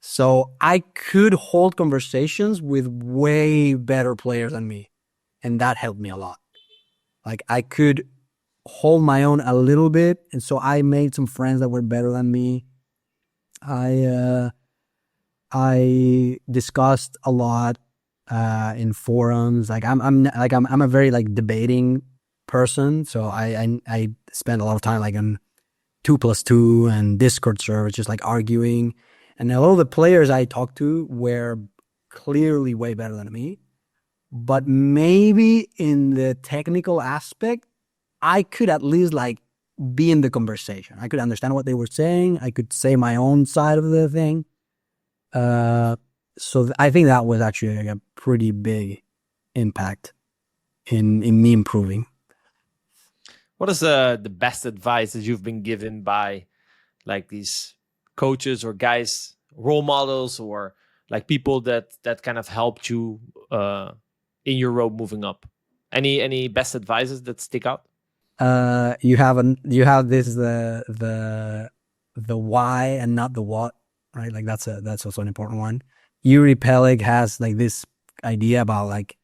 So I could hold conversations with way better players than me. And that helped me a lot. Like I could hold my own a little bit. And so I made some friends that were better than me. I discussed a lot in forums. Like I'm a very like debating person. So I spend a lot of time like on 2+2 and Discord servers, just like arguing. And a lot of the players I talked to were clearly way better than me. But maybe in the technical aspect, I could at least like be in the conversation. I could understand what they were saying. I could say my own side of the thing. So I think that was actually like a pretty big impact in me improving. What is the best advice that you've been given by like these coaches or guys, role models, or like people that kind of helped you in your road moving up? Any best advices that stick out? You have this the why and not the what, right? Like that's also an important one. Yuri Peleg has like this idea about like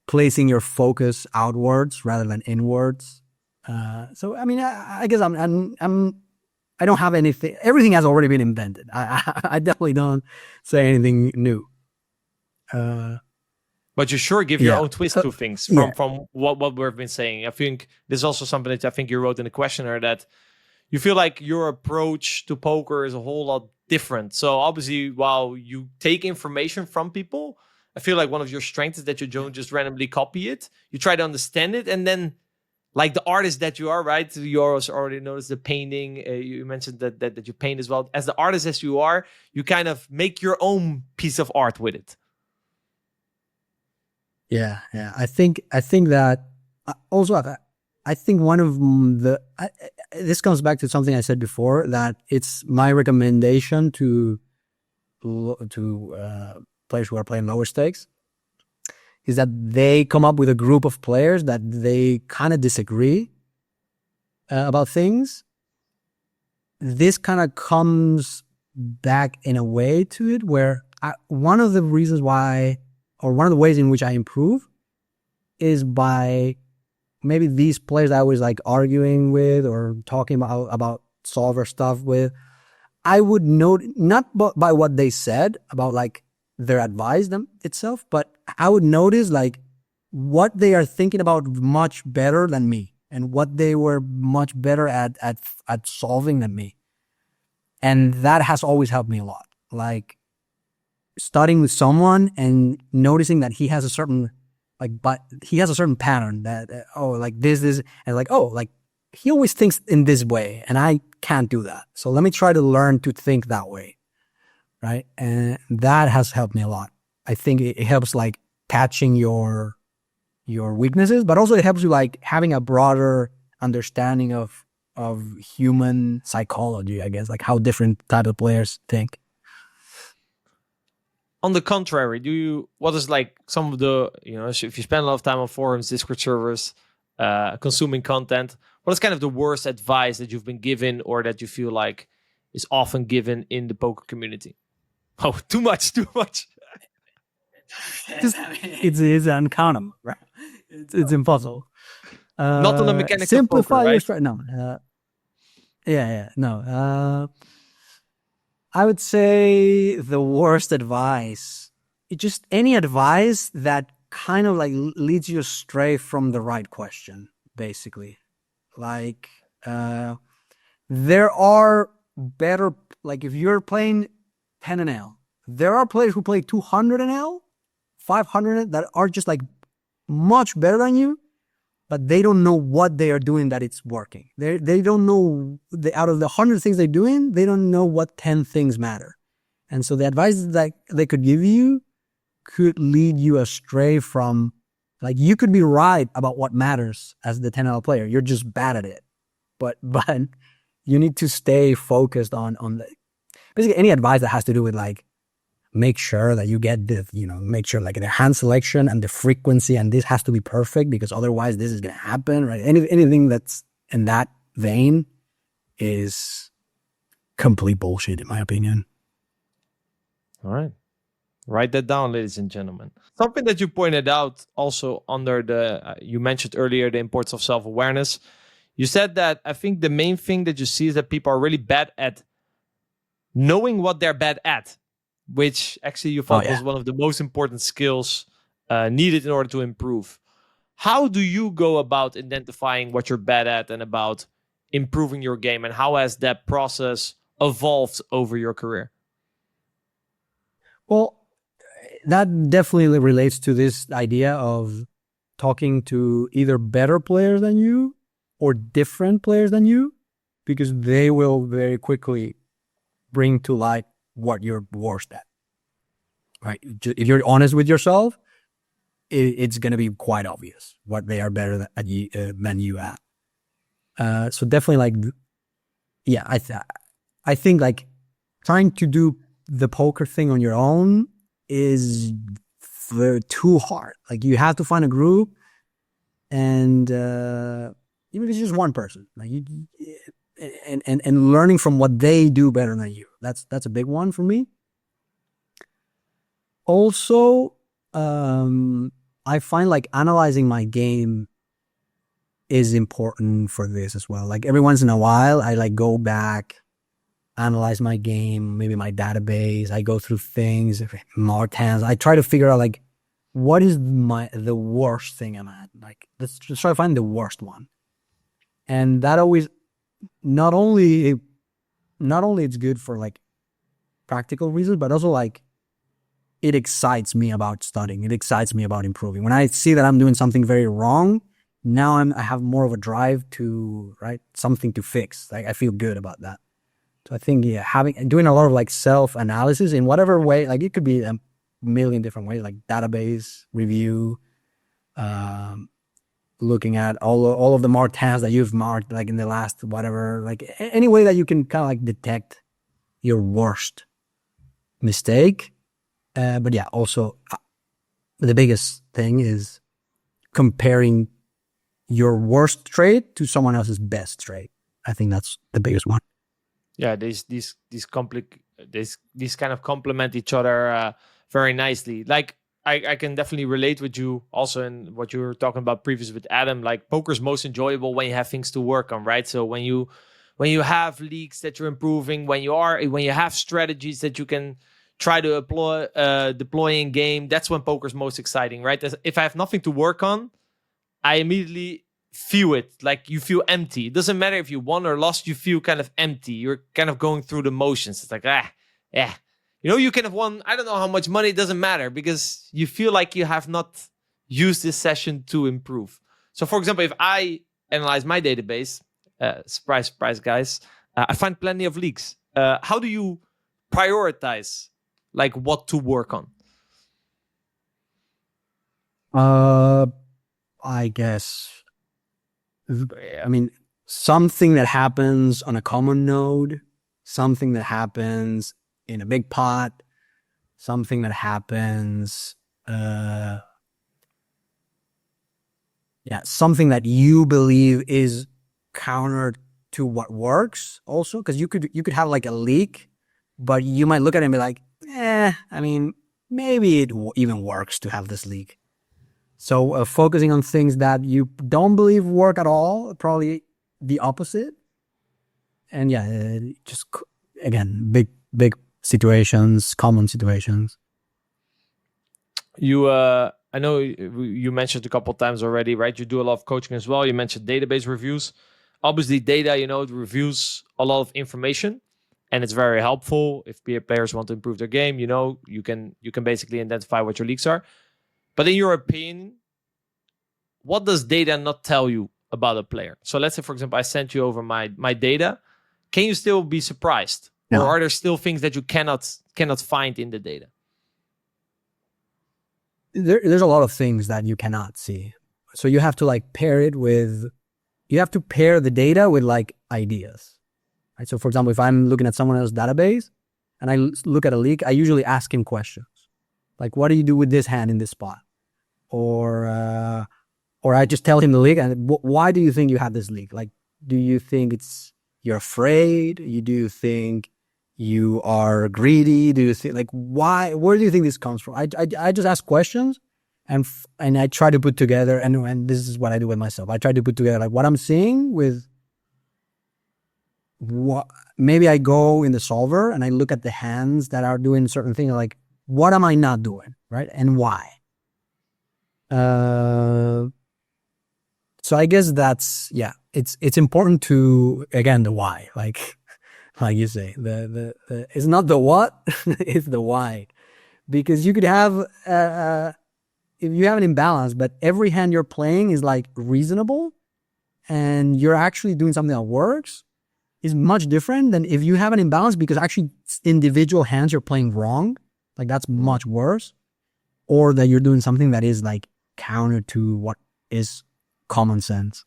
placing your focus outwards rather than inwards. So I mean, I guess I don't have anything. Everything has already been invented. I definitely don't say anything new. But you sure give your own twist to things from what we've been saying. I think this is also something that I think you wrote in the questionnaire, that you feel like your approach to poker is a whole lot different. So obviously, while you take information from people, I feel like one of your strengths is that you don't just randomly copy it. You try to understand it and then like the artist that you are, right? You also already noticed the painting. You mentioned that you paint as well. As the artist as you are, you kind of make your own piece of art with it. Yeah. I think that also, I think one of this comes back to something I said before, that it's my recommendation to players who are playing lower stakes, is that they come up with a group of players that they kind of disagree about things. This kind of comes back in a way to it where one of the reasons why, or one of the ways in which I improve, is by maybe these players I was like arguing with or talking about solver stuff with. I would note, not by what they said about like their advice itself, but I would notice like what they are thinking about much better than me, and what they were much better at solving than me. And that has always helped me a lot. Like studying with someone and noticing that he has a certain pattern that, like this, and like, like he always thinks in this way and I can't do that. So let me try to learn to think that way. Right. And that has helped me a lot. I think it helps like catching your weaknesses, but also it helps you like having a broader understanding of human psychology, I guess, like how different type of players think. On the contrary, what is like some of the, if you spend a lot of time on forums, Discord servers, consuming content, what is kind of the worst advice that you've been given or that you feel like is often given in the poker community? Oh, too much. It's uncountable, right? It's impossible. Not on the mechanics simplify of poker, your right? strategy. No. I would say the worst advice, just any advice that kind of like leads you astray from the right question, basically. Like, there are better, like if you're playing 10 NL, there are players who play 200 NL, 500 that are just like much better than you, but they don't know what they are doing that it's working. They don't know, out of the 100 things they're doing, they don't know what 10 things matter. And so the advice that they could give you could lead you astray from, like, you could be right about what matters as the 10L player. You're just bad at it. But you need to stay focused on basically any advice that has to do with like, make sure that you get make sure like the hand selection and the frequency, and this has to be perfect because otherwise this is going to happen, right? Anything that's in that vein is complete bullshit, in my opinion. All right. Write that down, ladies and gentlemen. Something that you pointed out also under you mentioned earlier, the importance of self-awareness. You said that I think the main thing that you see is that people are really bad at knowing what they're bad at, which actually you thought was one of the most important skills needed in order to improve. How do you go about identifying what you're bad at and about improving your game, and how has that process evolved over your career? Well, that definitely relates to this idea of talking to either better players than you or different players than you, because they will very quickly bring to light what you're worst at, right? If you're honest with yourself, it's going to be quite obvious what they are better than you at. So definitely, like, yeah, I think like trying to do the poker thing on your own is too hard. Like, you have to find a group, and even if it's just one person, like and learning from what they do better than you. That's a big one for me. Also, I find like analyzing my game is important for this as well. Like, every once in a while, I like go back, analyze my game, maybe my database. I go through things, marked hands. I try to figure out like, what is the worst thing I'm at? Like, let's just try to find the worst one. And that always, not only it's good for like practical reasons, but also like it excites me about studying. It excites me about improving. When I see that I'm doing something very wrong, now I have more of a drive to, right, something to fix. Like I feel good about that. So I think, doing a lot of like self-analysis in whatever way, like it could be a million different ways, like database review, looking at all of the marked tasks that you've marked, like in the last whatever, like any way that you can kind of like detect your worst mistake. But yeah, also the biggest thing is comparing your worst trait to someone else's best trait. I think that's the biggest one. Yeah, these kind of complement each other very nicely. Like I can definitely relate with you also in what you were talking about previous with Adam. Like poker's most enjoyable when you have things to work on, right? So when you have leaks that you're improving, when you have strategies that you can try to deploy in game, that's when poker's most exciting, right? If I have nothing to work on, I immediately feel it, like you feel empty. It doesn't matter if you won or lost, you feel kind of empty. You're kind of going through the motions. It's like, yeah. You can have won, I don't know how much money, it doesn't matter because you feel like you have not used this session to improve. So for example, if I analyze my database, surprise, surprise, guys, I find plenty of leaks. How do you prioritize like what to work on? I guess, I mean, something that happens on a common node, something that happens in a big pot, something that happens, something that you believe is counter to what works also, because you could have like a leak, but you might look at it and be like, I mean, maybe it even works to have this leak. So focusing on things that you don't believe work at all, probably the opposite. And just again, big situations, common situations. I know you mentioned a couple of times already, right? You do a lot of coaching as well. You mentioned database reviews. Obviously, data, it reviews a lot of information, and it's very helpful if players want to improve their game. You can basically identify what your leaks are. But in your opinion, what does data not tell you about a player? So let's say, for example, I sent you over my data. Can you still be surprised? No. Or are there still things that you cannot find in the data? There's a lot of things that you cannot see. So you have to like pair the data with like ideas. Right? So for example, if I'm looking at someone else's database and I look at a leak, I usually ask him questions. Like, what do you do with this hand in this spot? Or I just tell him the leak and why do you think you have this leak? Like, do you think you're afraid? Do you think you are greedy? Do you think like where do you think this comes from? I just ask questions and I try to put together and this is what I do with myself. I try to put together like what I'm seeing with what maybe I go in the solver and I look at the hands that are doing certain things like what am I not doing, right? And why? So I guess that's it's important to again the why, like you say, the it's not the what, it's the why, because you could have if you have an imbalance, but every hand you're playing is like reasonable, and you're actually doing something that works, is much different than if you have an imbalance because actually individual hands you're playing wrong, like that's much worse, or that you're doing something that is like counter to what is common sense.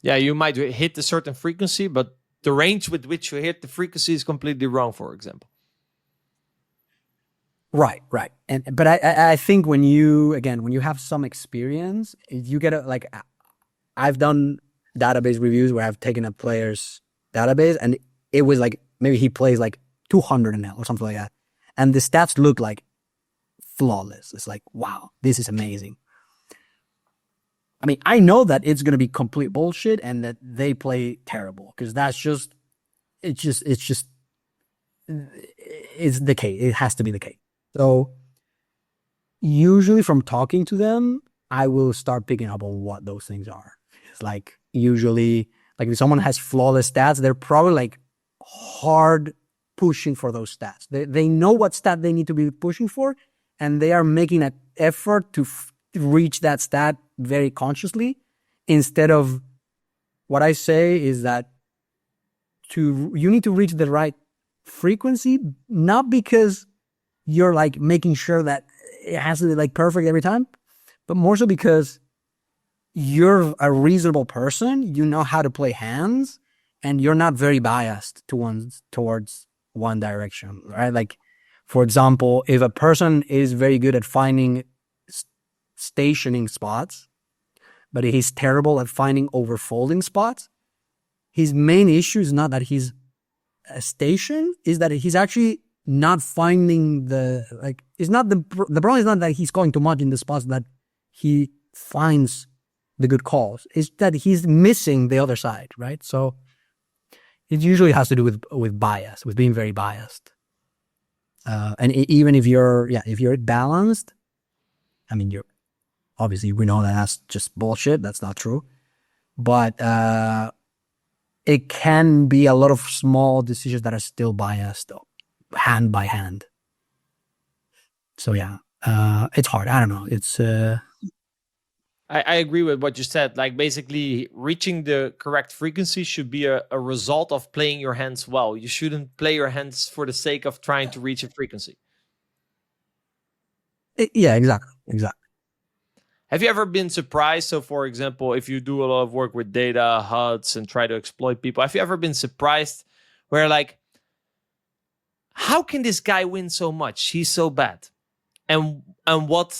Yeah, you might hit a certain frequency, but the range with which you hit the frequency is completely wrong, for example. Right. But I think when you have some experience, you get I've done database reviews where I've taken a player's database and it was like, maybe he plays like 200 in L or something like that. And the stats look like flawless. It's like, wow, this is amazing. I mean, I know that it's going to be complete bullshit and that they play terrible because it's the case. It has to be the case. So usually from talking to them, I will start picking up on what those things are. It's like usually like if someone has flawless stats, they're probably like hard pushing for those stats. They know what stat they need to be pushing for, and they are making an effort to reach that stat very consciously. instead of what I say is that you need to reach the right frequency, not because you're like making sure that it has to be like perfect every time, but more so because you're a reasonable person, you know how to play hands, and you're not very biased towards one direction, right? Like, for example, if a person is very good at finding stationing spots, but he's terrible at finding overfolding spots, his main issue is not that he's a station, is that he's actually not finding it's not the problem is not that he's going too much in the spots that he finds the good calls. It's that he's missing the other side, right? So it usually has to do with bias, with being very biased. And even if you're balanced, I mean, obviously we know that's just bullshit. That's not true. But it can be a lot of small decisions that are still biased, hand by hand. So yeah, it's hard. I don't know. It's I agree with what you said. Like, basically, reaching the correct frequency should be a result of playing your hands well. You shouldn't play your hands for the sake of trying to reach a frequency. Yeah, exactly. Have you ever been surprised? So, for example, if you do a lot of work with data, HUDs, and try to exploit people, have you ever been surprised where, like, how can this guy win so much? He's so bad. And what,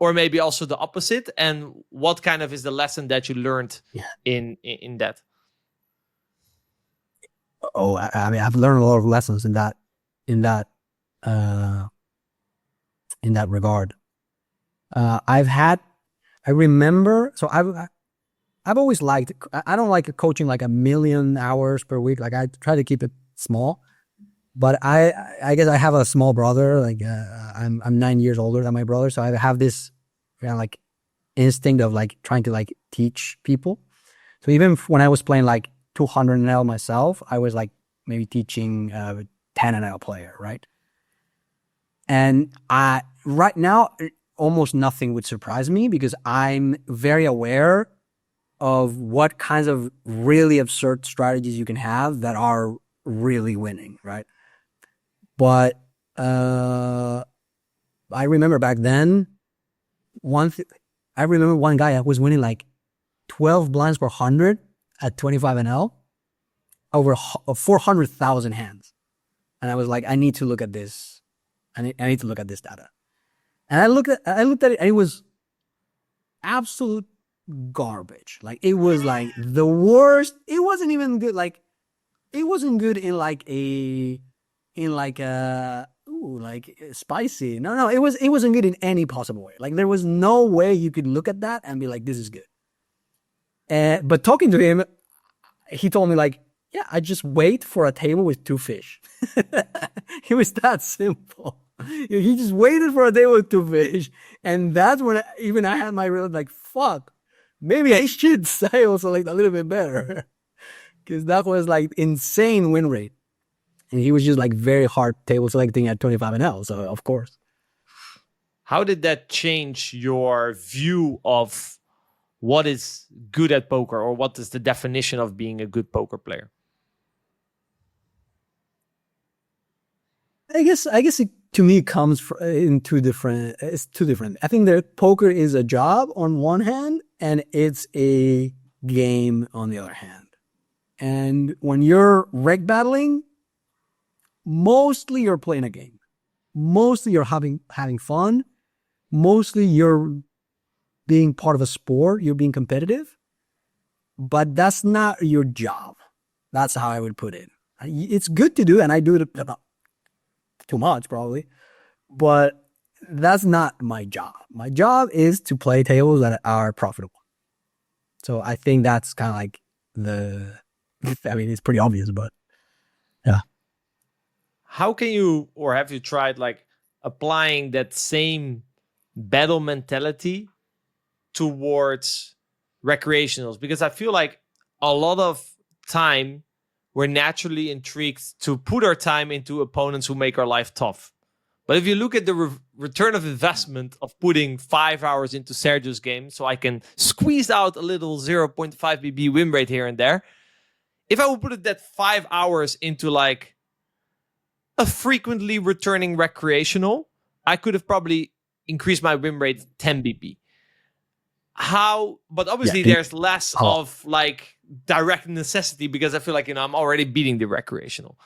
or maybe also the opposite, and what kind of is the lesson that you learned in that? Oh, I mean, I've learned a lot of lessons in that regard. I remember, so I've always liked, I don't like coaching like 1 million hours per week. Like, I try to keep it small, but I guess I have a small brother. Like, I'm 9 years older than my brother. So I have this kind of like instinct of like trying to like teach people. So even when I was playing like 200 NL myself, I was like maybe teaching 10 NL player, right? And right now, almost nothing would surprise me because I'm very aware of what kinds of really absurd strategies you can have that are really winning, right? But I remember back then, I remember one guy was winning like 12 blinds per 100 at 25 NL over 400,000 hands. And I was like, I need to look at this. I need to look at this data. And I looked at it, and it was absolute garbage. Like, it was like the worst. It wasn't even good. Like, it wasn't good in like spicy. No, it wasn't good in any possible way. Like, there was no way you could look at that and be like, this is good. But talking to him, he told me like, yeah, I just wait for a table with 2 fish. It was that simple. He just waited for a table with 2 fish. And that's when I had my real, like, fuck, maybe I should sail so like a little bit better. Because that was like insane win rate. And he was just like very hard table selecting at 25 NL. So of course. How did that change your view of what is good at poker, or what is the definition of being a good poker player? I guess it, to me, comes in two different. It's two different. I think that poker is a job on one hand, and it's a game on the other hand. And when you're reg battling, mostly you're playing a game. Mostly you're having fun. Mostly you're being part of a sport. You're being competitive. But that's not your job. That's how I would put it. It's good to do, and I do it about too much probably, but that's not my job. My job is to play tables that are profitable. So I think that's kind of like I mean, it's pretty obvious, but yeah. How can you, or have you tried like applying that same battle mentality towards recreationals? Because I feel like a lot of time we're naturally intrigued to put our time into opponents who make our life tough. But if you look at the return of investment of putting 5 hours into Sergio's game, so I can squeeze out a little 0.5 BB win rate here and there. If I would put that 5 hours into like a frequently returning recreational, I could have probably increased my win rate 10 BB. But obviously there's less of like direct necessity because I feel like, I'm already beating the recreational.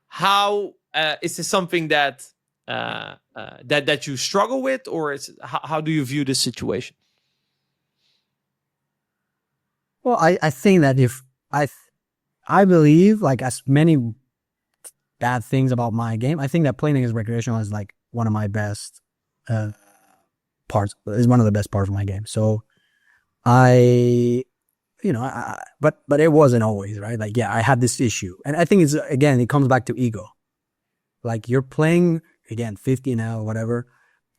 How is this something that that you struggle with, or how do you view this situation? Well, I think that if I believe, like, as many bad things about my game, I think that playing against recreational is like one of my best parts. Is one of the best parts of my game. So but it wasn't always, right? Like, yeah, I had this issue, and I think it comes back to ego. Like, you're playing again 50 now, whatever,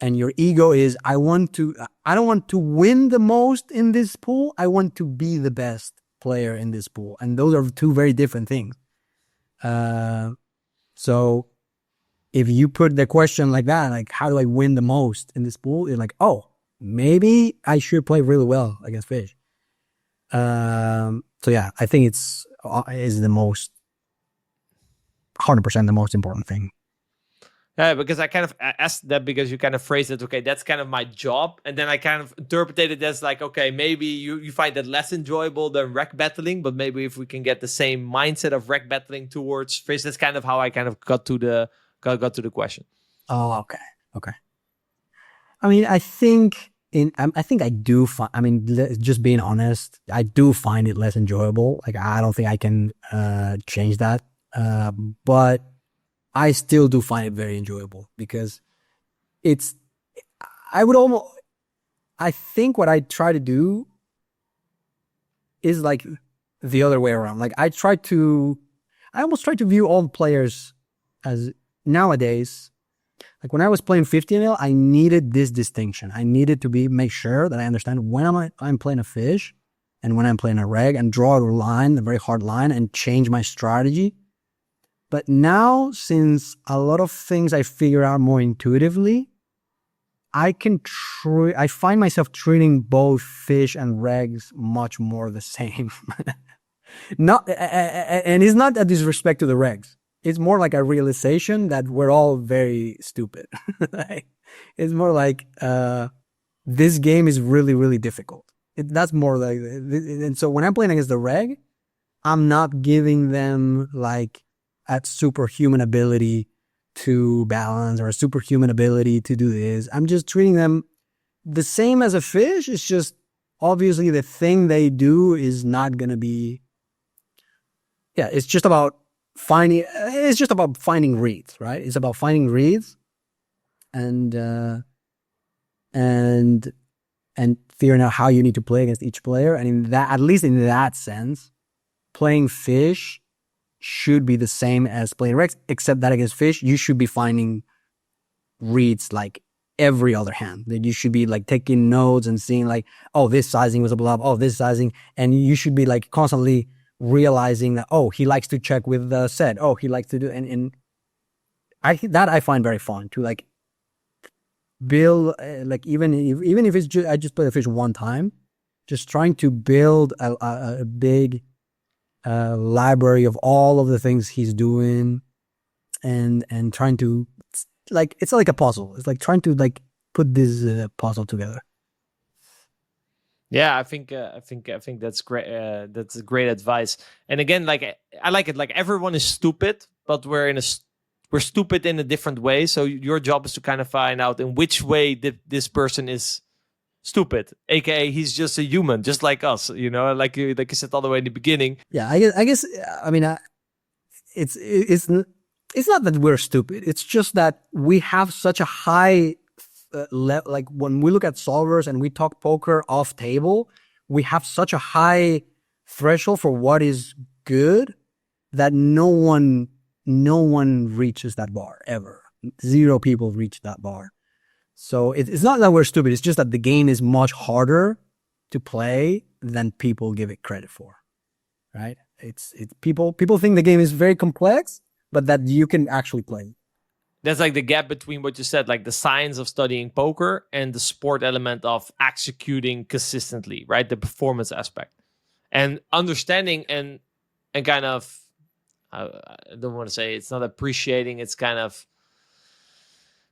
and your ego is, I don't want to win the most in this pool. I want to be the best player in this pool, and those are two very different things. So if you put the question like that, like, how do I win the most in this pool? You're like, oh, maybe I should play really well against fish. So yeah, I think is the most 100% the most important thing. Yeah, because I kind of asked that because you kind of phrased it, okay, that's kind of my job. And then I kind of interpreted it as like, okay, maybe you find that less enjoyable than rec battling, but maybe if we can get the same mindset of rec battling towards fish, that's kind of how I kind of got to the question. Oh, okay. I mean, I think I do find, I mean, just being honest, I do find it less enjoyable. Like, I don't think I can change that. But I still do find it very enjoyable because I think what I try to do is like the other way around. Like, I almost try to view all players as, nowadays, like when I was playing 50 I needed this distinction. I needed to make sure that I understand when I'm playing a fish and when I'm playing a reg, and draw a line, a very hard line, and change my strategy. But now, since a lot of things I figure out more intuitively, I find myself treating both fish and regs much more the same. And it's not a disrespect to the regs. It's more like a realization that we're all very stupid. It's more like this game is really, really difficult. That's more like, and so when I'm playing against the reg, I'm not giving them like a superhuman ability to balance or a superhuman ability to do this. I'm just treating them the same as a fish. It's just obviously the thing they do is not going to be, it's just about finding reads, right? It's about finding reads and figuring out how you need to play against each player. And at least in that sense, playing fish should be the same as playing regs, except that against fish, you should be finding reads like every other hand. That you should be like taking notes and seeing like, oh, this sizing was a bluff, oh, this sizing. And you should be like constantly realizing that, oh, he likes to check with the set. Oh, he likes to do, and I find very fun to like build, like even if it's just, I just play the fish one time, just trying to build a big library of all of the things he's doing, and trying to, like, it's like a puzzle. It's like trying to like put this puzzle together. Yeah, I think that's great. That's great advice. And again, like, I like it. Like, everyone is stupid, but we're stupid in a different way. So your job is to kind of find out in which way this person is stupid, aka he's just a human, just like us. Like you said all the way in the beginning. Yeah, I guess. I mean, it's not that we're stupid. It's just that we have such a high like when we look at solvers and we talk poker off table, we have such a high threshold for what is good that no one reaches that bar ever. 0 people reach that bar. So it's not that we're stupid. It's just that the game is much harder to play than people give it credit for, right? It's people think the game is very complex, but that you can actually play. That's like the gap between what you said, like the science of studying poker and the sport element of executing consistently, right? The performance aspect and understanding and kind of, I don't want to say it's not appreciating, it's kind of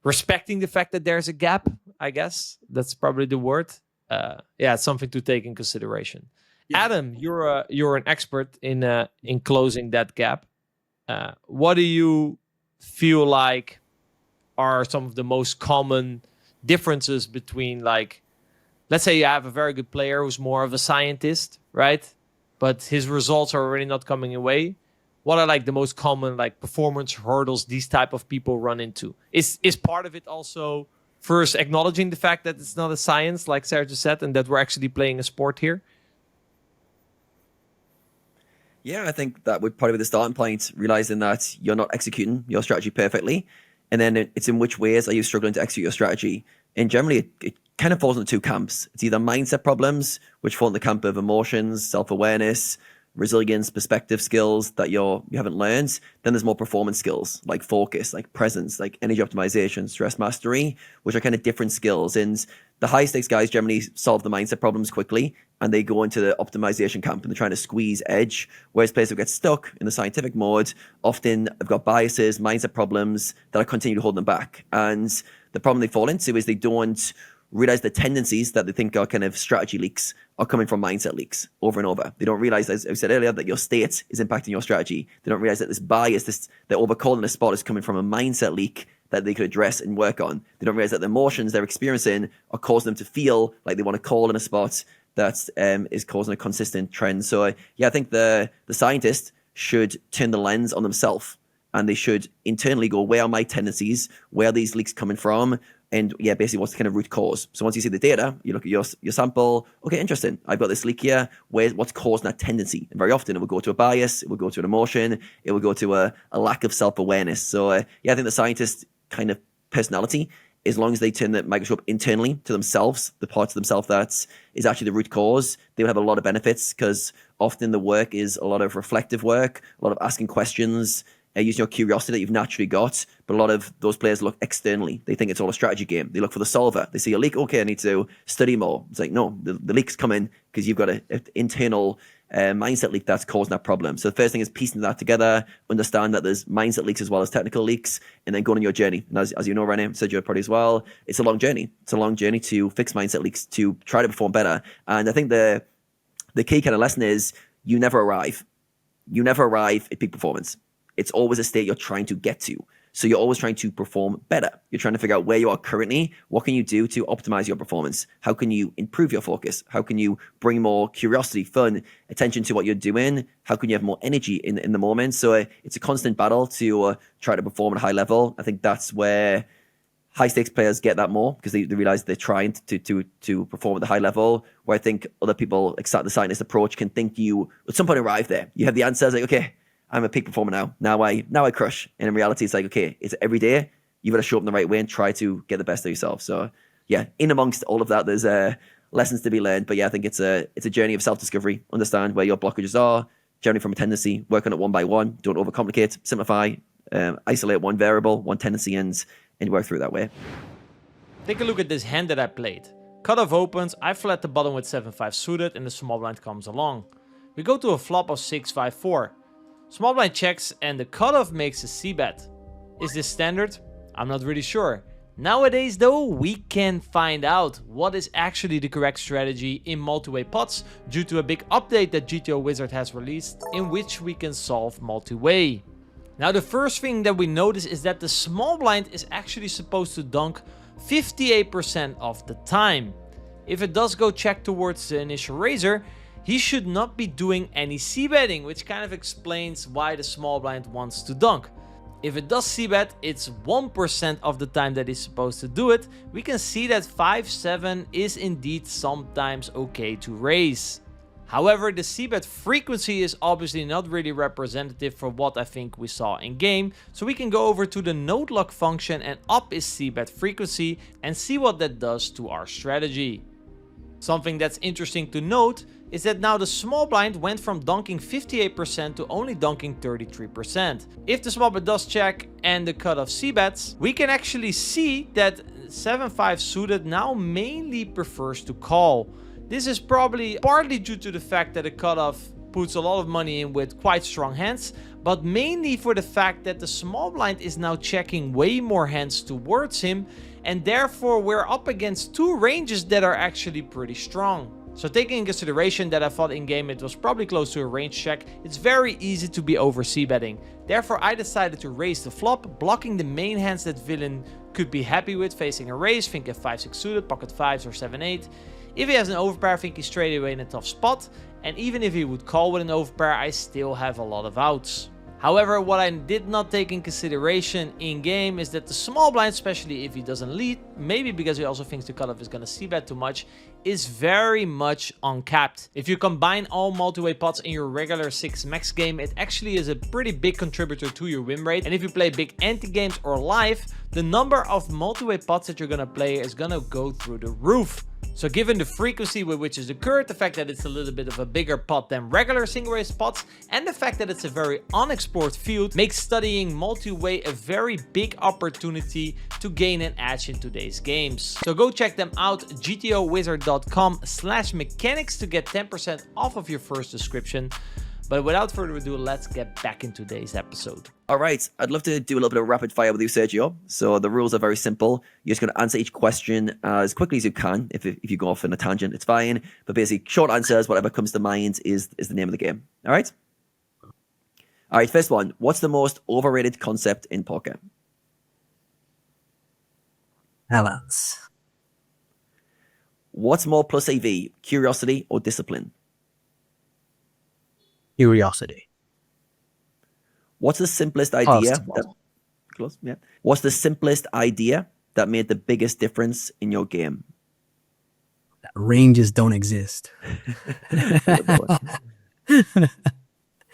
respecting the fact that there's a gap, I guess. That's probably the word. Yeah, it's something to take in consideration. Yeah. Adam, you're an expert in closing that gap. What do you feel like are some of the most common differences between, like, let's say you have a very good player who's more of a scientist, right? But his results are already not coming away. What are like the most common like performance hurdles these type of people run into? Is part of it also first acknowledging the fact that it's not a science, like Sergio said, and that we're actually playing a sport here? Yeah, I think that would probably be the starting point, realizing that you're not executing your strategy perfectly. And then it's in which ways are you struggling to execute your strategy? And generally, it kind of falls into two camps. It's either mindset problems, which fall in the camp of emotions, self-awareness, resilience, perspective skills that you haven't learned. Then there's more performance skills like focus, like presence, like energy optimization, stress mastery, which are kind of different skills. And the high stakes guys generally solve the mindset problems quickly and they go into the optimization camp and they're trying to squeeze edge. Whereas players who get stuck in the scientific mode often have got biases, mindset problems that are continue to hold them back. And the problem they fall into is they don't realize the tendencies that they think are kind of strategy leaks are coming from mindset leaks over and over. They don't realize, as I said earlier, that your state is impacting your strategy. They don't realize that this bias, they're overcalling a spot is coming from a mindset leak that they could address and work on. They don't realize that the emotions they're experiencing are causing them to feel like they want to call in a spot that is causing a consistent trend. So yeah, I think the scientist should turn the lens on themselves and they should internally go, where are my tendencies? Where are these leaks coming from? And yeah, basically what's the kind of root cause? So once you see the data, you look at your sample, okay, interesting. I've got this leak here. What's causing that tendency? And very often it will go to a bias, it will go to an emotion, it will go to a lack of self-awareness. So yeah, I think the scientist kind of personality, as long as they turn the microscope internally to themselves, the parts of themselves that is actually the root cause, they will have a lot of benefits because often the work is a lot of reflective work, a lot of asking questions, using your curiosity that you've naturally got. But a lot of those players look externally. They think it's all a strategy game. They look for the solver. They see a leak. Okay, I need to study more. It's like, no, the leak's coming because you've got an internal mindset leak that's causing that problem. So the first thing is piecing that together, understand that there's mindset leaks as well as technical leaks, and then going on your journey. And as you know, Rene, Sergio probably as well, it's a long journey. It's a long journey to fix mindset leaks, to try to perform better. And I think the key kind of lesson is you never arrive. You never arrive at peak performance. It's always a state you're trying to get to. So you're always trying to perform better. You're trying to figure out where you are currently. What can you do to optimize your performance? How can you improve your focus? How can you bring more curiosity, fun, attention to what you're doing? How can you have more energy in the moment? So it's a constant battle to try to perform at a high level. I think that's where high stakes players get that more because they realize they're trying to perform at the high level. Where I think other people, like the scientist approach, can think you at some point arrive there. You have the answers like, okay, I'm a peak performer now. Now I crush. And in reality, it's like, okay, it's every day. You've got to show up in the right way and try to get the best of yourself. So yeah, in amongst all of that, there's lessons to be learned. But yeah, I think it's a journey of self-discovery. Understand where your blockages are, generally from a tendency, work on it one by one. Don't overcomplicate, simplify, isolate one variable, one tendency, and work through it that way. Take a look at this hand that I played. Cutoff opens, I flat the bottom with 7-5 suited and the small blind comes along. We go to a flop of 6-5-4. Small blind checks and the cutoff makes a c-bet. Is this standard? I'm not really sure. Nowadays though, we can find out what is actually the correct strategy in multi-way pots due to a big update that GTO Wizard has released in which we can solve multi-way. Now the first thing that we notice is that the small blind is actually supposed to dunk 58% of the time. If it does go check towards the initial raiser, he should not be doing any c-betting, which kind of explains why the small blind wants to dunk. If it does c-bet, it's 1% of the time that he's supposed to do it. We can see that 5-7 is indeed sometimes okay to raise. However, the c-bet frequency is obviously not really representative for what I think we saw in game, so we can go over to the node lock function and up his c-bet frequency and see what that does to our strategy. Something that's interesting to note is that now the small blind went from donking 58% to only donking 33%. If the small blind does check and the cutoff c-bets, we can actually see that 7-5 suited now mainly prefers to call. This is probably partly due to the fact that the cutoff puts a lot of money in with quite strong hands, but mainly for the fact that the small blind is now checking way more hands towards him, and therefore we're up against two ranges that are actually pretty strong. So taking in consideration that I thought in game it was probably close to a range check, it's very easy to be over c-betting. Therefore I decided to raise the flop, blocking the main hands that villain could be happy with facing a raise, think f5-6 suited, pocket 5s or 7-8. If he has an overpair, I think he's straight away in a tough spot, and even if he would call with an overpair, I still have a lot of outs. However, what I did not take in consideration in game is that the small blind, especially if he doesn't lead, maybe because he also thinks the cutoff is going to c-bet too much, is very much uncapped. If you combine all multi-way pots in your regular 6 max game, it actually is a pretty big contributor to your win rate. And if you play big anti-games or live, the number of multi-way pots that you're going to play is going to go through the roof. So given the frequency with which it's occurred, the fact that it's a little bit of a bigger pot than regular single-race pots, and the fact that it's a very unexplored field, makes studying multi-way a very big opportunity to gain an edge in today's games. So go check them out, gtowizard.com/mechanics to get 10% off of your first subscription. But without further ado, let's get back into today's episode. All right, I'd love to do a little bit of rapid fire with you, Sergio. So the rules are very simple. You're just going to answer each question as quickly as you can. If you go off in a tangent, it's fine. But basically, short answers, whatever comes to mind is the name of the game. All right? All right, first one. What's the most overrated concept in poker? Balance. What's more plus AV, curiosity or discipline? Curiosity. What's the simplest idea? Close. Yeah. What's the simplest idea that made the biggest difference in your game? That ranges don't exist.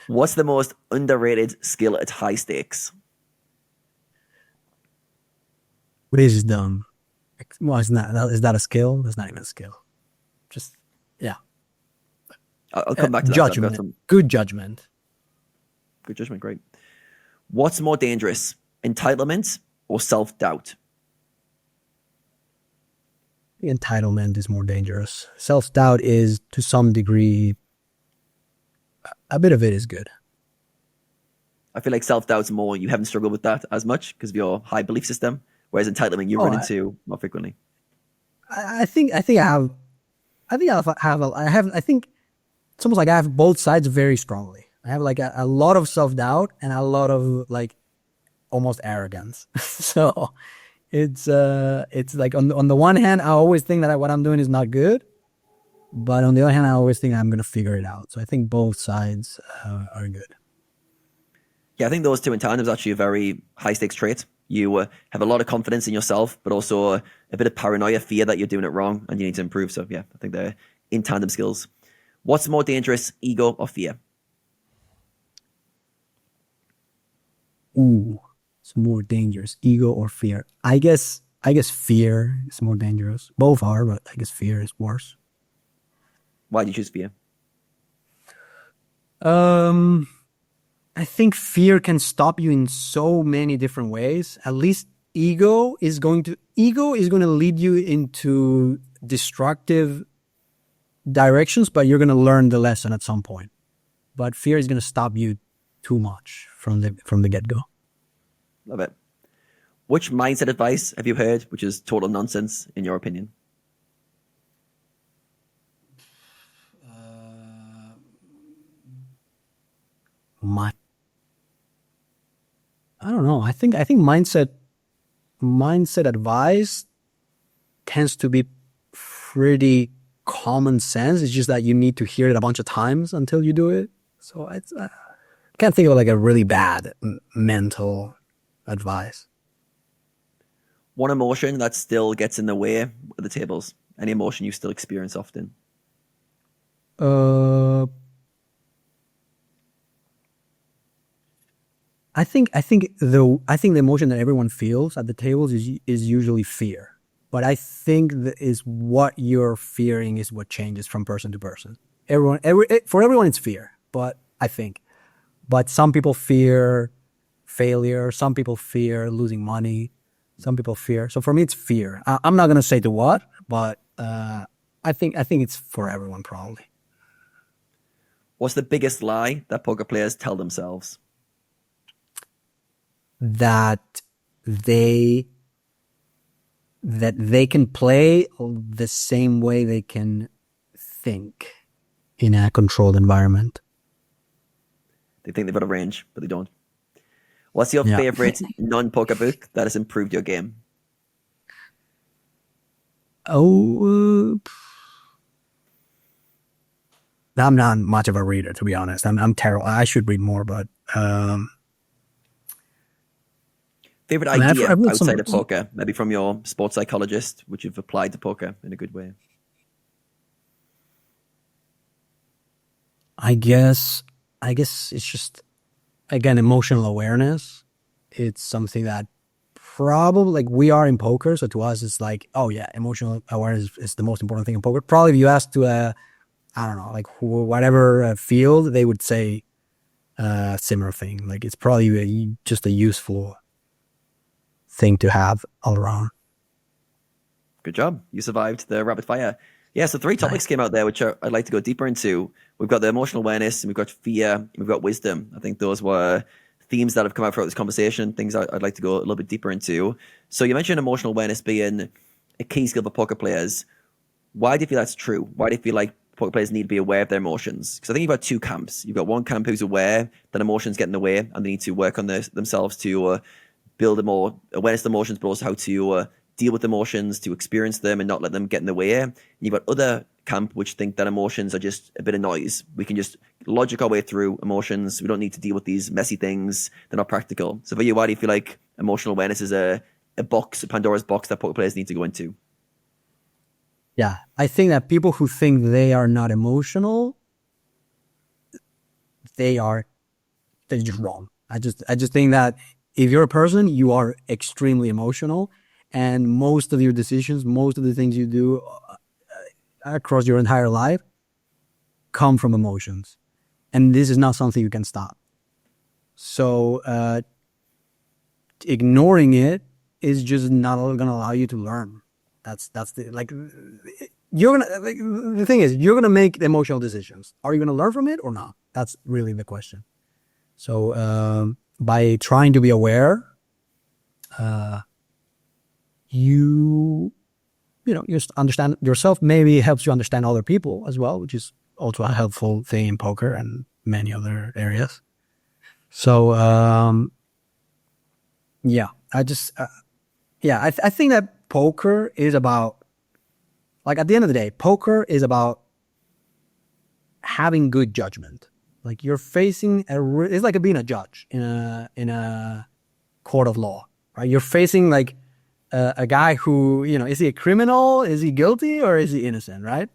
What's the most underrated skill at high stakes? This is dumb. Well, it's not. Is that a skill? That's not even a skill. Just, yeah. I'll come back to that. Judgment. Good judgment. Good judgment, great. What's more dangerous, entitlement or self-doubt? The entitlement is more dangerous. Self-doubt is, to some degree, a bit of it is good. I feel like self-doubt's more, you haven't struggled with that as much because of your high belief system, whereas entitlement you run into more frequently. I think it's almost like I have both sides very strongly. I have like a lot of self-doubt and a lot of like almost arrogance. So it's like on the one hand, I always think that what I'm doing is not good, but on the other hand, I always think I'm going to figure it out. So I think both sides are good. Yeah, I think those two in tandem is actually a very high stakes trait. You have a lot of confidence in yourself, but also a bit of paranoia, fear that you're doing it wrong and you need to improve. So yeah, I think they're in tandem skills. What's more dangerous, ego or fear? Ooh, it's more dangerous, ego or fear. I guess fear is more dangerous. Both are, but I guess fear is worse. Why do you choose fear? I think fear can stop you in so many different ways. At least ego is going to lead you into destructive directions, but you're going to learn the lesson at some point. But fear is going to stop you too much from the get-go. Love it. Which mindset advice have you heard which is total nonsense in your opinion? I don't know. I think mindset advice tends to be pretty common sense. It's just that you need to hear it a bunch of times until you do it. So I can't think of like a really bad mental advice. One emotion that still gets in the way of the tables. Any emotion you still experience often? I think the emotion that everyone feels at the tables is usually fear. But I think that is what you're fearing is what changes from person to person. For everyone, it's fear. But some people fear failure. Some people fear losing money. Some people fear. So for me, it's fear. I'm not gonna say to what, but I think it's for everyone probably. What's the biggest lie that poker players tell themselves? That they can play the same way they can think in a controlled environment. They think they've got a range, but they don't. What's your favorite non-poker book that has improved your game? I'm not much of a reader, to be honest. I'm terrible. I should read more, but favorite idea outside of poker, maybe from your sports psychologist, which you've applied to poker in a good way. I guess it's just, again, emotional awareness. It's something that probably, like, we are in poker, so to us it's like, oh yeah, emotional awareness is the most important thing in poker. Probably if you ask to I don't know, like whatever field, they would say similar thing. Like, it's probably just a useful thing to have all around. Good job. You survived the rapid fire. Yeah, so 3 topics came out there, which I'd like to go deeper into. We've got the emotional awareness, and we've got fear, and we've got wisdom. I think those were themes that have come out throughout this conversation, things I'd like to go a little bit deeper into. So you mentioned emotional awareness being a key skill for poker players. Why do you feel that's true? Why do you feel like poker players need to be aware of their emotions? Because I think you've got 2 camps. You've got one camp who's aware that emotions get in the way, and they need to work on themselves to build a more awareness of emotions, but also how to deal with emotions, to experience them and not let them get in the way. And you've got other camp which think that emotions are just a bit of noise. We can just logic our way through emotions. We don't need to deal with these messy things. They're not practical. So for you, why do you feel like emotional awareness is a Pandora's box that poker players need to go into? Yeah, I think that people who think they are not emotional, they're just wrong. I just think that if you're a person, you are extremely emotional, and most of your decisions, most of the things you do across your entire life come from emotions. And this is not something you can stop. So ignoring it is just not going to allow you to learn. That's the, like, you're gonna, like, the thing is, you're gonna make emotional decisions. Are you gonna learn from it or not? That's really the question. So by trying to be aware, you just understand yourself. Maybe it helps you understand other people as well, which is also a helpful thing in poker and many other areas. So I think that poker is about, like, at the end of the day, poker is about having good judgment. Like, you're facing it's like being a judge in a court of law, right? You're facing like a guy who, is he a criminal? Is he guilty or is he innocent, right?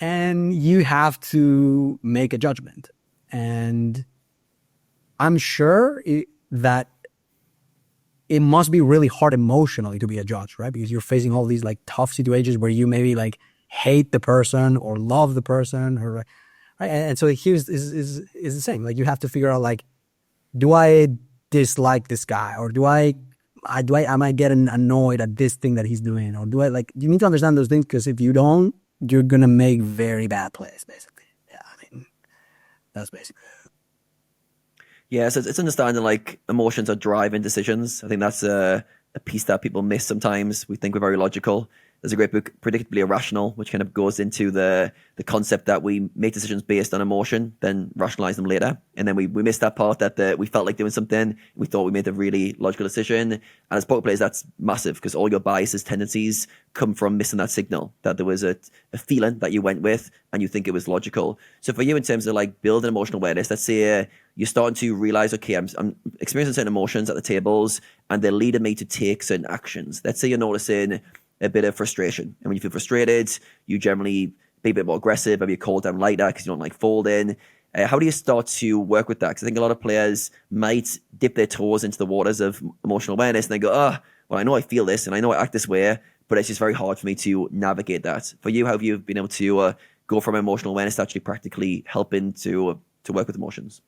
And you have to make a judgment. And I'm sure that it must be really hard emotionally to be a judge, right? Because you're facing all these like tough situations where you maybe like hate the person or love the person, or right? And so here's is the same. Like, you have to figure out, like, do I dislike this guy, or am I getting annoyed at this thing that he's doing, or you need to understand those things, because if you don't, you're gonna make very bad plays, basically. Yeah, I mean, that's basically it. Yeah, so it's understanding, like, emotions are driving decisions. I think that's a piece that people miss sometimes. We think we're very logical. There's a great book, Predictably Irrational, which kind of goes into the concept that we make decisions based on emotion, then rationalize them later. And then we miss that part that we felt like doing something. We thought we made a really logical decision. And as poker players, that's massive, because all your biases, tendencies come from missing that signal, that there was a feeling that you went with and you think it was logical. So for you, in terms of like building emotional awareness, let's say you're starting to realize, okay, I'm experiencing certain emotions at the tables and they're leading me to take certain actions. Let's say you're noticing a bit of frustration. And when you feel frustrated, you generally be a bit more aggressive, maybe you call down lighter because you don't like folding. How do you start to work with that? Because I think a lot of players might dip their toes into the waters of emotional awareness and they go, well, I know I feel this and I know I act this way, but it's just very hard for me to navigate that. For you, how have you been able to go from emotional awareness to actually practically helping to work with emotions?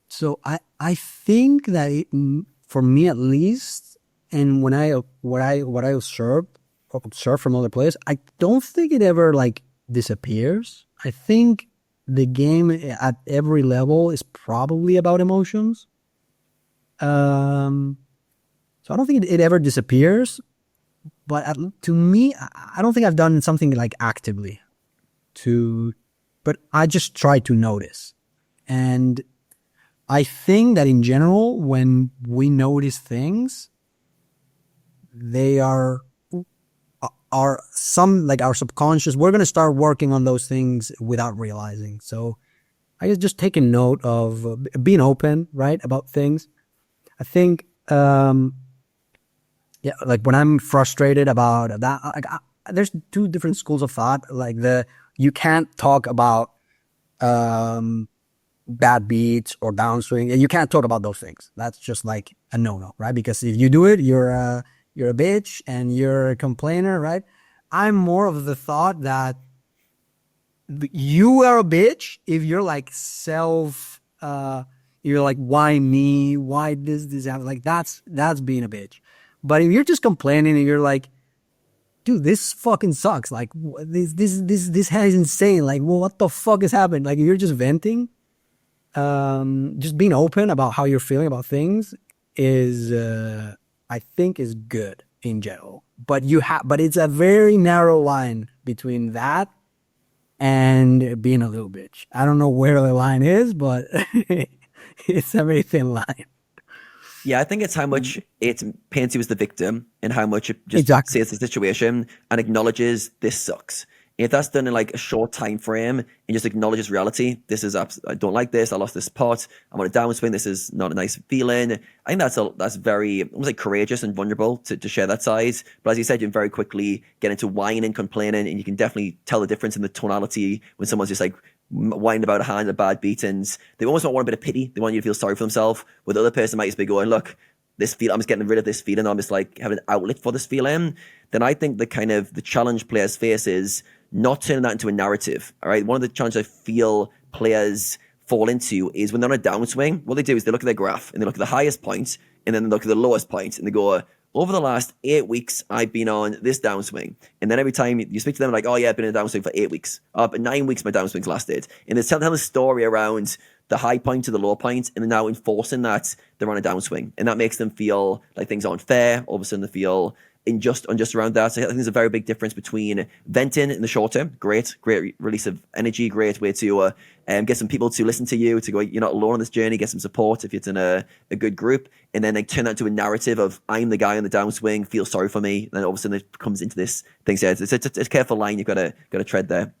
So I think that for me at least, and when what I observe from other players, I don't think it ever like disappears. I think the game at every level is probably about emotions. So I don't think it ever disappears. But to me, I don't think I've done something like actively but I just try to notice. And I think that in general, when we notice things, they are some like our subconscious, we're going to start working on those things without realizing. So I guess just taking note of being open, right, about things. I think, yeah, like when I'm frustrated about that, like there's two different schools of thought. Like you can't talk about bad beats or downswing. You can't talk about those things. That's just like a no-no, right? Because if you do it, you're a bitch and you're a complainer, right? I'm more of the thought that you are a bitch if you're like you're like, why me? Why this happened? Like that's being a bitch. But if you're just complaining and you're like, dude, this fucking sucks. Like this is insane. Like, well, what the fuck has happened? Like, if you're just venting, just being open about how you're feeling about things is, I think, is good in general. But but it's a very narrow line between that and being a little bitch. I don't know where the line is, but it's a very thin line. Yeah, I think it's how much it paints you as the victim and how much it just Exactly. says the situation and acknowledges this sucks. If that's done in like a short time frame and just acknowledges reality, I don't like this, I lost this pot, I'm on a downswing, this is not a nice feeling. I think that's very almost like courageous and vulnerable to share that side. But as you said, you can very quickly get into whining and complaining, and you can definitely tell the difference in the tonality when someone's just like whining about a hand, a bad beat, and they almost want a bit of pity. They want you to feel sorry for themselves. Where the other person might just be going, look, I'm just getting rid of this feeling. I'm just like having an outlet for this feeling. Then I think the challenge players face is not turning that into a narrative. All right. One of the challenges I feel players fall into is when they're on a downswing, what they do is they look at their graph and they look at the highest point and then they look at the lowest point and they go, over the last 8 weeks, I've been on this downswing. And then every time you speak to them, like, oh yeah, I've been in a downswing for 8 weeks. But 9 weeks my downswings lasted. And they're telling the story around the high point to the low point, and they're now enforcing that they're on a downswing. And that makes them feel like things aren't fair. All of a sudden they feel unjust around that. So I think there's a very big difference between venting in the short term, great release of energy, great way to get some people to listen to you, to go, you're not alone on this journey, get some support if it's in a good group, and then like turn that to a narrative of I'm the guy on the downswing, feel sorry for me, and then all of a sudden it comes into this thing. So it's a careful line you've got to tread there.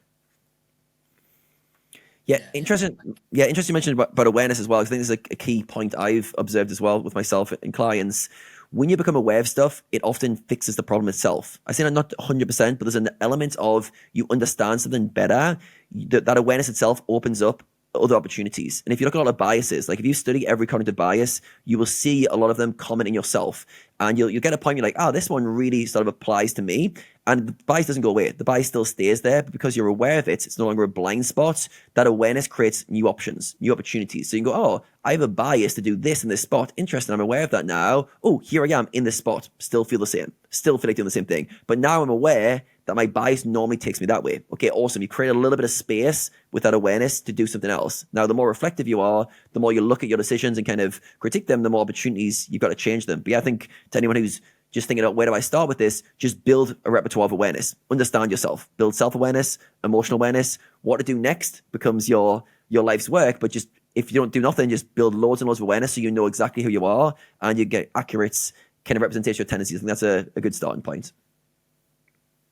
Yeah, interesting. Yeah, interesting you mentioned about awareness as well, because I think this is a key point I've observed as well with myself and clients. When you become aware of stuff, it often fixes the problem itself. I say not 100%, but there's an element of you understand something better. That awareness itself opens up other opportunities. And if you look at a lot of biases, like if you study every cognitive bias, you will see a lot of them common in yourself. And you'll get a point, you're like, oh, this one really sort of applies to me. And the bias doesn't go away. The bias still stays there, but because you're aware of it, it's no longer a blind spot. That awareness creates new options, new opportunities. So you can go, oh, I have a bias to do this in this spot. Interesting, I'm aware of that now. Oh, here I am in this spot. Still feel the same. Still feel like doing the same thing. But now I'm aware that my bias normally takes me that way. Okay, awesome. You create a little bit of space with that awareness to do something else. Now, the more reflective you are, the more you look at your decisions and kind of critique them, the more opportunities you've got to change them. But yeah, I think to anyone who's just thinking about where do I start with this, just build a repertoire of awareness. Understand yourself. Build self-awareness, emotional awareness. What to do next becomes your life's work. But just if you don't do nothing, just build loads and loads of awareness so you know exactly who you are and you get accurate kind of representation of tendencies. I think that's a good starting point.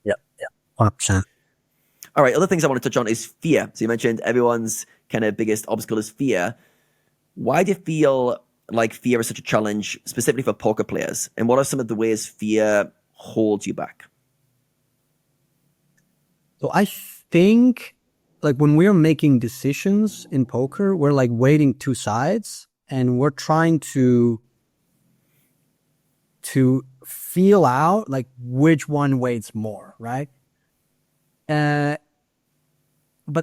Yep. 100%. All right, other things I want to touch on is fear. So you mentioned everyone's kind of biggest obstacle is fear. Why do you feel like fear is such a challenge, specifically for poker players? And what are some of the ways fear holds you back? So I think like when we're making decisions in poker, we're like weighting two sides and we're trying to to feel out like which one weighs more, right? But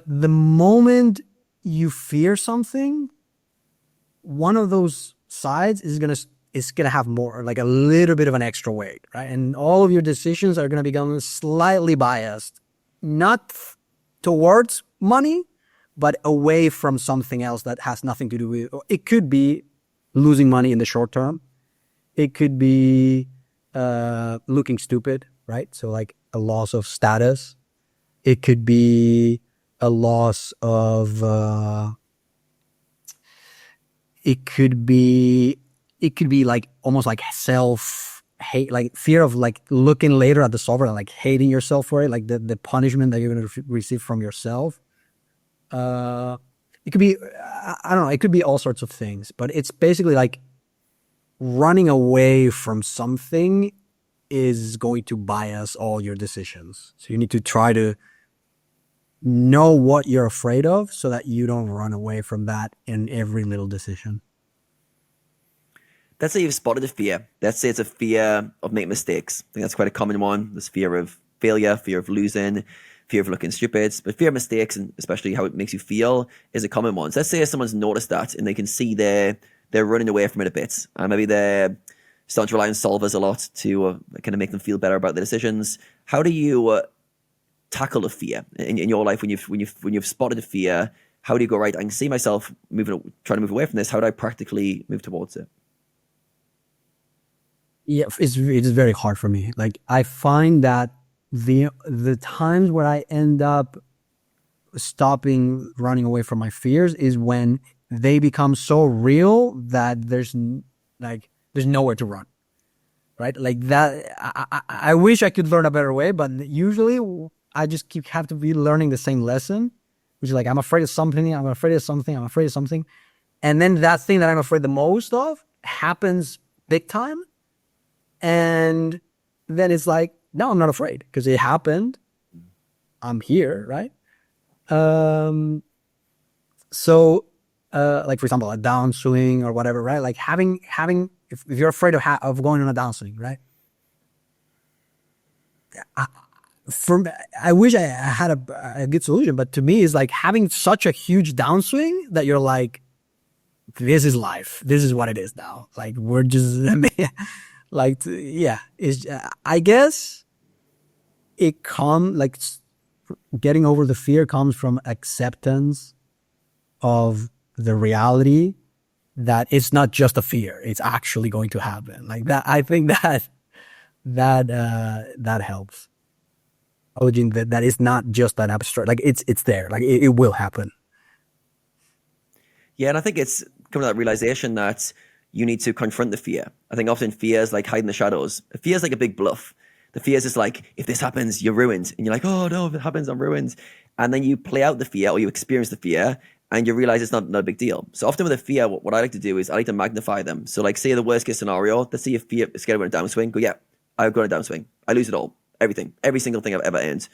the moment you fear something, one of those sides is gonna have more, like a little bit of an extra weight, right? And all of your decisions are gonna become slightly biased, not towards money, but away from something else that has nothing to do with. It could be losing money in the short term. It could be looking stupid, right? So like a loss of status. It could be a loss of. It could be like almost like self-hate, like fear of like looking later at the solver and like hating yourself for it, like the punishment that you're going to receive from yourself. It could be, I don't know, it could be all sorts of things, but it's basically like running away from something is going to bias all your decisions. So you need to try to know what you're afraid of so that you don't run away from that in every little decision. Let's say you've spotted a fear. Let's say it's a fear of making mistakes. I think that's quite a common one. This fear of failure, fear of losing, fear of looking stupid. But fear of mistakes, and especially how it makes you feel, is a common one. So let's say someone's noticed that and they can see they're running away from it a bit. Maybe they're starting to rely on solvers a lot to kind of make them feel better about their decisions. How do you tackle a fear in your life when you've spotted a fear? How do you go, right, I can see myself trying to move away from this. How do I practically move towards it? Yeah, it is very hard for me. Like I find that the times where I end up stopping running away from my fears is when they become so real that there's nowhere to run, right? Like that. I wish I could learn a better way, but usually I just have to be learning the same lesson, which is like, I'm afraid of something, I'm afraid of something, I'm afraid of something. And then that thing that I'm afraid the most of happens big time. And then it's like, no, I'm not afraid because it happened. I'm here, right? So like for example, a downswing or whatever, right? Like having if you're afraid of going on a downswing, right? I wish I had a good solution, but to me, it's like having such a huge downswing that you're like, this is life. This is what it is now. Like we're just like, yeah. I guess it like getting over the fear comes from acceptance of the reality that it's not just a fear; it's actually going to happen. Like that, I think that helps. Acknowledging that is not just an abstract, like it's there, like it will happen. Yeah, and I think it's coming to that realization that you need to confront the fear. I think often fear is like hiding the shadows. Fear is like a big bluff. The fear is just like, if this happens, you're ruined. And you're like, oh no, if it happens, I'm ruined. And then you play out the fear or you experience the fear and you realize it's not a big deal. So often with a fear, what I like to do is I like to magnify them. So like say the worst case scenario, let's say you're scared of a downswing, go, yeah, I've got a downswing. I lose it all. Everything, every single thing I've ever earned.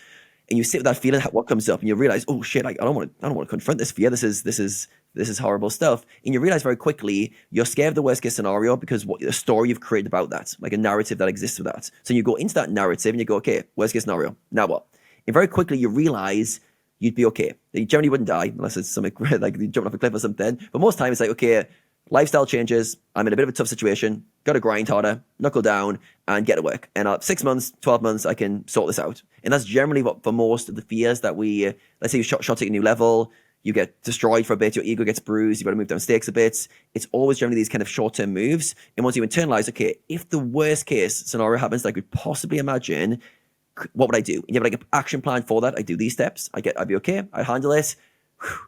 And you sit with that feeling, what comes up, and you realize, oh shit, I don't want to confront this fear. This is horrible stuff. And you realize very quickly you're scared of the worst case scenario because the story you've created about that, like a narrative that exists with that. So you go into that narrative and you go, okay, worst case scenario. Now what? And very quickly you realize you'd be okay. You generally wouldn't die unless it's something like you jumping off a cliff or something. But most times it's like, okay, lifestyle changes. I'm in a bit of a tough situation. Got to grind harder, knuckle down, and get to work. And 6 months, 12 months, I can sort this out. And that's generally what for most of the fears that we, let's say you shot to a new level, you get destroyed for a bit, your ego gets bruised, you've got to move down stakes a bit. It's always generally these kind of short-term moves. And once you internalize, okay, if the worst case scenario happens that I could possibly imagine, what would I do? And you have like an action plan for that. I do these steps. I'd be okay. I handle it.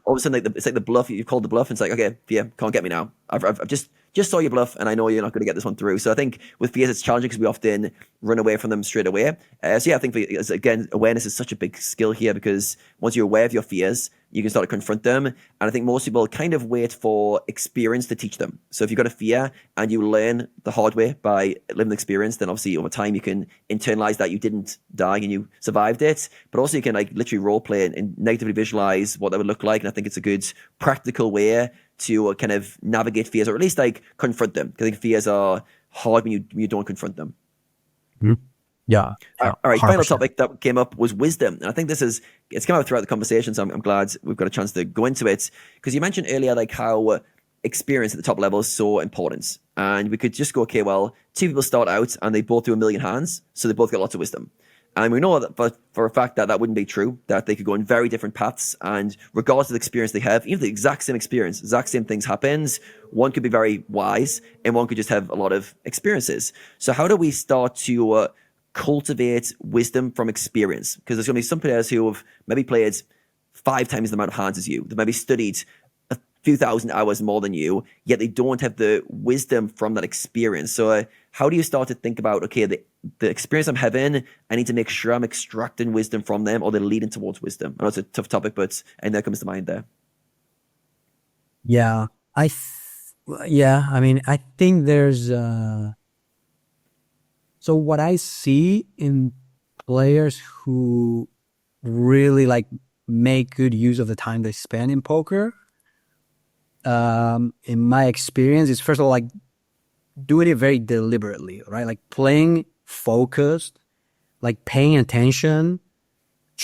All of a sudden, it's like the bluff. You've called the bluff. And it's like, okay, fear, can't get me now. I've just saw your bluff, and I know you're not going to get this one through. So I think with fears, it's challenging because we often run away from them straight away. So yeah, I think again, awareness is such a big skill here because once you're aware of your fears, you can start to confront them. And I think most people kind of wait for experience to teach them. So if you've got a fear and you learn the hard way by living the experience, then obviously over time you can internalize that you didn't die and you survived it. But also you can like literally role play and negatively visualize what that would look like. And I think it's a good practical way to kind of navigate fears, or at least like confront them? Because I think fears are hard when you don't confront them. Yeah. All right. 100%. Final topic that came up was wisdom. And I think it's come out throughout the conversation. So I'm glad we've got a chance to go into it, because you mentioned earlier, like how experience at the top level is so important. And we could just go, okay, well, two people start out and they both do 1,000,000 hands. So they both got lots of wisdom. And we know that for a fact that wouldn't be true, that they could go in very different paths. And regardless of the experience they have, even the exact same experience, exact same things happens, one could be very wise and one could just have a lot of experiences. So how do we start to cultivate wisdom from experience? Because there's going to be some players who have maybe played 5 times the amount of hands as you. They've maybe studied a few thousand hours more than you, yet they don't have the wisdom from that experience. So how do you start to think about, okay, the experience I'm having, I need to make sure I'm extracting wisdom from them, or they're leading towards wisdom? I know it's a tough topic, but and that comes to mind there. Yeah. I think there's so what I see in players who really like make good use of the time they spend in poker, in my experience, is first of all like doing it very deliberately, right? Like playing focused, like paying attention,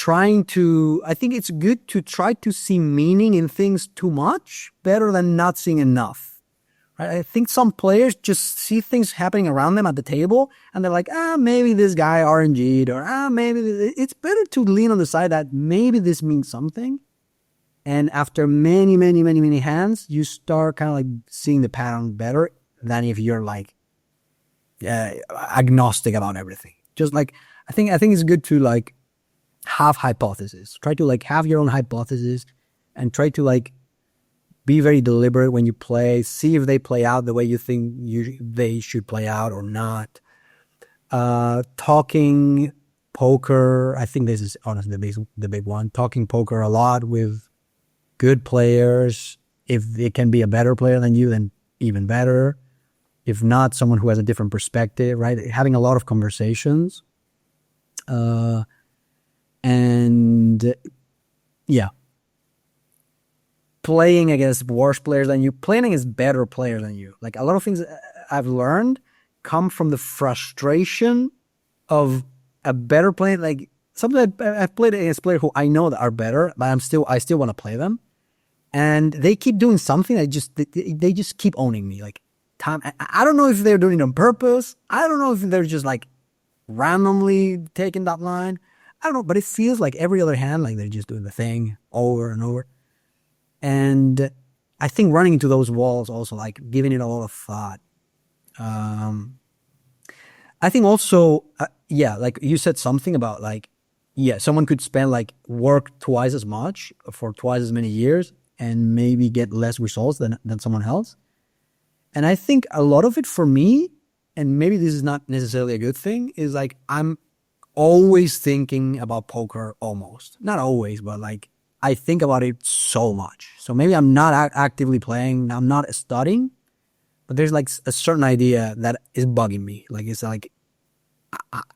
I think it's good to try to see meaning in things too much, better than not seeing enough. Right? I think some players just see things happening around them at the table and they're like, maybe this guy RNG'd, or maybe it's better to lean on the side that maybe this means something. And after many, many, many, many hands, you start kind of like seeing the pattern better than if you're like agnostic about everything. Just like, I think it's good to like have hypotheses. Try to like have your own hypothesis and try to like be very deliberate when you play. See if they play out the way you think they should play out or not. Talking poker, I think this is honestly the big one. Talking poker a lot with good players. If they can be a better player than you, then even better. If not, someone who has a different perspective, right? Having a lot of conversations. And yeah, playing against worse players than you, playing against better players than you. Like a lot of things I've learned come from the frustration of a better player. Like sometimes I've played against players who I know that are better, but I still want to play them. And they keep doing something that they just keep owning me. Like time, I don't know if they're doing it on purpose. I don't know if they're just like randomly taking that line. I don't know, but it feels like every other hand, like they're just doing the thing over and over. And I think running into those walls also, like giving it a lot of thought. I think also, like you said something about like, someone could spend like work twice as much for twice as many years and maybe get less results than someone else. And I think a lot of it for me, and maybe this is not necessarily a good thing, is like I'm always thinking about poker, almost. Not always, but like I think about it so much. So maybe I'm not actively playing, I'm not studying, but there's like a certain idea that is bugging me. Like it's like,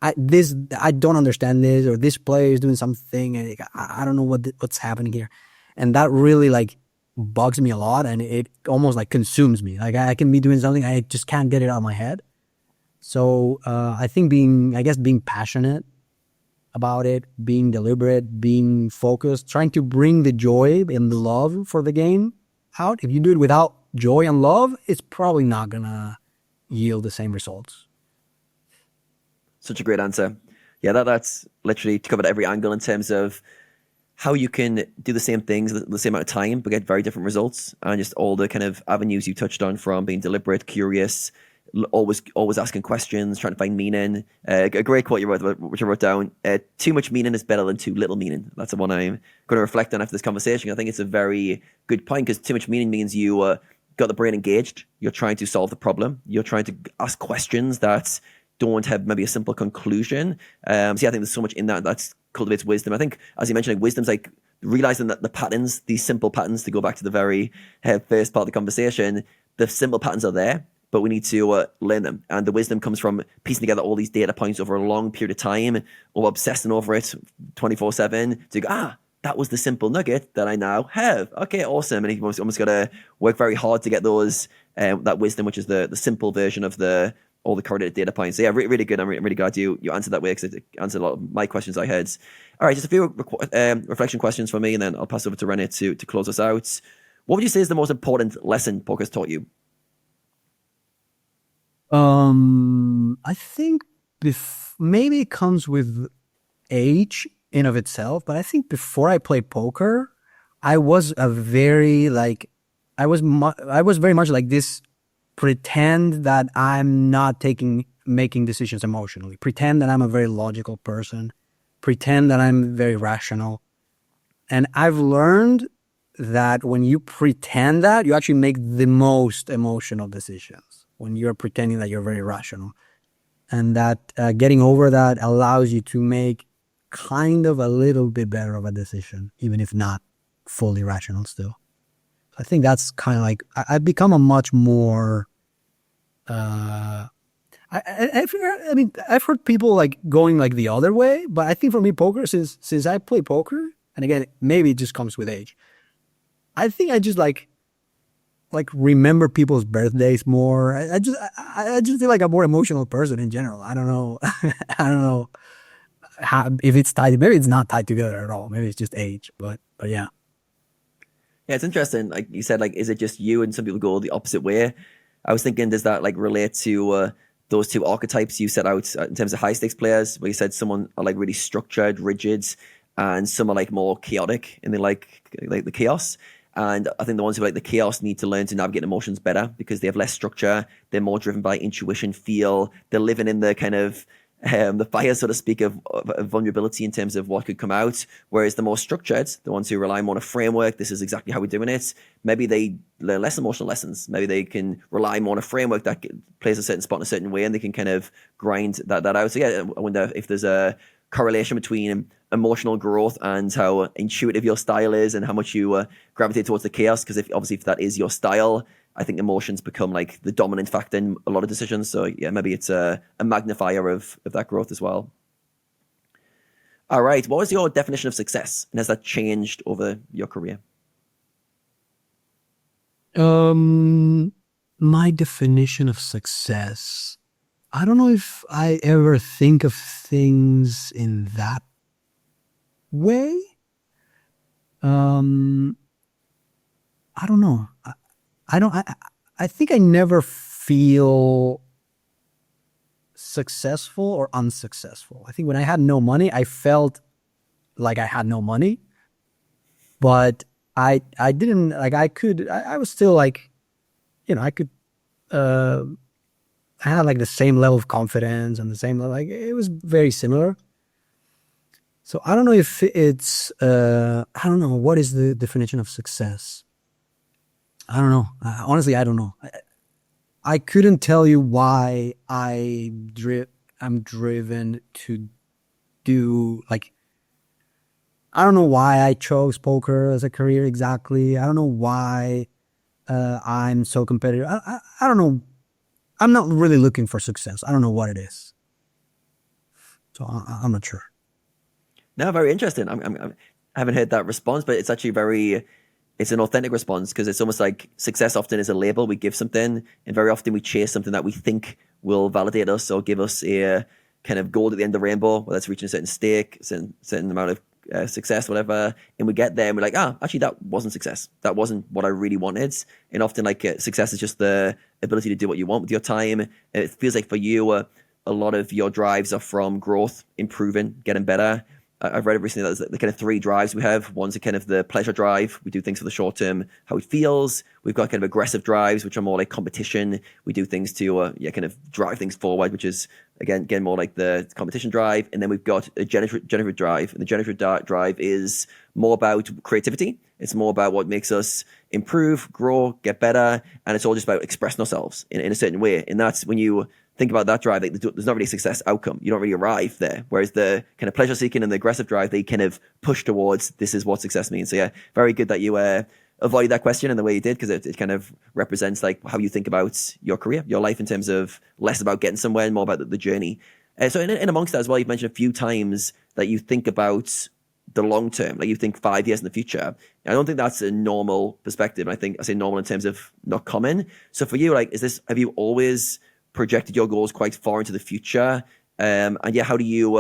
I don't understand this, or this player is doing something, and I don't know what's happening here. And that really like bugs me a lot, and it almost like consumes me. Like I can be doing something, I just can't get it out of my head. So I think being passionate about it, being deliberate, being focused, trying to bring the joy and the love for the game out. If you do it without joy and love, it's probably not gonna yield the same results. Such a great answer. Yeah, that's literally covered every angle in terms of how you can do the same things the same amount of time but get very different results, and just all the kind of avenues you touched on, from being deliberate, curious, always asking questions, trying to find meaning. A great quote which I wrote down: too much meaning is better than too little meaning. That's the one I'm going to reflect on after this conversation. I think it's a very good point, because too much meaning means you got the brain engaged, you're trying to solve the problem, you're trying to ask questions that don't have maybe a simple conclusion. I think there's so much in that cultivates wisdom. I think, as you mentioned, like, wisdom's like realizing that the patterns, these simple patterns, to go back to the very first part of the conversation, the simple patterns are there, but we need to learn them. And the wisdom comes from piecing together all these data points over a long period of time, or obsessing over it 24/7 to go, that was the simple nugget that I now have. Okay, awesome. And you almost got to work very hard to get those that wisdom, which is the simple version of all the correlated data points. So yeah, really good. I'm really glad you answered that way, because it answered a lot of my questions I had. All right, just a few reflection questions for me, and then I'll pass over to Rene to close us out. What would you say is the most important lesson poker's taught you? I think maybe it comes with age in of itself, but I think before I played poker, I was very much like this: pretend that I'm not making decisions emotionally, pretend that I'm a very logical person, pretend that I'm very rational. And I've learned that when you pretend that, you actually make the most emotional decisions when you're pretending that you're very rational. And that getting over that allows you to make kind of a little bit better of a decision, even if not fully rational still. I think that's kind of like, I've become a much more, I've heard people like going like the other way, but I think for me, poker, since I play poker, and again, maybe it just comes with age, I think I just like remember people's birthdays more. I just feel like a more emotional person in general. I don't know. I don't know if it's tied. Maybe it's not tied together at all. Maybe it's just age. But yeah. Yeah, it's interesting. Like you said, like, is it just you? And some people go the opposite way. I was thinking, does that like relate to those two archetypes you set out in terms of high stakes players, where you said someone are like really structured, rigid, and some are like more chaotic and they like the chaos. And I think the ones who like the chaos need to learn to navigate emotions better, because they have less structure. They're more driven by intuition, feel. They're living in the kind of the fire, so to speak, of vulnerability in terms of what could come out. Whereas the more structured, the ones who rely more on a framework, this is exactly how we're doing it, maybe they learn less emotional lessons. Maybe they can rely more on a framework that plays a certain spot in a certain way, and they can kind of grind that out. So yeah, I wonder if there's a correlation between emotional growth and how intuitive your style is and how much you gravitate towards the chaos. Because if that is your style, I think emotions become like the dominant factor in a lot of decisions. So yeah, maybe it's a magnifier of that growth as well. All right, what was your definition of success, and has that changed over your career? My definition of success, I don't know if I ever think of things in that way. I don't know. I think I never feel successful or unsuccessful. I think when I had no money, I felt like I had no money, but I didn't like, I was still like, I could, I had like the same level of confidence and the same level, like it was very similar. So I don't know if it's, I don't know, what is the definition of success? I don't know. Honestly, I don't know. I couldn't tell you why I'm driven to do, like, I don't know why I chose poker as a career exactly. I don't know why I'm so competitive. I don't know. I'm not really looking for success. I don't know what it is. So I'm not sure. No, very interesting. I haven't heard that response, but it's actually it's an authentic response, because it's almost like success often is a label we give something, and very often we chase something that we think will validate us or give us a kind of gold at the end of the rainbow, whether it's reaching a certain stake, certain amount of success, whatever, and we get there and we're like, actually that wasn't success. That wasn't what I really wanted. And often like success is just the ability to do what you want with your time. It feels like for you, a lot of your drives are from growth, improving, getting better. I've read recently that there's the kind of three drives we have. One's a kind of the pleasure drive. We do things for the short term, how it feels. We've got kind of aggressive drives, which are more like competition. We do things to kind of drive things forward, which is again more like the competition drive. And then we've got a generative drive. And the generative drive is more about creativity. It's more about what makes us improve, grow, get better. And it's all just about expressing ourselves in a certain way. And that's when you think about that drive, like, there's not really a success outcome. You don't really arrive there. Whereas the kind of pleasure seeking and the aggressive drive, they kind of push towards, this is what success means. So yeah, very good that you avoid that question in the way you did, because it kind of represents like how you think about your career, your life, in terms of less about getting somewhere and more about the journey. So in amongst that as well, you've mentioned a few times that you think about the long term. Like you think 5 years in the future. I don't think that's a normal perspective. I say normal in terms of not common. So for you, like, have you always projected your goals quite far into the future? And yeah, how do you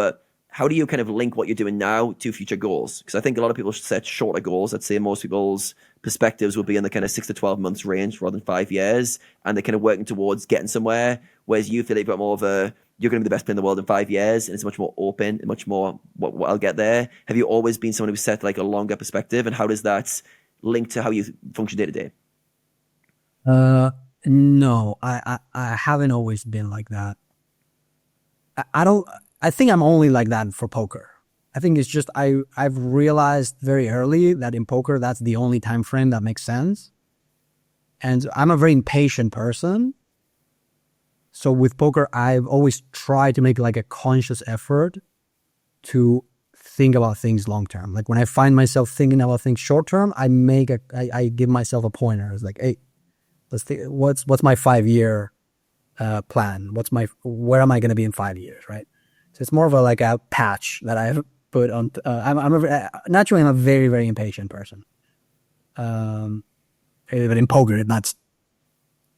kind of link what you're doing now to future goals? Because I think a lot of people should set shorter goals. I'd say most people's perspectives will be in the kind of 6 to 12 months range rather than 5 years. And they're kind of working towards getting somewhere. Whereas you feel like you've got more of you're going to be the best player in the world in 5 years. And it's much more open and much more what I'll get there. Have you always been someone who set like a longer perspective? And how does that link to how you function day to day? No, I haven't always been like that. I think I'm only like that for poker. I think it's just I've realized very early that in poker that's the only time frame that makes sense. And I'm a very impatient person. So with poker, I've always tried to make like a conscious effort to think about things long term. Like when I find myself thinking about things short term, I give myself a pointer. It's like, hey, let's think, what's my 5-year plan? Where am I going to be in 5 years, right? So it's more of like a patch that I've put on. Naturally, I'm a very, very impatient person. But in poker, that's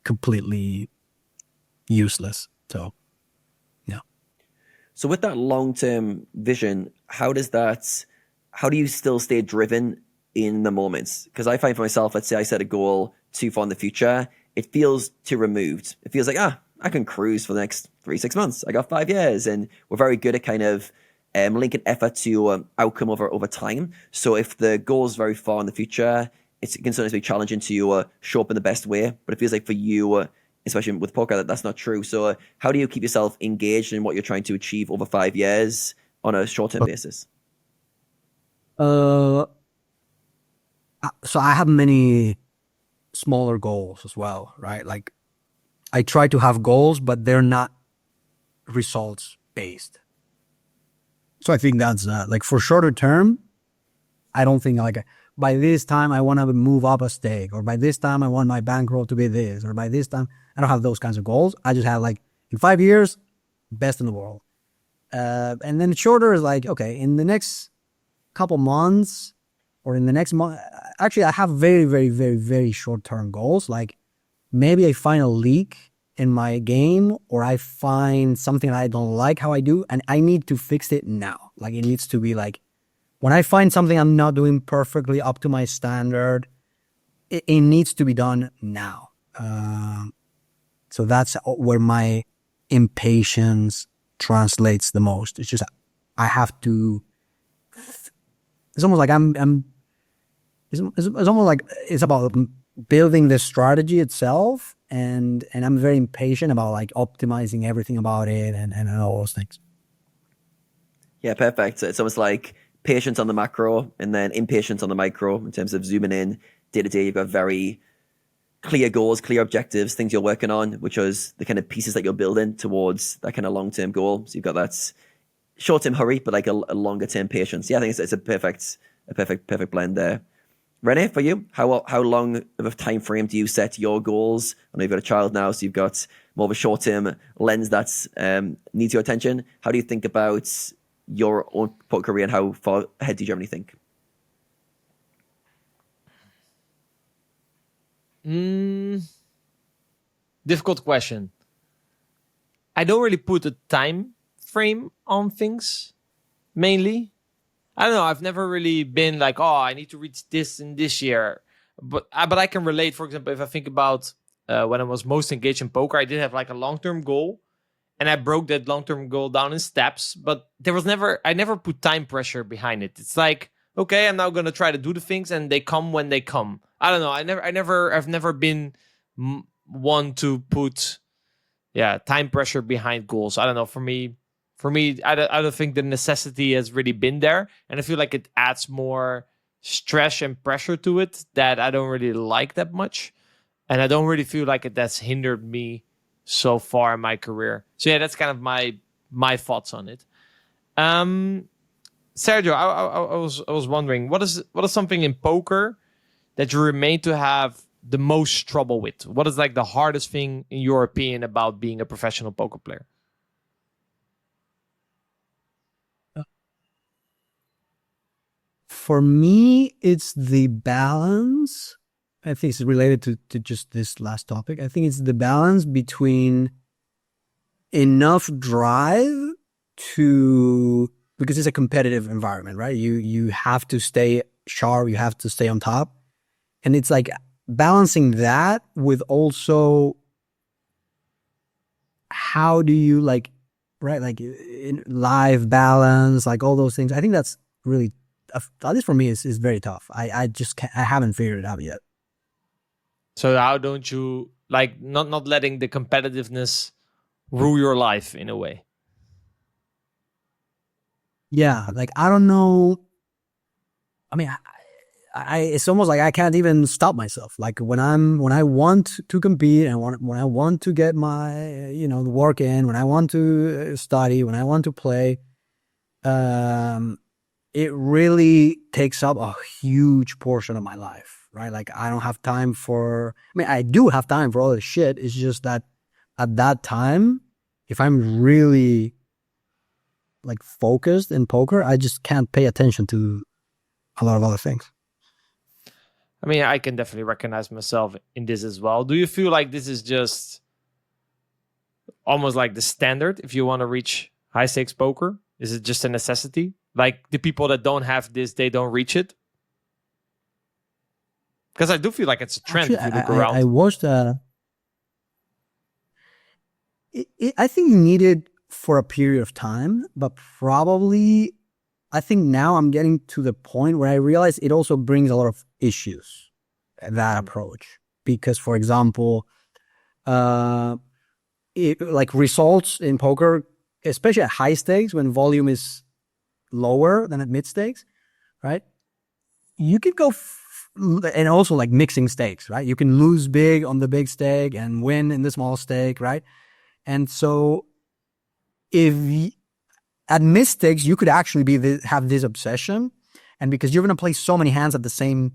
completely useless. So, yeah. So with that long-term vision, how do you still stay driven in the moments? Because I find for myself, let's say I set a goal too far in the future, it feels too removed. It feels like, I can cruise for the next 3-6 months. I got 5 years, and we're very good at kind of linking effort to outcome over time. So if the goal is very far in the future, it can sometimes be challenging to show up in the best way. But it feels like for you, especially with poker, that's not true. So how do you keep yourself engaged in what you're trying to achieve over 5 years on a short-term basis? So I have many smaller goals as well, right? Like I try to have goals, but they're not results based. So I think that's like for shorter term, I don't think like by this time I want to move up a stake, or by this time I want my bankroll to be this, or by this time I don't have those kinds of goals. I just have like in 5 years, best in the world. And then shorter is like, okay, in the next couple months or in the next month, actually I have very, very, very, very short-term goals. Like maybe I find a leak in my game, or I find something I don't like how I do, and I need to fix it now. Like it needs to be like, when I find something I'm not doing perfectly up to my standard, it needs to be done now. So that's where my impatience translates the most. It's just, I have to, it's almost like it's almost like it's about building the strategy itself. And I'm very impatient about like optimizing everything about it and all those things. Yeah, perfect. So it's almost like patience on the macro and then impatience on the micro in terms of zooming in day to day. You've got very clear goals, clear objectives, things you're working on, which is the kind of pieces that you're building towards that kind of long-term goal. So you've got that short-term hurry, but like a longer-term patience. Yeah, I think it's a perfect blend there. Rene, for you, how long of a time frame do you set your goals? I know you've got a child now, so you've got more of a short-term lens that needs your attention. How do you think about your own poker career, and how far ahead do you generally think? Difficult question. I don't really put a time frame on things, mainly. I don't know. I've never really been like, oh, I need to reach this in this year. But I can relate, for example, if I think about when I was most engaged in poker, I did have like a long-term goal. And I broke that long-term goal down in steps. But I never put time pressure behind it. It's like, okay, I'm now going to try to do the things and they come when they come. I don't know. I've never been one to put, time pressure behind goals. I don't know. For me, I don't think the necessity has really been there. And I feel like it adds more stress and pressure to it that I don't really like that much. And I don't really feel like that's hindered me so far in my career. So yeah, that's kind of my thoughts on it. Sergio, I was wondering, what is something in poker that you remain to have the most trouble with? What is like the hardest thing in your opinion about being a professional poker player? For me, it's the balance. I think it's related to just this last topic. I think it's the balance between enough drive to, because it's a competitive environment, right? You have to stay sharp, you have to stay on top. And it's like balancing that with also how do you like, right? Like in live balance, like all those things. I think that's really, at least for me, is very tough. I just can't, I haven't figured it out yet. So how don't you like not letting the competitiveness rule your life in a way? Yeah, like I don't know. I mean, it's almost like I can't even stop myself. Like when I want to compete and when I want to get my the work in, when I want to study, when I want to play, it really takes up a huge portion of my life, right? Like I don't have time for. I mean, I do have time for all this shit. It's just that at that time, if I'm really like focused in poker, I just can't pay attention to a lot of other things. I mean, I can definitely recognize myself in this as well. Do you feel like this is just almost like the standard if you want to reach high stakes poker? Is it just a necessity? Like the people that don't have this, they don't reach it? Because I do feel like it's a trend. Actually, if you look around. I watched. I think you need it for a period of time, but probably I think now I'm getting to the point where I realize it also brings a lot of issues, that approach. Because, for example, like results in poker, especially at high stakes when volume is lower than at mid stakes, right? You could go, and also like mixing stakes, right? You can lose big on the big stake and win in the small stake, right? And so at mid stakes, you could actually have this obsession. And because you're going to play so many hands at the same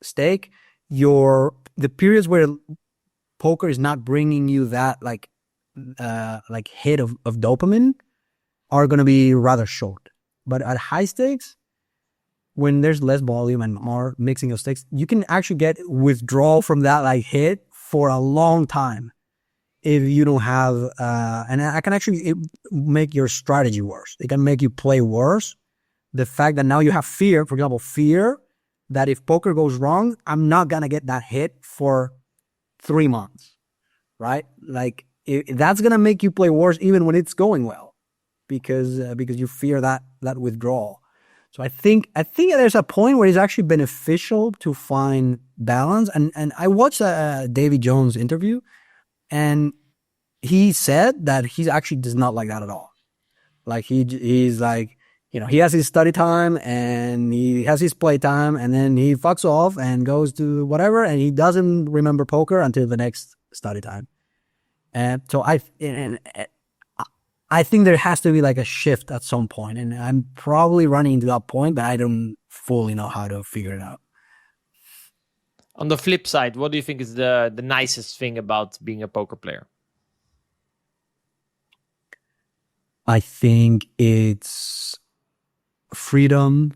stake, the periods where poker is not bringing you that like hit of dopamine are going to be rather short. But at high stakes, when there's less volume and more mixing of stakes, you can actually get withdrawal from that like hit for a long time if you don't have, and I can actually make your strategy worse. It can make you play worse. The fact that now you have fear, for example, fear that if poker goes wrong, I'm not going to get that hit for 3 months, right? Like that's going to make you play worse even when it's going well because you fear that withdrawal. So I think there's a point where it's actually beneficial to find balance. And I watched a Davy Jones interview, and he said that he actually does not like that at all. Like he's like, he has his study time and he has his play time, and then he fucks off and goes to whatever, and he doesn't remember poker until the next study time. And so I think there has to be like a shift at some point, and I'm probably running into that point, but I don't fully know how to figure it out. On the flip side, what do you think is the nicest thing about being a poker player? I think it's freedom.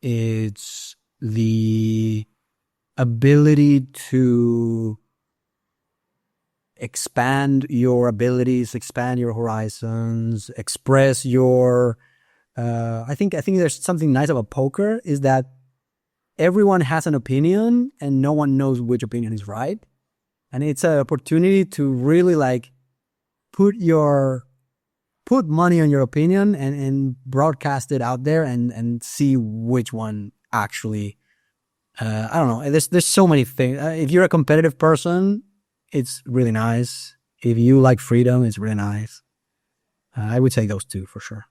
It's the ability to expand your abilities, expand your horizons, express your. I think there's something nice about poker is that everyone has an opinion and no one knows which opinion is right, and it's an opportunity to really like put money on your opinion and broadcast it out there and see which one actually. I don't know. There's so many things. If you're a competitive person, it's really nice. If you like freedom, it's really nice. I would say those two for sure.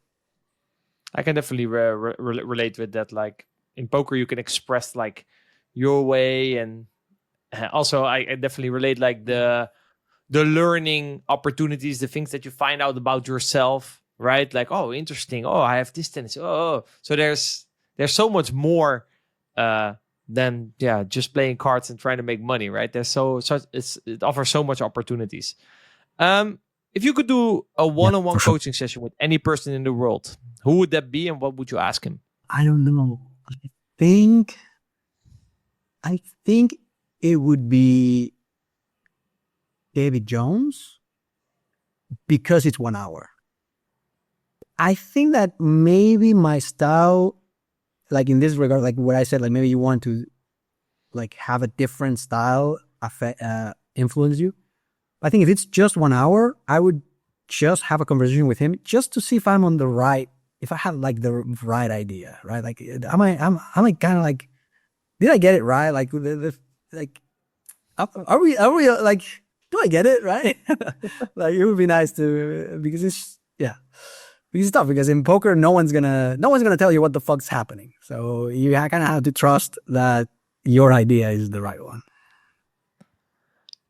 I can definitely relate with that. Like in poker, you can express like your way, and also I definitely relate like the learning opportunities, the things that you find out about yourself, right? Like, oh, interesting. Oh, I have this tendency. Oh. So there's so much more than just playing cards and trying to make money, right? It offers so much opportunities. If you could do a one-on-one coaching session with any person in the world, who would that be and what would you ask him? I don't know. think it would be David Jones because it's 1 hour. I think that maybe my style, like in this regard, like what I said, like maybe you want to like have a different style influence you. I think if it's just 1 hour, I would just have a conversation with him just to see if I'm on the right, if I have like the right idea, right? Like, am I kind of like, did I get it right? Like, like, are we like, do I get it right? Like, it would be nice to, because it's, yeah. Because it's tough, because in poker, no one's gonna tell you what the fuck's happening. So you kind of have to trust that your idea is the right one.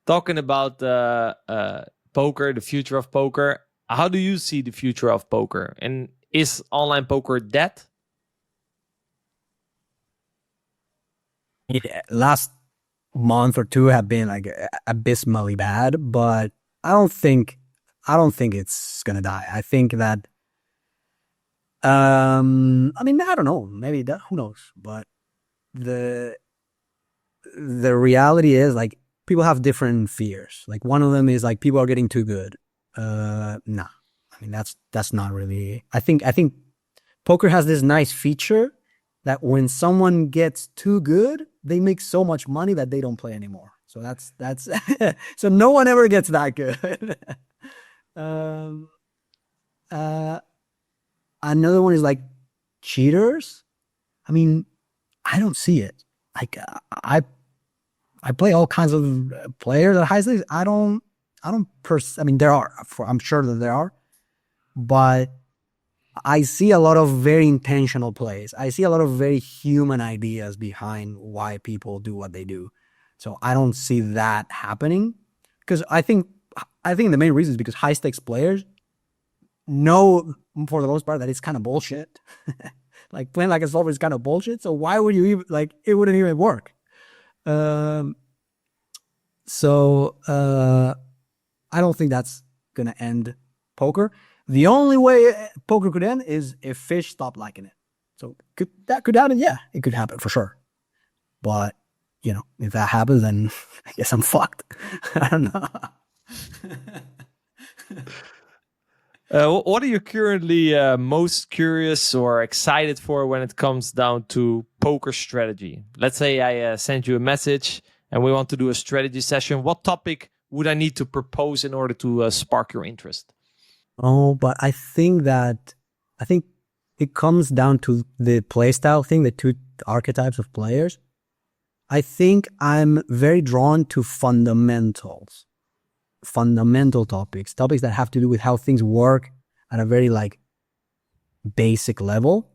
Talking about poker, the future of poker, how do you see the future of poker? And is online poker dead? Yeah, last month or two have been like abysmally bad, but I don't think it's gonna die. I think that I mean, I don't know, maybe that, who knows, but the reality is like people have different fears. Like one of them is like people are getting too good. Nah, I mean that's not really. I think poker has this nice feature that when someone gets too good, they make so much money that they don't play anymore. So that's so no one ever gets that good. Another one is like cheaters. I mean, I don't see it. Like I play all kinds of players at high stakes. I mean, there are. I'm sure that there are, but I see a lot of very intentional plays. I see a lot of very human ideas behind why people do what they do. So I don't see that happening, because I think the main reason is because high stakes players know for the most part that it's kind of bullshit. Like playing like a solver is kind of bullshit. So why would you even, like, it wouldn't even work. So I don't think that's gonna end poker. The only way poker could end is if fish stop liking it. So that could happen? Yeah, it could happen for sure. But you know, if that happens, then I guess I'm fucked. I don't know. What are you currently most curious or excited for when it comes down to poker strategy? Let's say I send you a message and we want to do a strategy session. What topic would I need to propose in order to spark your interest? Oh, but I think it comes down to the playstyle thing, the two archetypes of players. I think I'm very drawn to fundamental topics that have to do with how things work at a very like basic level.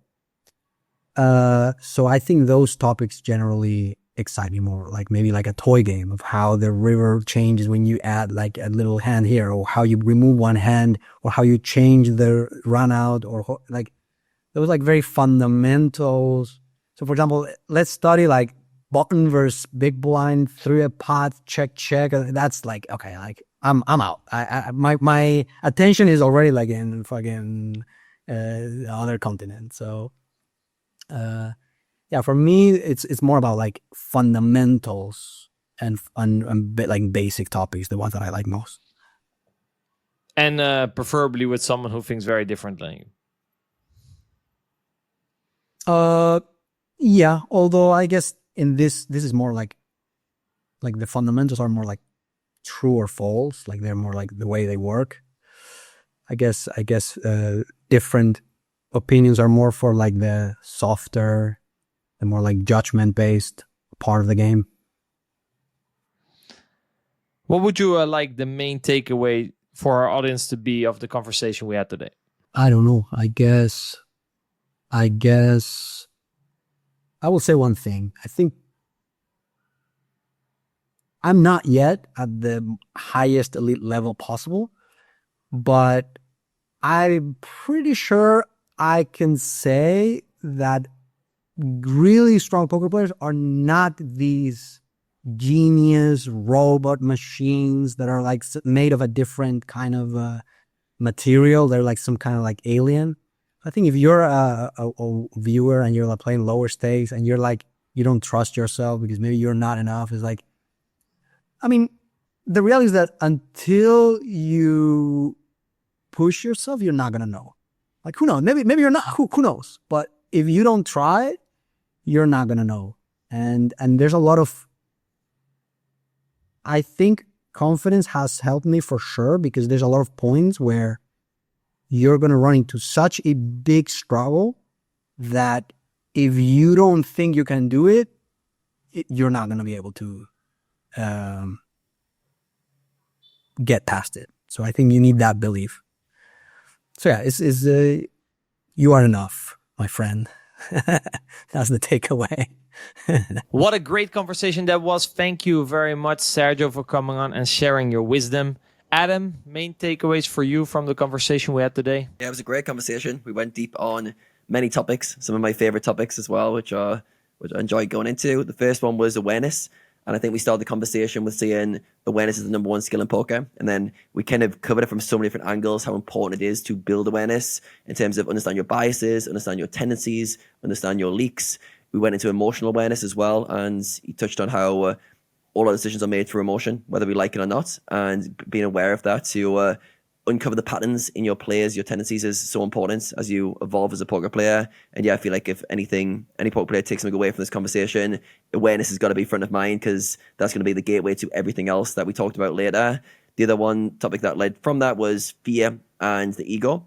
So I think those topics generally excite me more, like maybe like a toy game of how the river changes when you add like a little hand here, or how you remove one hand, or how you change the run out, or like those like very fundamentals. So for example, let's study like button versus big blind through a pot, check. That's like, okay, like I'm out. My attention is already like in fucking other continent. So yeah, for me it's more about like fundamentals and like basic topics, the ones that I like most. And preferably with someone who thinks very different than you. Yeah, although I guess in this is more like the fundamentals are more like true or false, like they're more like the way they work. I guess different opinions are more for like the softer, the more like judgment based part of the game. What would you like the main takeaway for our audience to be of the conversation we had today? I don't know. I guess I will say one thing. I think I'm not yet at the highest elite level possible, but I'm pretty sure I can say that really strong poker players are not these genius robot machines that are like made of a different kind of material. They're like some kind of like alien. I think if you're a viewer and you're like playing lower stakes and you're like, you don't trust yourself because maybe you're not enough, it's like, I mean, the reality is that until you push yourself, you're not going to know. Like, who knows? Maybe you're not, who knows? But if you don't try it, you're not going to know. And there's a lot of, I think confidence has helped me for sure, because there's a lot of points where you're going to run into such a big struggle that if you don't think you can do it, you're not going to be able to get past it. So I think you need that belief. So yeah, you are enough, my friend. That's the takeaway. What a great conversation that was. Thank you very much, Sergio, for coming on and sharing your wisdom. Adam, main takeaways for you from the conversation we had today? Yeah, it was a great conversation. We went deep on many topics, some of my favorite topics as well, which I enjoyed going into. The first one was awareness. And I think we started the conversation with saying awareness is the number one skill in poker. And then we kind of covered it from so many different angles, how important it is to build awareness in terms of understand your biases, understand your tendencies, understand your leaks. We went into emotional awareness as well. And he touched on how all our decisions are made through emotion, whether we like it or not. And being aware of that to uncover the patterns in your players, your tendencies is so important as you evolve as a poker player. And yeah, I feel like if anything, any poker player takes something away from this conversation, awareness has got to be front of mind, because that's going to be the gateway to everything else that we talked about later. The other one topic that led from that was fear and the ego.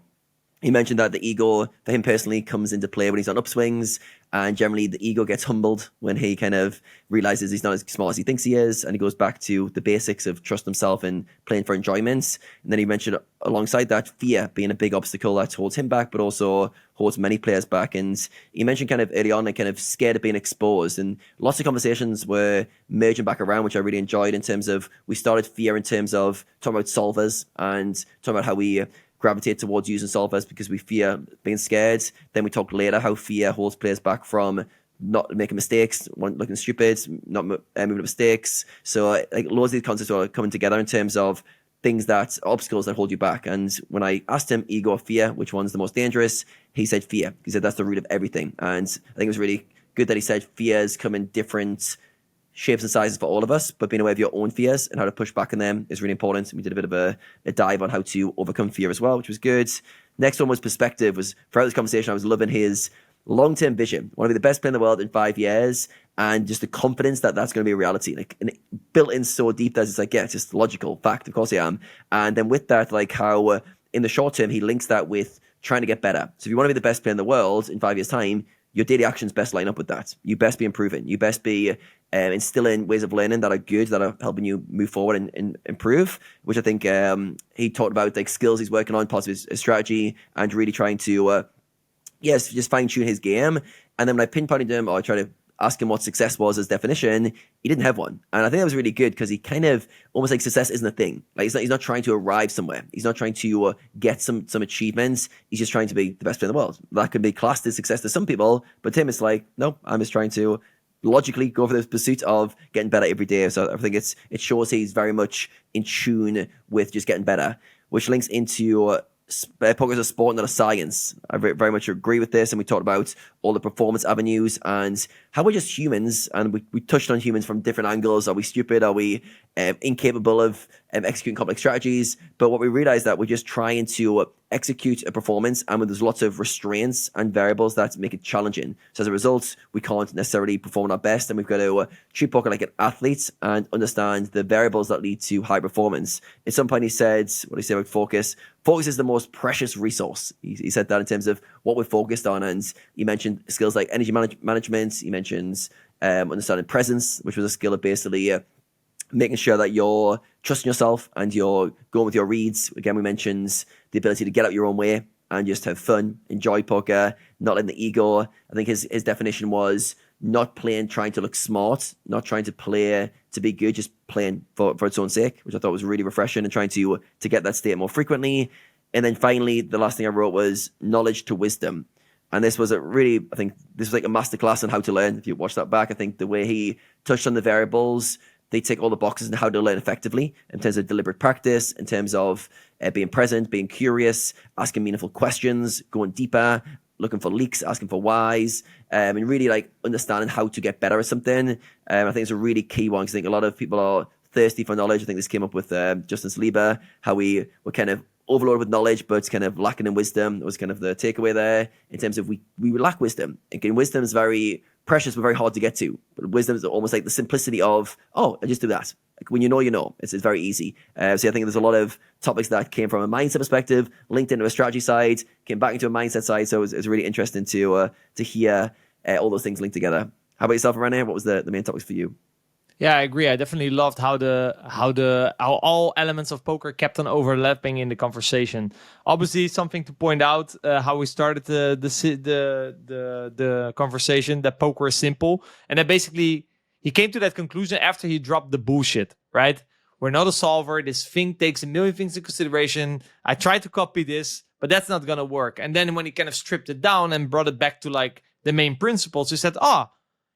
He mentioned that the ego, for him personally, comes into play when he's on upswings, and generally the ego gets humbled when he kind of realizes he's not as smart as he thinks he is, and he goes back to the basics of trust himself and playing for enjoyment. And then he mentioned alongside that fear being a big obstacle that holds him back, but also holds many players back. And he mentioned kind of early on, like kind of scared of being exposed, and lots of conversations were merging back around, which I really enjoyed, in terms of we started fear in terms of talking about solvers and talking about how we gravitate towards using solvers because we fear being scared. Then we talked later how fear holds players back from not making mistakes, looking stupid, not moving mistakes. So like loads of these concepts are coming together in terms of things that obstacles that hold you back. And when I asked him ego or fear, which one's the most dangerous, he said fear. He said that's the root of everything. And I think it was really good that he said fears come in different shapes and sizes for all of us, but being aware of your own fears and how to push back on them is really important. We did a bit of a dive on how to overcome fear as well, which was good. Next one was perspective. Was throughout this conversation, I was loving his long-term vision. I want to be the best player in the world in 5 years, and just the confidence that that's going to be a reality. Like, and built in so deep that it's like, yeah, it's just logical fact. Of course I am. And then with that, like how in the short term, he links that with trying to get better. So if you want to be the best player in the world in 5 years' time, your daily actions best line up with that. You best be improving. You best be instilling ways of learning that are good, that are helping you move forward and improve, which I think he talked about, like skills he's working on, part of his strategy, and really trying to, just fine tune his game. And then when I pinpointed him, or I tried to ask him what success was as definition, he didn't have one. And I think that was really good, because he kind of almost like success isn't a thing. Like he's not trying to arrive somewhere. He's not trying to get some achievements. He's just trying to be the best player in the world. That could be classed as success to some people, but to him it's like, no, I'm just trying to logically go for the pursuit of getting better every day. So I think it shows he's very much in tune with just getting better, which links into poker is a sport, not a science. I very much agree with this, and we talked about all the performance avenues and how we're just humans, and we touched on humans from different angles. Are we stupid? Are we incapable of executing complex strategies? But what we realized that we're just trying to execute a performance, and there's lots of restraints and variables that make it challenging. So as a result, we can't necessarily perform our best, and we've got to treat poker like an athlete and understand the variables that lead to high performance. At some point he said, what did he say about focus? Focus is the most precious resource. He said that in terms of what we're focused on, and he mentioned skills like energy management. He mentions understanding presence, which was a skill of basically making sure that you're trusting yourself and you're going with your reads. Again, we mentioned the ability to get out your own way and just have fun, enjoy poker, not letting the ego. I think his definition was not playing trying to look smart, not trying to play to be good, just playing for its own sake, which I thought was really refreshing, and trying to get that state more frequently. And then finally, the last thing I wrote was knowledge to wisdom. And this was I think this was like a masterclass on how to learn. If you watch that back, I think the way he touched on the variables, they tick all the boxes in how to learn effectively in terms of deliberate practice, in terms of being present, being curious, asking meaningful questions, going deeper, looking for leaks, asking for whys, and really like understanding how to get better at something. I think it's a really key one, because I think a lot of people are thirsty for knowledge. I think this came up with Justin Lieber, how we were kind of overloaded with knowledge, but kind of lacking in wisdom. It was kind of the takeaway there, in terms of we lack wisdom. Again, wisdom is very precious, but very hard to get to. But wisdom is almost like the simplicity of, oh, I just do that. Like when you know, you know. It's very easy. So I think there's a lot of topics that came from a mindset perspective, linked into a strategy side, came back into a mindset side. So it was really interesting to hear all those things linked together. How about yourself, Rene? What was the main topics for you? Yeah, I agree. I definitely loved how all elements of poker kept on overlapping in the conversation. Obviously, something to point out how we started the conversation, that poker is simple, and that basically he came to that conclusion after he dropped the bullshit. Right? We're not a solver. This thing takes a million things into consideration. I tried to copy this, but that's not gonna work. And then when he kind of stripped it down and brought it back to like the main principles, he said,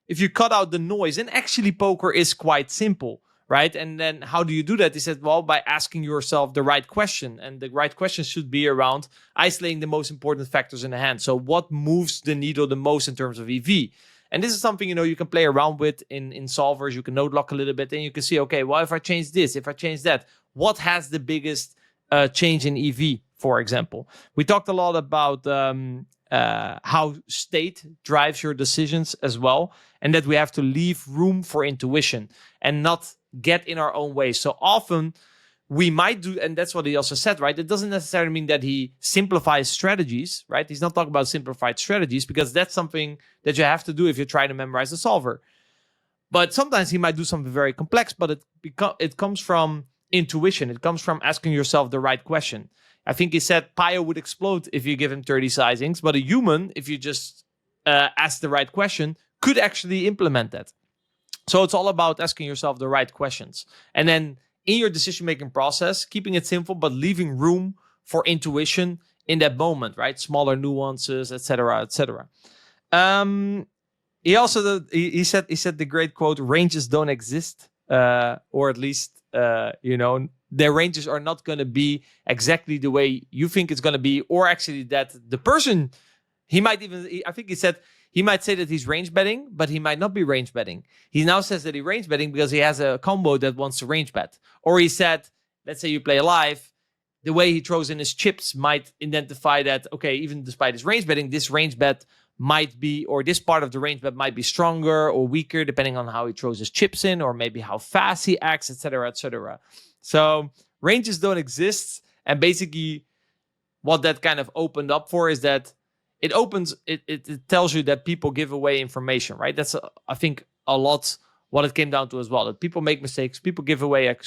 if you cut out the noise, and actually poker is quite simple, right? And then how do you do that? He said, well, by asking yourself the right question. And the right question should be around isolating the most important factors in the hand. So what moves the needle the most in terms of EV? And this is something, you can play around with in solvers. You can node lock a little bit, and you can see, okay, well, if I change this, if I change that, what has the biggest change in EV, for example? We talked a lot about how state drives your decisions as well, and that we have to leave room for intuition and not get in our own way. So often we might do, and that's what he also said, right? It doesn't necessarily mean that he simplifies strategies, right? He's not talking about simplified strategies, because that's something that you have to do if you're trying to memorize the solver. But sometimes he might do something very complex, but it comes from intuition. It comes from asking yourself the right question. I think he said Pio would explode if you give him 30 sizings, but a human, if you just ask the right question, could actually implement that. So it's all about asking yourself the right questions. And then in your decision-making process, keeping it simple, but leaving room for intuition in that moment, right? Smaller nuances, etc., etc. He also he said the great quote: "Ranges don't exist, or at least their ranges are not going to be exactly the way you think it's going to be, or actually that the person I think he said." He might say that he's range betting, but he might not be range betting. He now says that he range betting because he has a combo that wants to range bet. Or he said, let's say you play live, the way he throws in his chips might identify that, okay, even despite his range betting, this range bet might be, or this part of the range bet might be stronger or weaker, depending on how he throws his chips in, or maybe how fast he acts, etc., etc. So ranges don't exist. And basically what that kind of opened up for is that it tells you that people give away information, right? That's, I think, a lot what it came down to as well. That people make mistakes, people give away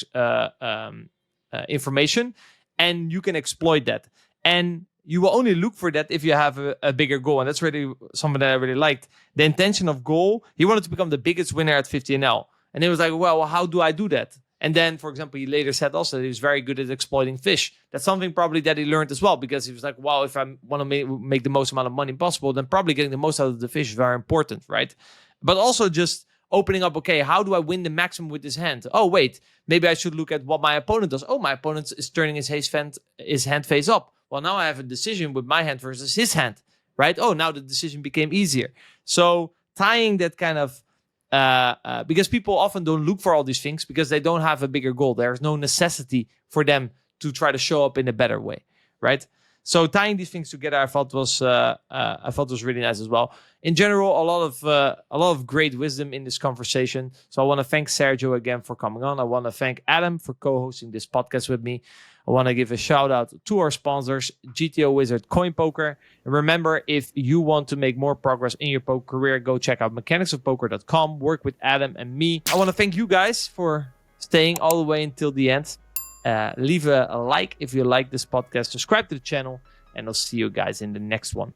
information, and you can exploit that. And you will only look for that if you have a bigger goal. And that's really something that I really liked. The intention of goal, he wanted to become the biggest winner at 50NL. And it was like, well, how do I do that? And then, for example, he later said also that he was very good at exploiting fish. That's something probably that he learned as well, because he was like, wow, if I want to make the most amount of money possible, then probably getting the most out of the fish is very important, right? But also just opening up, okay, how do I win the maximum with this hand? Oh, wait, maybe I should look at what my opponent does. Oh, my opponent is turning his hand face up. Well, now I have a decision with my hand versus his hand, right? Oh, now the decision became easier. So tying that kind of because people often don't look for all these things because they don't have a bigger goal. There's no necessity for them to try to show up in a better way, right? So tying these things together, I thought was really nice as well. In general, a lot of great wisdom in this conversation. So I want to thank Sergio again for coming on. I want to thank Adam for co-hosting this podcast with me. I want to give a shout out to our sponsors, GTO Wizard, Coin Poker. And remember, if you want to make more progress in your poker career, go check out mechanicsofpoker.com, work with Adam and me. I want to thank you guys for staying all the way until the end. Leave a like if you like this podcast, subscribe to the channel, and I'll see you guys in the next one.